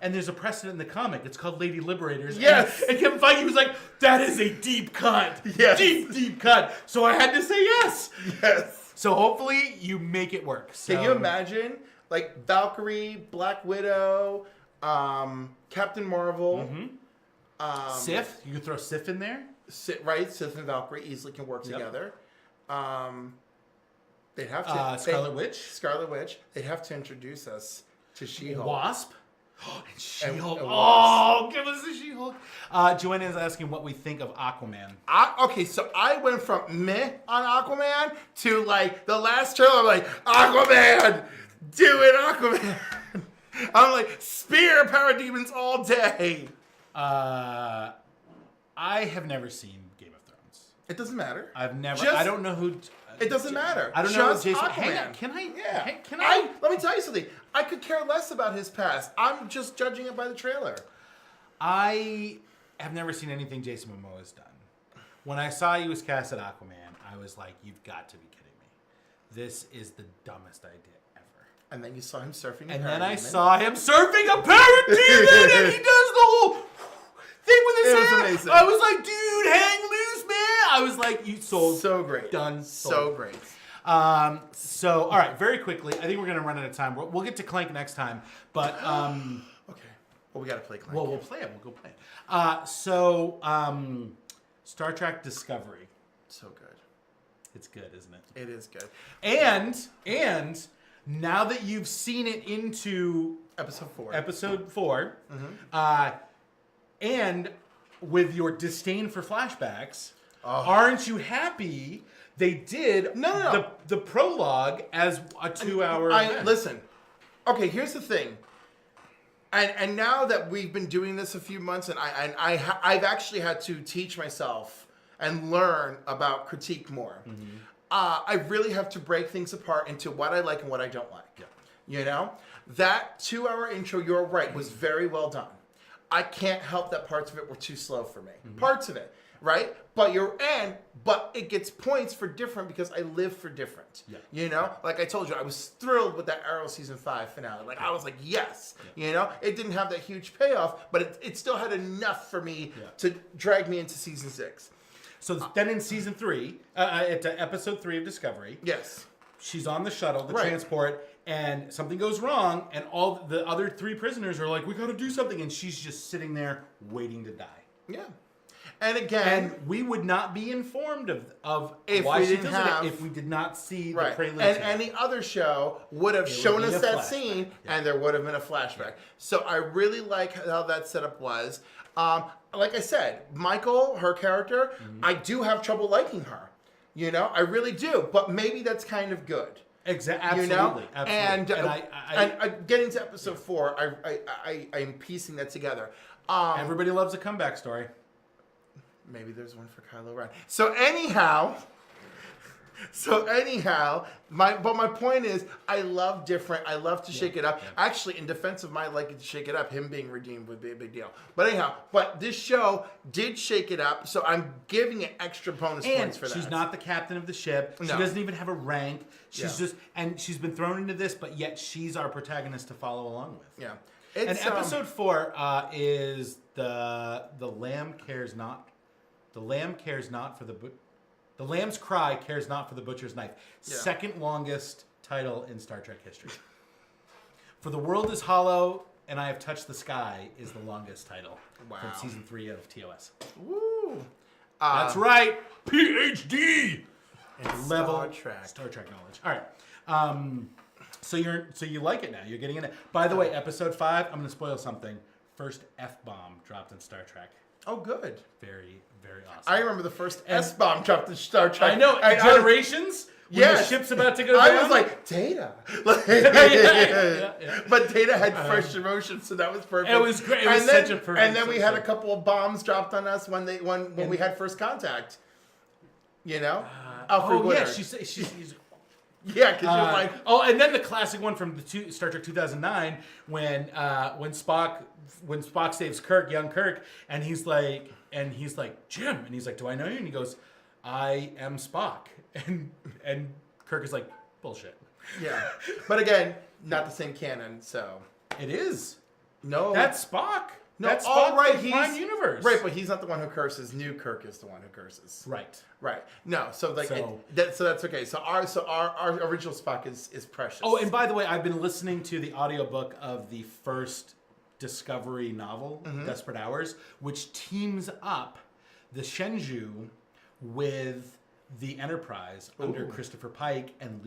and there's a precedent in the comic. It's called Lady Liberators. Yes. And Kevin Feige was like, that is a deep cut. Yes. Deep cut. So I had to say yes. Yes. So hopefully you make it work. So, Can you imagine, like, Valkyrie, Black Widow, Captain Marvel, Sif? You can throw Sif in there. right? Sif and Valkyrie easily can work together. They'd have to. Scarlet Witch. Scarlet Witch. They'd have to introduce us to She-Hulk. Wasp. And She-Hulk. and Oh, give us the She-Hulk. Joanna is asking what we think of Aquaman. Okay, so I went from meh on Aquaman to like the last trailer. I'm like, Aquaman, do it, Aquaman. I'm like, spear parademons all day. I have never seen Game of Thrones. It doesn't matter. I've never. Just- I don't know who. It doesn't matter. I don't know. Just Jason, Aquaman. hang on. Can I? Yeah. Can I? Let me tell you something. I could care less about his past. I'm just judging it by the trailer. I have never seen anything Jason Momoa has done. When I saw he was cast at Aquaman, I was like, "You've got to be kidding me! This is the dumbest idea ever." And then you saw him surfing. And then I saw him surfing a parademon, and he does the whole thing with his It was hair. amazing. I was like, "Dude, hang loose, man!" I was like, "You sold." So great. Done. So Sold. great. So, all right, very quickly. I think we're going to run out of time. We'll get to Clank next time, but Okay. Well, we got to play Clank. we'll play it. We'll go play it. Star Trek Discovery. So good. It's good, isn't it? It is good. And now that you've seen it into Episode 4. Episode 4, and with your disdain for flashbacks, aren't you happy? They did No. the prologue as a 2-hour event. Listen. Okay, here's the thing. And now that we've been doing this a few months, and I've actually had to teach myself and learn about critique more. I really have to break things apart into what I like and what I don't like. Yeah. You know, that 2-hour intro, you're right, was very well done. I can't help that parts of it were too slow for me. Parts of it, right? But it gets points for different because I live for different. Yeah. You know, like I told you, I was thrilled with that Arrow season 5 finale. Like I was like, yes. Yeah. You know, it didn't have that huge payoff, but it still had enough for me to drag me into season 6. So then in season 3, at episode 3 of Discovery, Yes. she's on the shuttle, the Right. transport, and something goes wrong, and all the other 3 prisoners are like, "We got to do something," and she's just sitting there waiting to die. Yeah. And again, And we would not be informed of If why we she didn't does have- it if we did not see the right. prelude. And to it. any other show would have It would shown be us a that flashback. scene, Yeah. and there would have been a flashback. So I really like how that setup was. Like I said, Michael, her character, I do have trouble liking her. You know, I really do. But maybe that's kind of good. Absolutely. You know, Absolutely. and getting to episode 4, I'm piecing that together. Everybody loves a comeback story. Maybe there's one for Kylo Ren. So anyhow, my point is, I love different. I love to shake it up. Yeah. Actually, in defense of my liking to shake it up, him being redeemed would be a big deal. But anyhow, this show did shake it up, so I'm giving it extra bonus And points for that. she's not the captain of the ship. She No. doesn't even have a rank. She's Yeah. and she's been thrown into this, but yet she's our protagonist to follow along with. Yeah. And It's, episode 4 is the lamb cares not. The lamb cares not for the lamb's cry cares not for the butcher's knife. Yeah. Second longest title in Star Trek history. For the world is hollow and I have touched the sky is the longest title Wow. from season 3 of TOS. Woo. That's right, PhD. It's level Star Trek knowledge. All right. So you like it now. You're getting in it. By the way, episode 5, I'm going to spoil something. First F-bomb dropped in Star Trek. Oh, good. Very, very awesome. I remember the first S-bomb dropped in Star Trek. I know. Generations? When the ship's about to go down? I was like, Data. Yeah. But Data had fresh emotion, so that was perfect. It was great. It was such a perfect. And then we had a couple of bombs dropped on us when we had first contact. You know? Alfred Woodard. Yeah, she's yeah, because you're like... Oh, and then the classic one from Star Trek 2009 when Spock saves Kirk, young Kirk, and he's like, Jim, and he's like, do I know you? And he goes, I am Spock, and Kirk is like, bullshit. Yeah, but again, not the same canon, so it is. No, that's Spock. No, that's all Spock right, from Prime Universe. Right, but he's not the one who curses. New Kirk is the one who curses. Right. No, so like, so that's okay. So our original Spock is precious. Oh, and by the way, I've been listening to the audiobook of the first Discovery novel, Desperate Hours, which teams up the Shenzhou with the Enterprise under Christopher Pike and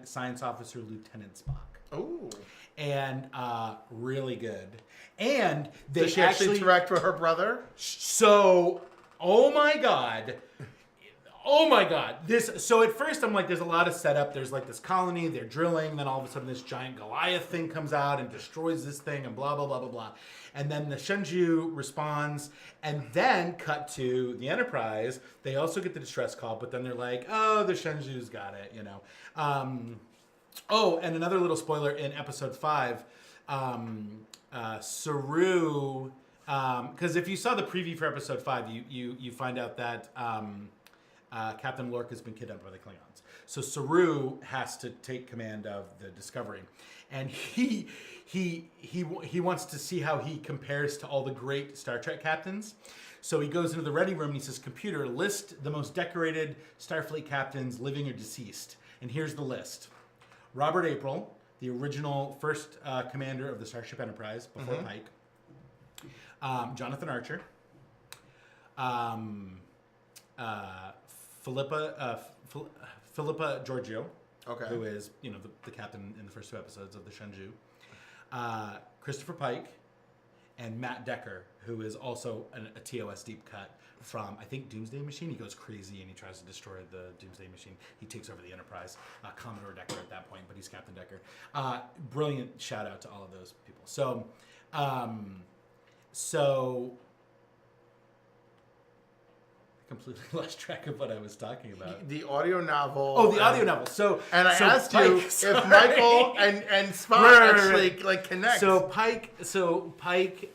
Science Officer Lieutenant Spock. Oh. And really good. And they Does she actually interact with her brother? So, oh my god. So at first I'm like, there's a lot of setup. There's like this colony, they're drilling, then all of a sudden this giant Goliath thing comes out and destroys this thing and blah, blah, blah, blah, blah. And then the Shenzhou responds, and then cut to the Enterprise. They also get the distress call, but then they're like, oh, the Shenzhou's got it, you know. Oh, and another little spoiler in episode 5, Saru, because if you saw the preview for episode 5, you find out that Captain Lorca has been kidnapped by the Klingons. So Saru has to take command of the Discovery, and he wants to see how he compares to all the great Star Trek captains. So he goes into the ready room and he says, "Computer, list the most decorated Starfleet captains, living or deceased." And here's the list. Robert April, the original first commander of the Starship Enterprise before Pike. Jonathan Archer. Philippa Giorgio, who is the captain in the first 2 episodes of the Shenzhou. Christopher Pike, and Matt Decker, who is also a TOS deep cut from, I think, Doomsday Machine. He goes crazy and he tries to destroy the Doomsday Machine. He takes over the Enterprise. Commodore Decker at that point, but he's Captain Decker. Brilliant shout out to all of those people. So I completely lost track of what I was talking about. The audio novel. Oh, the audio novel. So asked Pike, you if Michael and Spock actually like connect. So Pike is like,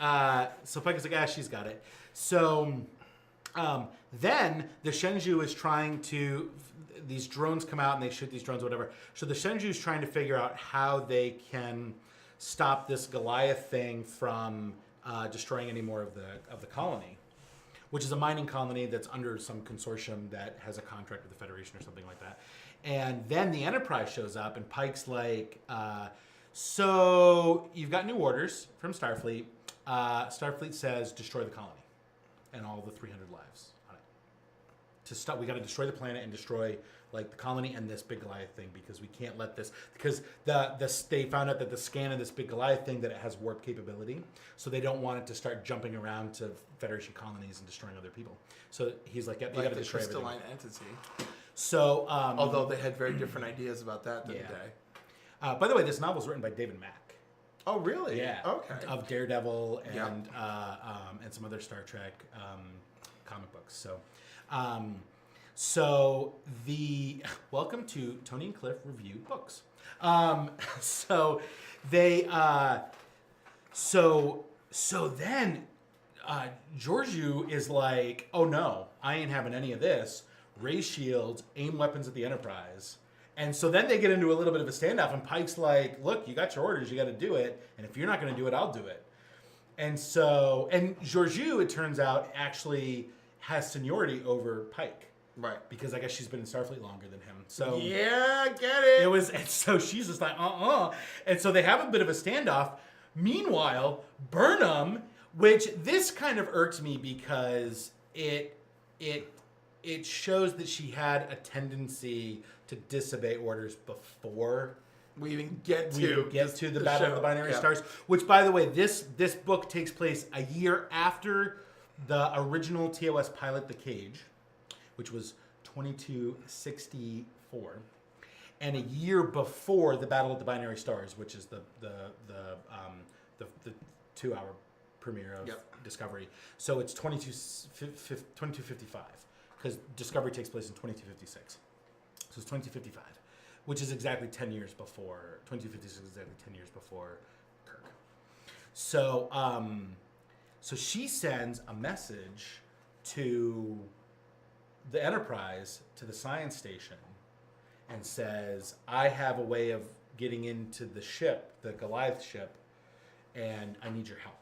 she's got it. So then the Shenzhou is trying to. These drones come out and they shoot these drones, or whatever. So the Shenzhou is trying to figure out how they can stop this Goliath thing from destroying any more of the colony, which is a mining colony that's under some consortium that has a contract with the Federation or something like that. And then the Enterprise shows up, and Pike's like, so you've got new orders from Starfleet. Starfleet says destroy the colony and all the 300 lives on it. To stop, we got to destroy the planet and destroy like the colony and this big Goliath thing, because we can't let this, because they found out that the scan of this big Goliath thing, that it has warp capability, so they don't want it to start jumping around to Federation colonies and destroying other people. So he's like, yep, you got to destroy everything. Like the crystalline entity. So although they had very different ideas about that the day. By the way, this novel is written by David Mack. Oh, really? Yeah. Okay. Of Daredevil and some other Star Trek comic books. So welcome to Tony and Cliff Review Books. So then Giorgio is like, oh no, I ain't having any of this. Raise shields, aim weapons at the Enterprise. And so then they get into a little bit of a standoff, and Pike's like, look, you got your orders, you got to do it. And if you're not going to do it, I'll do it. And Giorgio, it turns out, actually has seniority over Pike. Right. Because I guess she's been in Starfleet longer than him. So yeah, get it. And so she's just like, And so they have a bit of a standoff. Meanwhile, Burnham, which this kind of irks me because it it shows that she had a tendency to disobey orders before we even get we to get to the Battle of the Binary Yeah. Stars. Which, by the way, this book takes place a year after the original TOS pilot, The Cage, which was 2264, and a year before the Battle of the Binary Stars, which is the 2-hour premiere of Discovery. So it's 2255 because Discovery takes place in 2256. So it's 2255, which is exactly 10 years before 2256 is exactly 10 years before Kirk. So so she sends a message to the Enterprise, to the science station, and says, I have a way of getting into the ship, the Goliath ship, and I need your help.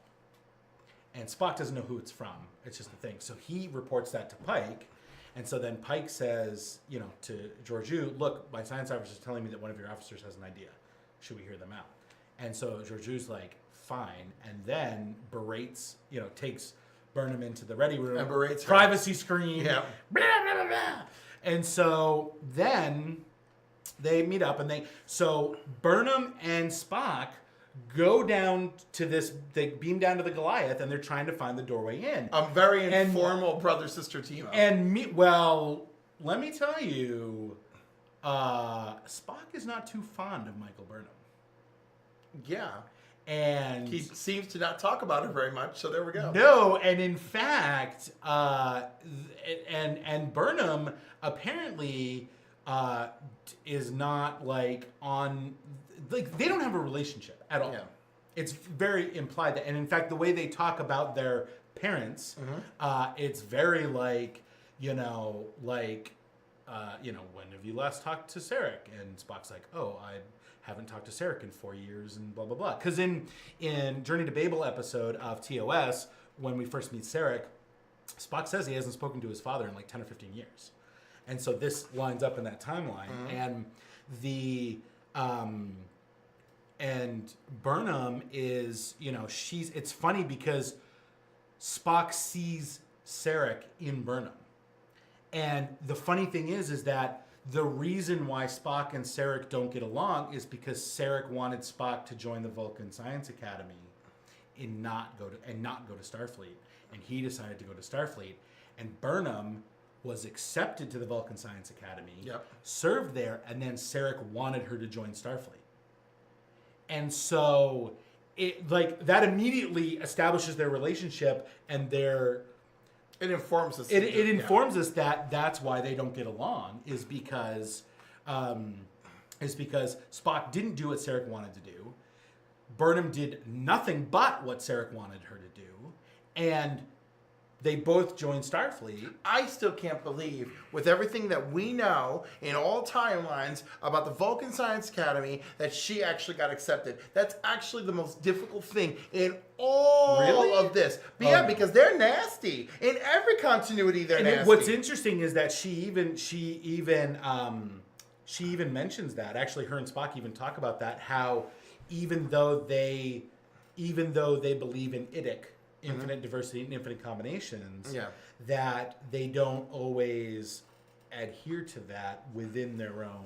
And Spock doesn't know who it's from. It's just the thing. So he reports that to Pike. And so then Pike says, to Georgiou, look, my science officer is telling me that one of your officers has an idea. Should we hear them out? And so Georgiou's like, fine. And then berates, takes Burnham into the ready room. And berates her. Privacy screen. Yeah. Blah, blah, blah, blah. And so then they meet up so Burnham and Spock go down to they beam down to the Goliath, and they're trying to find the doorway in. A very informal brother-sister team up. And let me tell you, Spock is not too fond of Michael Burnham. Yeah. And he seems to not talk about it very much, so there we go. No, and in fact, and Burnham apparently is not they don't have a relationship at all. Yeah. It's very implied that, and in fact, the way they talk about their parents, it's very when have you last talked to Sarek? And Spock's like, oh, I haven't talked to Sarek in 4 years, and blah blah blah. Because in Journey to Babel episode of TOS, when we first meet Sarek, Spock says he hasn't spoken to his father in 10 or 15 years, and so this lines up in that timeline. And and Burnham is, it's funny because Spock sees Sarek in Burnham, and the funny thing is that the reason why Spock and Sarek don't get along is because Sarek wanted Spock to join the Vulcan Science Academy and not go to Starfleet, and he decided to go to Starfleet. And Burnham was accepted to the Vulcan Science Academy, served there, and then Sarek wanted her to join Starfleet. And so it that immediately establishes their relationship, and it informs us. It informs us that that's why they don't get along is because Spock didn't do what Sarek wanted to do. Burnham did nothing but what Sarek wanted her to do, and they both joined Starfleet. I still can't believe, with everything that we know in all timelines about the Vulcan Science Academy, that she actually got accepted. That's actually the most difficult thing in all of this. But yeah, because they're nasty. In every continuity, they're nasty. What's interesting is that she even mentions that. Actually, her and Spock even talk about that. How even though they believe in IDIC, infinite diversity and infinite combinations, that they don't always adhere to that within their own,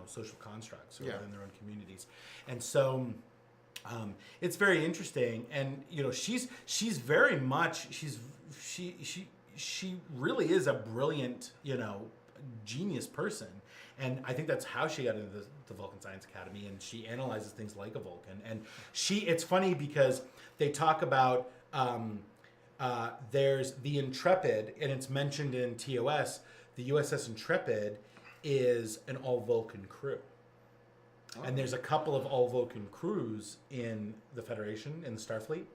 social constructs or within their own communities. And so it's very interesting. And, she's very much, she really is a brilliant, genius person. And I think that's how she got into the Vulcan Science Academy, and she analyzes things like a Vulcan. And it's funny because they talk about there's the Intrepid, and it's mentioned in TOS. The USS Intrepid is an all-Vulcan crew. Oh. And there's a couple of all-Vulcan crews in the Federation, in the Starfleet.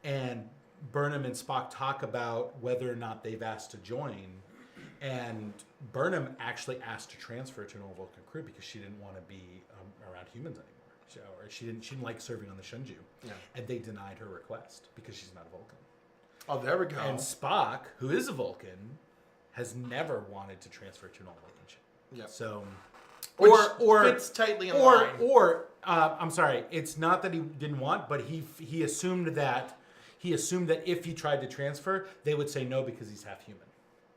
And Burnham and Spock talk about whether or not they've asked to join. And Burnham actually asked to transfer to an all-Vulcan crew because she didn't want to be around humans anymore. Or she didn't like serving on the Shunju. Yeah. And they denied her request because she's not a Vulcan. Oh, there we go. And Spock, who is a Vulcan, has never wanted to transfer to an all-Vulcan ship. Yeah. So, or fits tightly in line. I'm sorry, it's not that he didn't want, but he assumed that if he tried to transfer, they would say no because he's half human.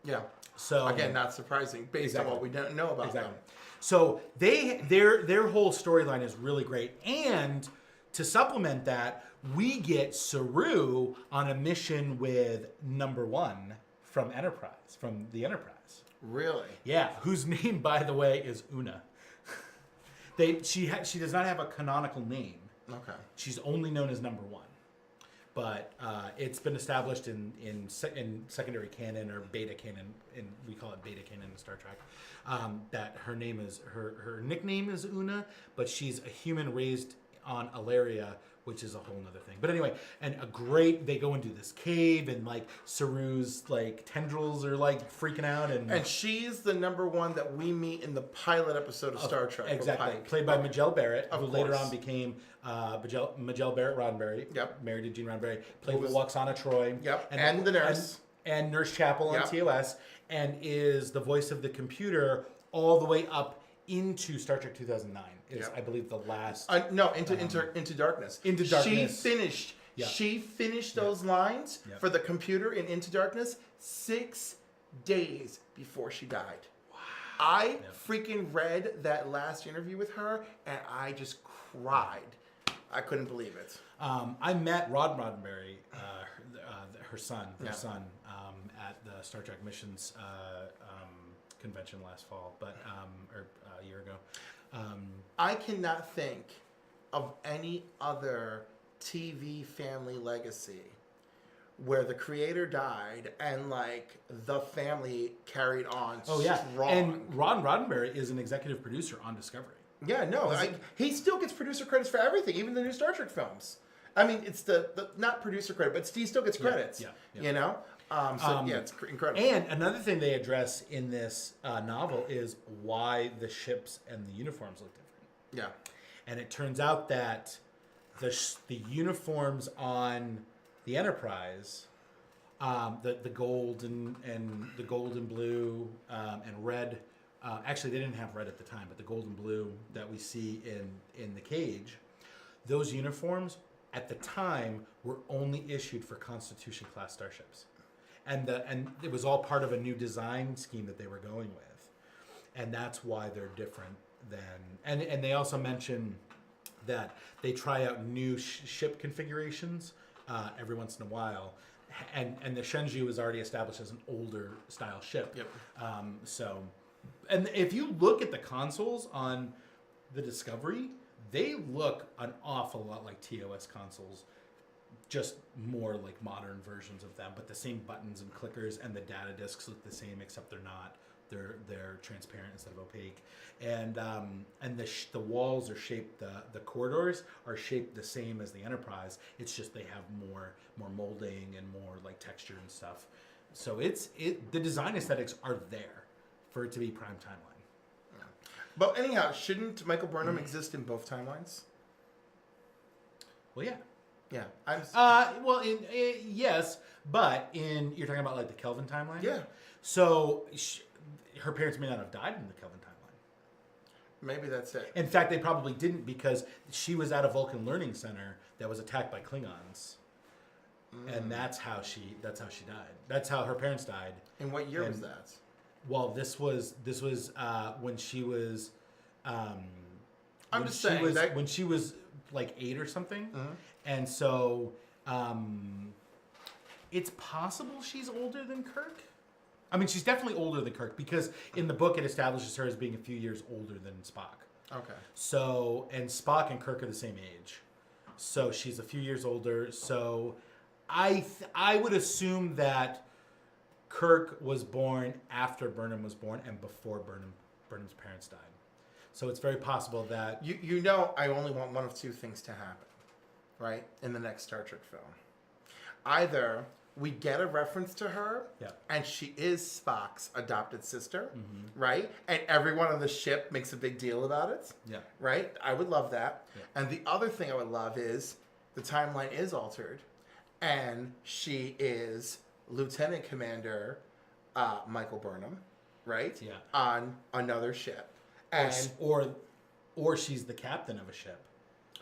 Yeah. So Again, not surprising based on what we don't know about them. So their whole storyline is really great, and to supplement that, we get Saru on a mission with Number One from the Enterprise. Really? Yeah, whose name, by the way, is Una. She does not have a canonical name. Okay. She's only known as Number One, but it's been established in secondary canon or beta canon, and we call it beta canon in Star Trek. That her name is her nickname is Una, but she's a human raised on Alaria, which is a whole nother thing. But anyway, and they go into this cave, and like Saru's like tendrils are like freaking out, and she's the Number One that we meet in the pilot episode of Star Trek. Exactly, played by Majel Barrett, who later on became Majel Barrett Roddenberry. Yep, married to Gene Roddenberry. Played with Waxana Troy. Yep, and the nurse and Nurse Chapel on TOS, and is the voice of the computer all the way up into Star Trek 2009. Is I believe the last into Darkness. Into Darkness. She finished those lines for the computer in Into Darkness 6 days before she died. Wow. I freaking read that last interview with her and I just cried. I couldn't believe it. I met Rod Roddenberry, her son, at the Star Trek Missions convention last fall, or a year ago. I cannot think of any other TV family legacy where the creator died and like the family carried on strong. And Ron Roddenberry is an executive producer on Discovery. Yeah, no, he still gets producer credits for everything, even the new Star Trek films. I mean, it's the not producer credit, but he still gets credits. You know? It's incredible. And another thing they address in this novel is why the ships and the uniforms look different. Yeah. And it turns out that the uniforms on the Enterprise, the gold and the gold and blue and red. Actually, they didn't have red at the time, but the gold and blue that we see in the cage, those uniforms at the time were only issued for Constitution class starships, and it was all part of a new design scheme that they were going with, and that's why they're different than. And they also mention that they try out new ship configurations every once in a while, and the Shenzhou is already established as an older style ship. Yep. And if you look at the consoles on the Discovery, they look an awful lot like TOS consoles, just more like modern versions of them. But the same buttons and clickers, and the data discs look the same, except they're not. They're transparent instead of opaque, and the walls are shaped. The corridors are shaped the same as the Enterprise. It's just they have more molding and more like texture and stuff. So the design aesthetics are there for it to be prime timeline. Yeah. But anyhow, shouldn't Michael Burnham exist in both timelines? Well, yeah. Yeah. Yes, but you're talking about like the Kelvin timeline. Yeah. So her parents may not have died in the Kelvin timeline. Maybe that's it. In fact, they probably didn't, because she was at a Vulcan Learning Center that was attacked by Klingons, and that's how she died. That's how her parents died. And what year was that? Well, this was when she was. I'm just saying when she was like 8 or something, and so it's possible she's older than Kirk. I mean, she's definitely older than Kirk, because in the book it establishes her as being a few years older than Spock. Okay. So, and Spock and Kirk are the same age, so she's a few years older. So, I would assume that Kirk was born after Burnham was born and before Burnham's parents died. So it's very possible that you know, I only want one of two things to happen, right? In the next Star Trek film, either we get a reference to her, and she is Spock's adopted sister, right? And everyone on the ship makes a big deal about it, right? I would love that. Yeah. And the other thing I would love is the timeline is altered, and she is Lieutenant Commander Michael Burnham, right? Yeah. On another ship, and or she's the captain of a ship.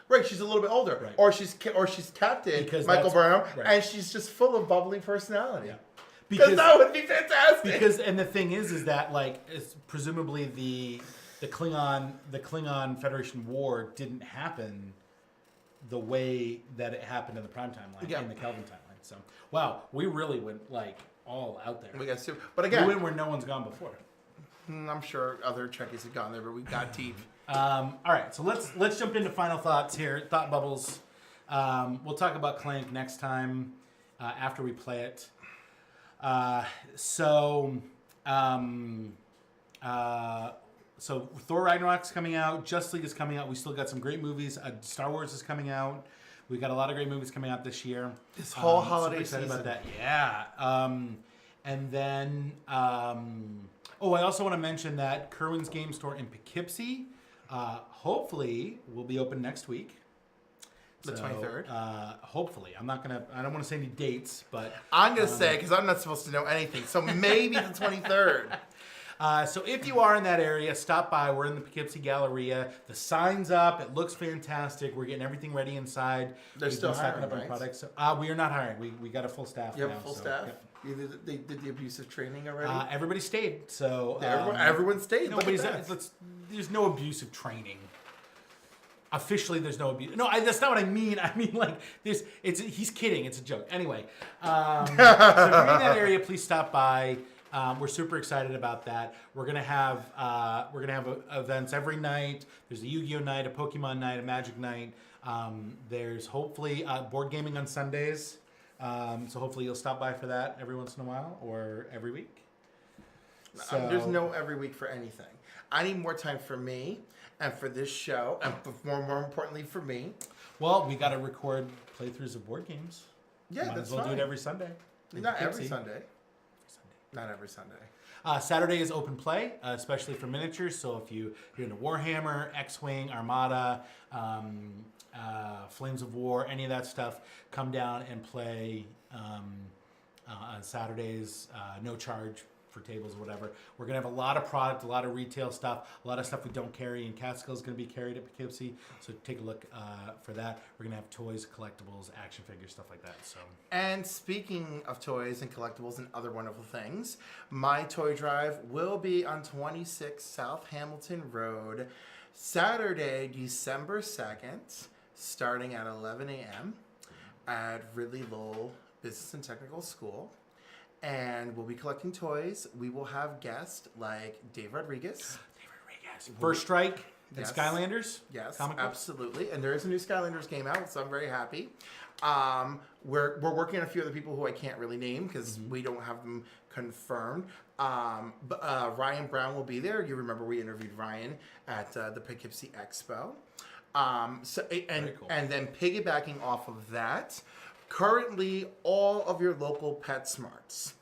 Right, she's a little bit older, right. or she's Captain Michael Burnham, and she's just full of bubbly personality. Yeah. Because that would be fantastic. Because and the thing is that like presumably the Klingon Federation War didn't happen the way that it happened in the Prime timeline, in the Kelvin timeline. So wow, we really went like all out there. We got super, but again, we went where no one's gone before. I'm sure other Trekkies have gone there, but we got deep. All right, so let's jump into final thoughts here. Thought bubbles. We'll talk about Clank next time after we play it. So Thor Ragnarok's coming out. Justice League is coming out. We still got some great movies. Star Wars is coming out. We got a lot of great movies coming out this year. This whole holiday excited season. about that. Yeah. And then, I also want to mention that Kerwin's Game Store in Poughkeepsie, hopefully, will be open next week. The 23rd? Hopefully. I don't want to say any dates, but... I'm going to say, because I'm not supposed to know anything, so maybe the 23rd. So if you are in that area, stop by. We're in the Poughkeepsie Galleria. The sign's up. It looks fantastic. We're getting everything ready inside. They're still hiring, right? Products. We are not hiring. We got a full staff now. You have a full staff? Yep. They did the abusive training already? Everybody stayed. So everyone stayed. There's no abusive training. Officially, there's no abuse. No, that's not what I mean. I mean, like, he's kidding. It's a joke. Anyway, so if you're in that area, please stop by. We're super excited about that. We're gonna have events every night. There's a Yu-Gi-Oh night, a Pokemon night, a Magic night. There's hopefully board gaming on Sundays. So hopefully you'll stop by for that every once in a while or every week. So, there's no every week for anything. I need more time for me and for this show, and more importantly for me. Well, we got to record playthroughs of board games. Yeah, Might that's as well fine. do it every Sunday. Not every Sunday. Not every Sunday. Saturday is open play, especially for miniatures. So if you're into Warhammer, X-Wing, Armada, Flames of War, any of that stuff, come down and play on Saturdays, no charge for tables or whatever. We're going to have a lot of product, a lot of retail stuff, a lot of stuff we don't carry, and Catskill is going to be carried at Poughkeepsie. So take a look for that. We're going to have toys, collectibles, action figures, stuff like that. So. And speaking of toys and collectibles and other wonderful things, my toy drive will be on 26 South Hamilton Road, Saturday, December 2nd, starting at 11 a.m. at Ridley Lowell Business and Technical School. And we'll be collecting toys. We will have guests like Dave Rodriguez. First Strike and Yes. Skylanders. Yes, comic book. absolutely. And there is a new Skylanders game out, so I'm very happy. We're working on a few other people who I can't really name because we don't have them confirmed. But Ryan Brown will be there. You remember we interviewed Ryan at the Poughkeepsie Expo. Cool. And then piggybacking off of that, currently all of your local PetSmarts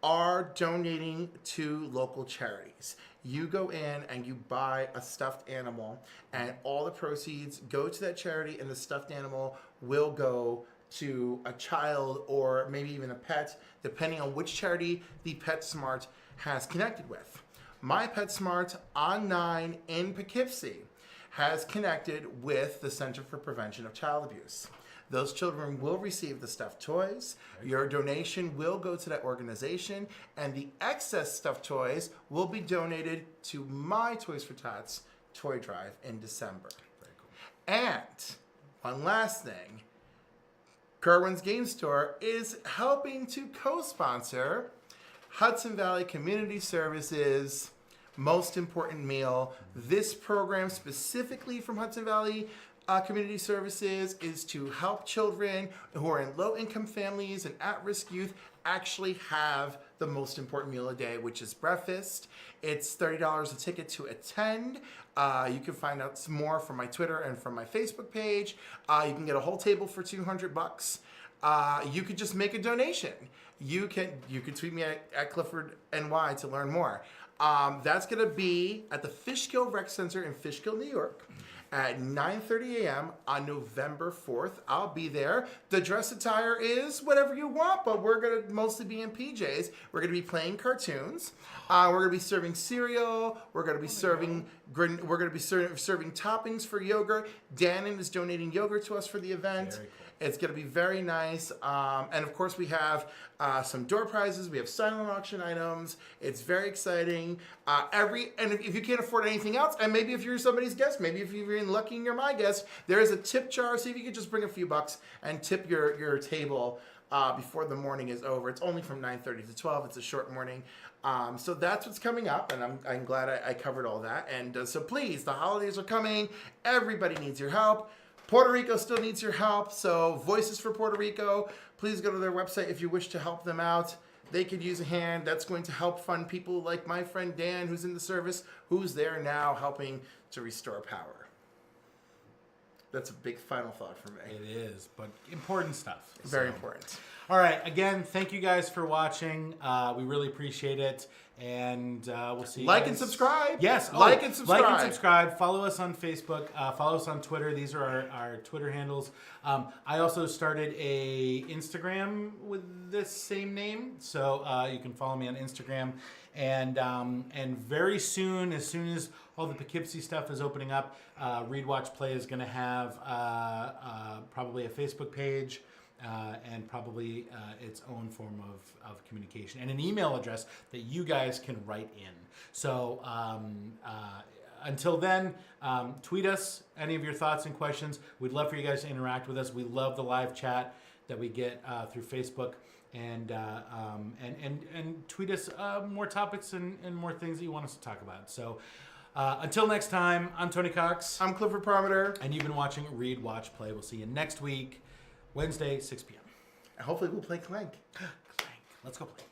are donating to local charities. You go in and you buy a stuffed animal, and all the proceeds go to that charity, and the stuffed animal will go to a child or maybe even a pet, depending on which charity the PetSmart has connected with. My PetSmart on 9 in Poughkeepsie has connected with the Center for Prevention of Child Abuse. Those children will receive the stuffed toys. Your donation will go to that organization, and the excess stuffed toys will be donated to my Toys for Tots toy drive in December. Very cool. And one last thing, Kerwin's Game Store is helping to co-sponsor Hudson Valley Community Services Most Important Meal. This program specifically from Hudson Valley Community Services is to help children who are in low-income families and at-risk youth actually have the most important meal a day, which is breakfast. It's $30 a ticket to attend. You can find out some more from my Twitter and from my Facebook page. You can get a whole table for $200. You could just make a donation. You can tweet me at CliffordNY to learn more. That's going to be at the Fishkill Rec Center in Fishkill, New York. at 9:30 a.m. on November 4th. I'll be there. The dress attire is whatever you want, but we're going to mostly be in PJs. We're going to be playing cartoons. We're going to be serving cereal. We're going to be serving toppings for yogurt. Dannon is donating yogurt to us for the event. Very cool. It's going to be very nice. And of course, we have some door prizes. We have silent auction items. It's very exciting. And if you can't afford anything else, and maybe if you're somebody's guest, maybe if you're lucky and you're my guest, there is a tip jar. See if you could just bring a few bucks and tip your table before the morning is over. It's only from 9:30 to 12. It's a short morning. So that's what's coming up, and I'm glad I covered all that. And so please, the holidays are coming. Everybody needs your help. Puerto Rico still needs your help, so Voices for Puerto Rico, please go to their website if you wish to help them out. They could use a hand. That's going to help fund people like my friend Dan, who's in the service, who's there now helping to restore power. That's a big final thought for me. It is, but important stuff. Very important. All right. Again, thank you guys for watching. We really appreciate it. And we'll see you Like guys. and subscribe. Yes. Like and subscribe. Like and subscribe. Follow us on Facebook. Follow us on Twitter. These are our Twitter handles. I also started a Instagram with this same name. So you can follow me on Instagram. And very soon as all the Poughkeepsie stuff is opening up, Read, Watch, Play is going to have probably a Facebook page. And probably its own form of communication and an email address that you guys can write in. So until then, tweet us any of your thoughts and questions. We'd love for you guys to interact with us. We love the live chat that we get through Facebook, and tweet us more topics and more things that you want us to talk about. So until next time, I'm Tony Cox. I'm Clifford Prometer. And you've been watching Read, Watch, Play. We'll see you next week. Wednesday, 6 p.m. And hopefully we'll play Clank. Clank. Let's go play.